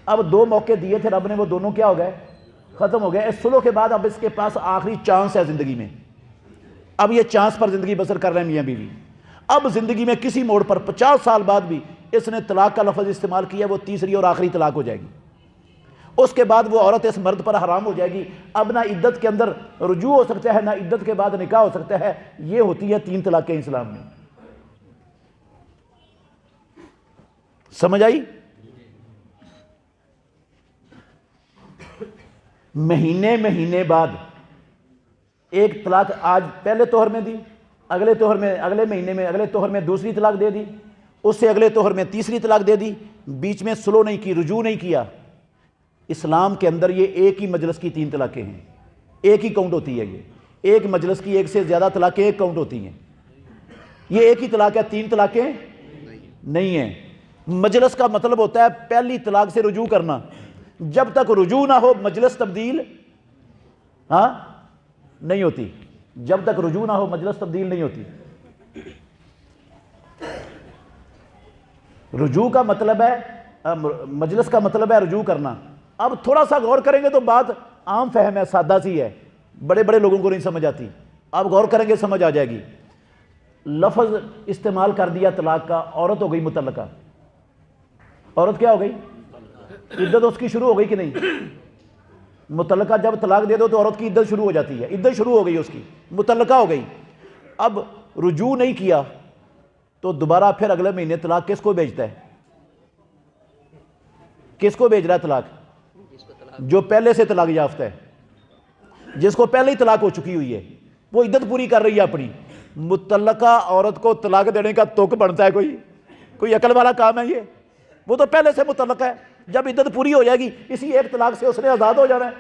اب 2 موقع دیے تھے رب نے، وہ دونوں کیا ہو گئے؟ ختم ہو گئے. اس سلو کے بعد اب اس کے پاس آخری چانس ہے زندگی میں. اب یہ چانس پر زندگی بسر کر رہے ہیں میاں بیوی. اب زندگی میں کسی موڑ پر 50 سال بعد بھی اس نے طلاق کا لفظ استعمال کیا، وہ تیسری اور آخری طلاق ہو جائے گی. اس کے بعد وہ عورت اس مرد پر حرام ہو جائے گی. اب نہ عدت کے اندر رجوع ہو سکتا ہے، نہ عدت کے بعد نکاح ہو سکتا ہے. یہ ہوتی ہے 3 طلاقیں اسلام میں. سمجھ آئی؟ مہینے بعد ایک طلاق آج پہلے توہر میں دی، اگلے توہر میں، اگلے مہینے میں، اگلے توہر میں دوسری طلاق دے دی، اس سے اگلے توہر میں تیسری طلاق دے دی، بیچ میں سلو نہیں کی، رجوع نہیں کیا. اسلام کے اندر یہ ایک ہی مجلس کی 3 طلاقیں ہیں، ایک ہی کاؤنٹ ہوتی ہے. یہ ایک مجلس کی ایک سے زیادہ طلاقیں ایک کاؤنٹ ہوتی ہیں. یہ ایک ہی طلاق ہے، 3 طلاقیں نہیں ہیں. مجلس کا مطلب ہوتا ہے پہلی طلاق سے رجوع کرنا. جب تک رجوع نہ ہو مجلس تبدیل نہیں ہوتی. جب تک رجوع نہ ہو مجلس تبدیل نہیں ہوتی. رجوع کا مطلب ہے، مجلس کا مطلب ہے رجوع کرنا. اب تھوڑا سا غور کریں گے تو بات عام فہم ہے، سادہ سی ہے، بڑے لوگوں کو نہیں سمجھ آتی. اب غور کریں گے سمجھ آ جائے گی. لفظ استعمال کر دیا طلاق کا، عورت ہو گئی مطلقہ. عورت کیا ہو گئی؟ عدت اس کی شروع ہو گئی کہ نہیں؟ مطلقہ جب طلاق دے دو تو عورت کی عدت شروع ہو جاتی ہے. عدت شروع ہو گئی، اس کی مطلقہ ہو گئی. اب رجوع نہیں کیا تو دوبارہ پھر اگلے مہینے طلاق کس کو بھیجتا ہے؟ کس کو بھیج رہا ہے طلاق؟ جو پہلے سے طلاق یافتہ ہے، جس کو پہلے ہی طلاق ہو چکی ہوئی ہے، وہ عدت پوری کر رہی ہے اپنی. مطلقہ عورت کو طلاق دینے کا توق بنتا ہے کوئی عقل والا کام ہے یہ؟ وہ تو پہلے سے مطلق ہے. جب عدت پوری ہو جائے گی اسی ایک طلاق سے اس نے آزاد ہو جانا ہے.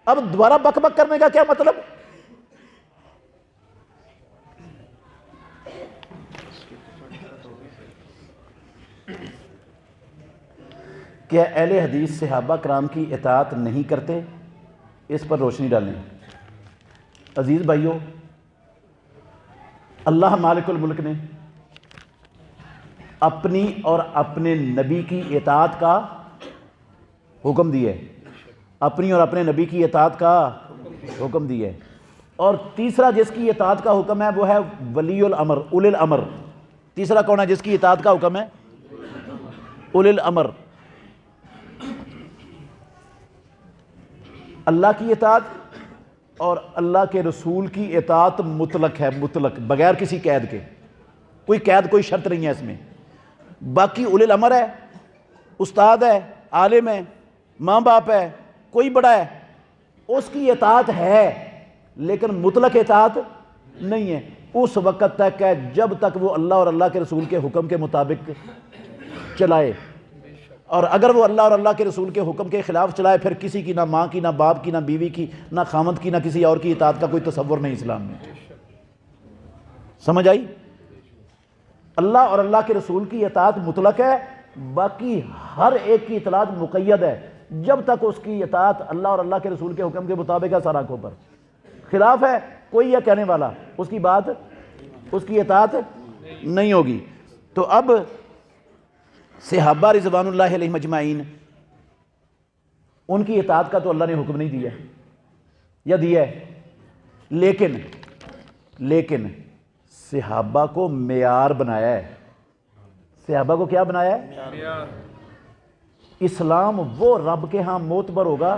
اب دوبارہ بک بک کرنے کا کیا مطلب؟ کیا اہل حدیث صحابہ کرام کی اطاعت نہیں کرتے؟ اس پر روشنی ڈالیں. عزیز بھائیو، اللہ مالک الملک نے اپنی اور اپنے نبی کی اطاعت کا حکم دیا ہے. اپنی اور اپنے نبی کی اطاعت کا حکم دیا ہے. اور تیسرا جس کی اطاعت کا حکم ہے وہ ہے ولی الامر، اولی الامر. تیسرا کون ہے جس کی اطاعت کا حکم ہے؟ اولی الامر. اللہ کی اطاعت اور اللہ کے رسول کی اطاعت مطلق ہے، مطلق، بغیر کسی قید کے. کوئی قید، کوئی شرط نہیں ہے اس میں. باقی اولی الامر ہے، استاد ہے، عالم ہے، ماں باپ ہے، کوئی بڑا ہے، اس کی اطاعت ہے لیکن مطلق اطاعت نہیں ہے. اس وقت تک ہے جب تک وہ اللہ اور اللہ کے رسول کے حکم کے مطابق چلائے. اور اگر وہ اللہ اور اللہ کے رسول کے حکم کے خلاف چلائے پھر کسی کی، نہ ماں کی، نہ باپ کی، نہ بیوی کی، نہ خامد کی، نہ کسی اور کی اطاعت کا کوئی تصور نہیں اسلام میں. سمجھ آئی؟ اللہ اور اللہ کے رسول کی اطاعت مطلق ہے، باقی ہر ایک کی اطاعت مقید ہے جب تک اس کی اطاعت اللہ اور اللہ کے رسول کے حکم کے مطابق ہے. سر آنکھوں پر خلاف ہے کوئی یہ کہنے والا، اس کی بات، اس کی اطاعت نہیں ہوگی. تو اب صحابہ رضوان اللہ علیہم اجمعین، ان کی اطاعت کا تو اللہ نے حکم نہیں دیا یا دیا ہے، لیکن صحابہ کو معیار بنایا ہے. صحابہ کو کیا بنایا ہے؟ اسلام وہ رب کے ہاں معتبر ہوگا،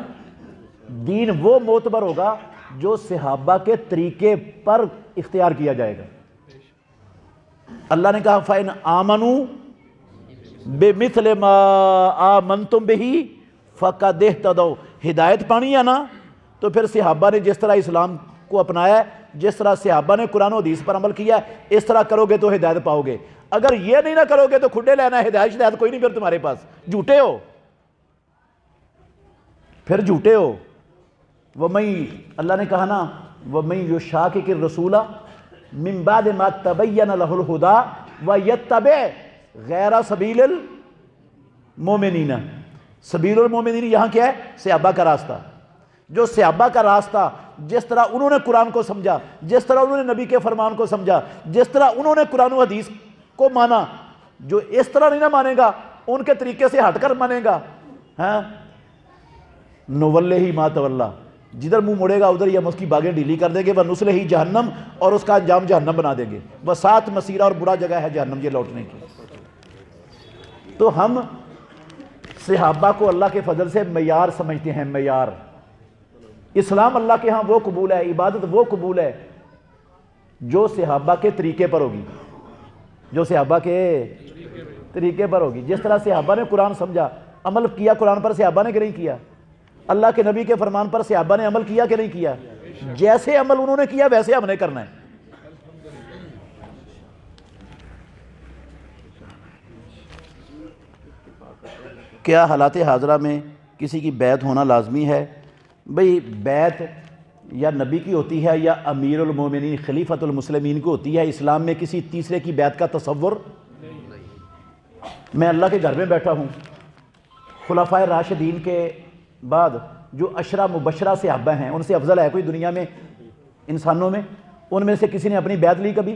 دین وہ معتبر ہوگا جو صحابہ کے طریقے پر اختیار کیا جائے گا. اللہ نے کہا فَإِنْ آمَنُوا بمثل ما آمنتم بہ فقد اہتدوا، ہدایت پانی ہے نا، تو پھر صحابہ نے جس طرح اسلام کو اپنایا ہے، جس طرح صحابہ نے قرآن و حدیث پر عمل کیا ہے، اس طرح کرو گے تو ہدایت پاؤ گے۔ اگر یہ نہیں نہ کرو گے تو کھڈے لینا ہے، ہدایت کوئی نہیں پھر تمہارے پاس، جھوٹے ہو، پھر جھوٹے ہو۔ اللہ نے کہا نا وَمَن يُشَاقِقِ الرَّسُولَ مِن بَعْدِ مَا تَبَيَّنَ لَهُ الْهُدَىٰ وَيَتَّبِعْ غَيْرَ سَبِيلِ الْمُؤْمِنِينَ، سبیل المومنین یہاں کیا ہے؟ صحابہ کا راستہ۔ جو صحابہ کا راستہ، جس طرح انہوں نے قرآن کو سمجھا، جس طرح انہوں نے نبی کے فرمان کو سمجھا، جس طرح انہوں نے قرآن و حدیث کو مانا، جو اس طرح نہیں نہ مانے گا، ان کے طریقے سے ہٹ کر مانے گا، ہاں، نُوَلِّهِ مَا تَوَلَّىٰ، جدھر منہ مڑے گا ادھر ہی ہم اس کی باغیں ڈھیلی کر دیں گے، وَنُصْلِهِ جہنم، اور اس کا انجام جہنم بنا دیں گے، وَسَاءَتْ مَصِیرًا، اور برا جگہ ہے جہنم یہ لوٹنے کی۔ تو ہم صحابہ کو اللہ کے فضل سے معیار سمجھتے ہیں، معیار۔ اسلام اللہ کے ہاں وہ قبول ہے، عبادت وہ قبول ہے جو صحابہ کے طریقے پر ہوگی، جو صحابہ کے طریقے پر ہوگی، جس طرح صحابہ نے قرآن سمجھا، عمل کیا قرآن پر صحابہ نے کہ نہیں کیا، اللہ کے نبی کے فرمان پر صحابہ نے عمل کیا کہ نہیں کیا، جیسے عمل انہوں نے کیا ویسے ہم نے کرنا ہے۔ کیا حالات حاضرہ میں کسی کی بیعت ہونا لازمی ہے؟ بھئی بیعت یا نبی کی ہوتی ہے یا امیر المومنین خلیفۃ المسلمین کو ہوتی ہے، اسلام میں کسی تیسرے کی بیعت کا تصور۔ میں اللہ کے گھر میں بیٹھا ہوں، خلفائے راشدین کے بعد جو عشرہ مبشرہ صحابہ ہیں، ان سے افضل ہے کوئی دنیا میں انسانوں میں؟ ان میں سے کسی نے اپنی بیعت لی کبھی؟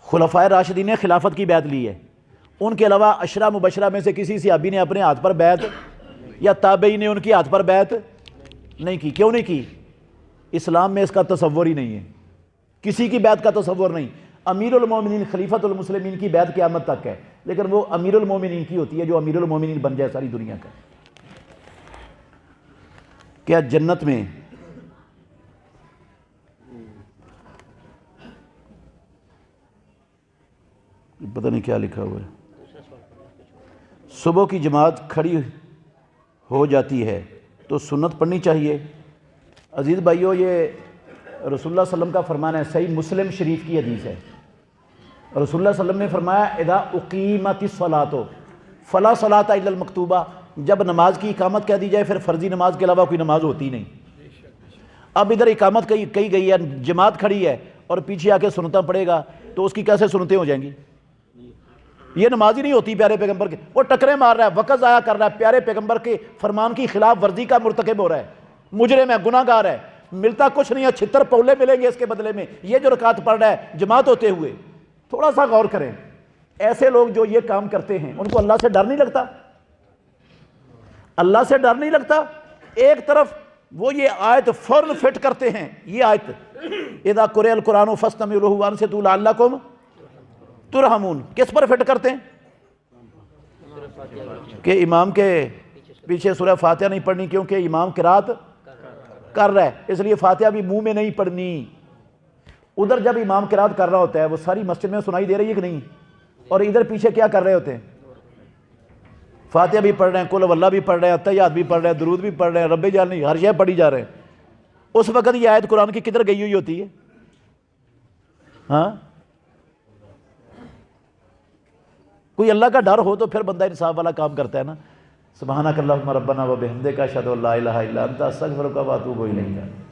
خلفائے راشدین نے خلافت کی بیعت لی ہے، ان کے علاوہ عشرہ مبشرہ میں سے کسی صحابی نے اپنے ہاتھ پر بیعت، یا تابعی نے ان کی ہاتھ پر بیعت نہیں کی۔ کیوں نہیں کی؟ اسلام میں اس کا تصور ہی نہیں ہے، کسی کی بیعت کا تصور نہیں۔ امیر المومنین خلیفۃ المسلمین کی بیعت قیامت تک ہے، لیکن وہ امیر المومنین کی ہوتی ہے جو امیر المومنین بن جائے ساری دنیا کا۔ کیا جنت میں پتہ نہیں کیا لکھا ہوا ہے، صبح کی جماعت کھڑی ہو جاتی ہے تو سنت پڑھنی چاہیے؟ عزیز بھائیو، یہ رسول اللہ صلی اللہ علیہ وسلم کا فرمان ہے، صحیح مسلم شریف کی حدیث ہے۔ رسول اللہ صلی اللہ علیہ وسلم نے فرمایا اذا اقیمت الصلاۃ فلا صلاۃ الا المکتوبہ، جب نماز کی اقامت کہہ دی جائے پھر فرضی نماز کے علاوہ کوئی نماز ہوتی نہیں۔ اب ادھر اقامت کہی گئی ہے، جماعت کھڑی ہے اور پیچھے آ کے سنتیں پڑھے گا تو اس کی کیسے سنتیں ہو جائیں گی؟ یہ نماز ہی نہیں ہوتی پیارے پیغمبر کے، وہ ٹکرے مار رہا ہے، وقت ضائع کر رہا ہے، پیارے پیغمبر کے فرمان کی خلاف ورزی کا مرتکب ہو رہا ہے، مجرم ہے، گناہ گار ہے، ملتا کچھ نہیں ہے، 76 پولے ملیں گے اس کے بدلے میں، یہ جو رکعت پڑھ رہا ہے جماعت ہوتے ہوئے۔ تھوڑا سا غور کریں، ایسے لوگ جو یہ کام کرتے ہیں ان کو اللہ سے ڈر نہیں لگتا؟ اللہ سے ڈر نہیں لگتا؟ ایک طرف وہ یہ آیت فوراً فٹ کرتے ہیں، یہ آیت اذا قرئ القرآن فاستمعوا له وانصتوا لعلکم ترحمون، کس پر فٹ کرتے ہیں؟ کہ امام کے پیچھے سورہ فاتحہ نہیں پڑھنی کیونکہ امام قرات کر رہا ہے، اس لیے فاتحہ بھی منہ میں نہیں پڑھنی۔ ادھر جب امام قرات کر رہا ہوتا ہے وہ ساری مسجد میں سنائی دے رہی ہے کہ نہیں، اور ادھر پیچھے کیا کر رہے ہوتے ہیں؟ فاتحہ بھی پڑھ رہے ہیں، قل ہو اللہ بھی پڑھ رہے ہیں، اتحیات بھی پڑھ رہے ہیں، درود بھی پڑھ رہے ہیں، رب جعلنی، ہر شے پڑھی جا رہے ہیں۔ اس وقت یہ آیت قرآن کی کدھر گئی ہوئی ہوتی ہے؟ ہاں، کوئی اللہ کا ڈر ہو تو پھر بندہ انصاف والا کام کرتا ہے نا۔ سبحانک اللہم ربنا و بحمدک اشہد ان لا الہ الا انت استغفرک و اتوب الیک۔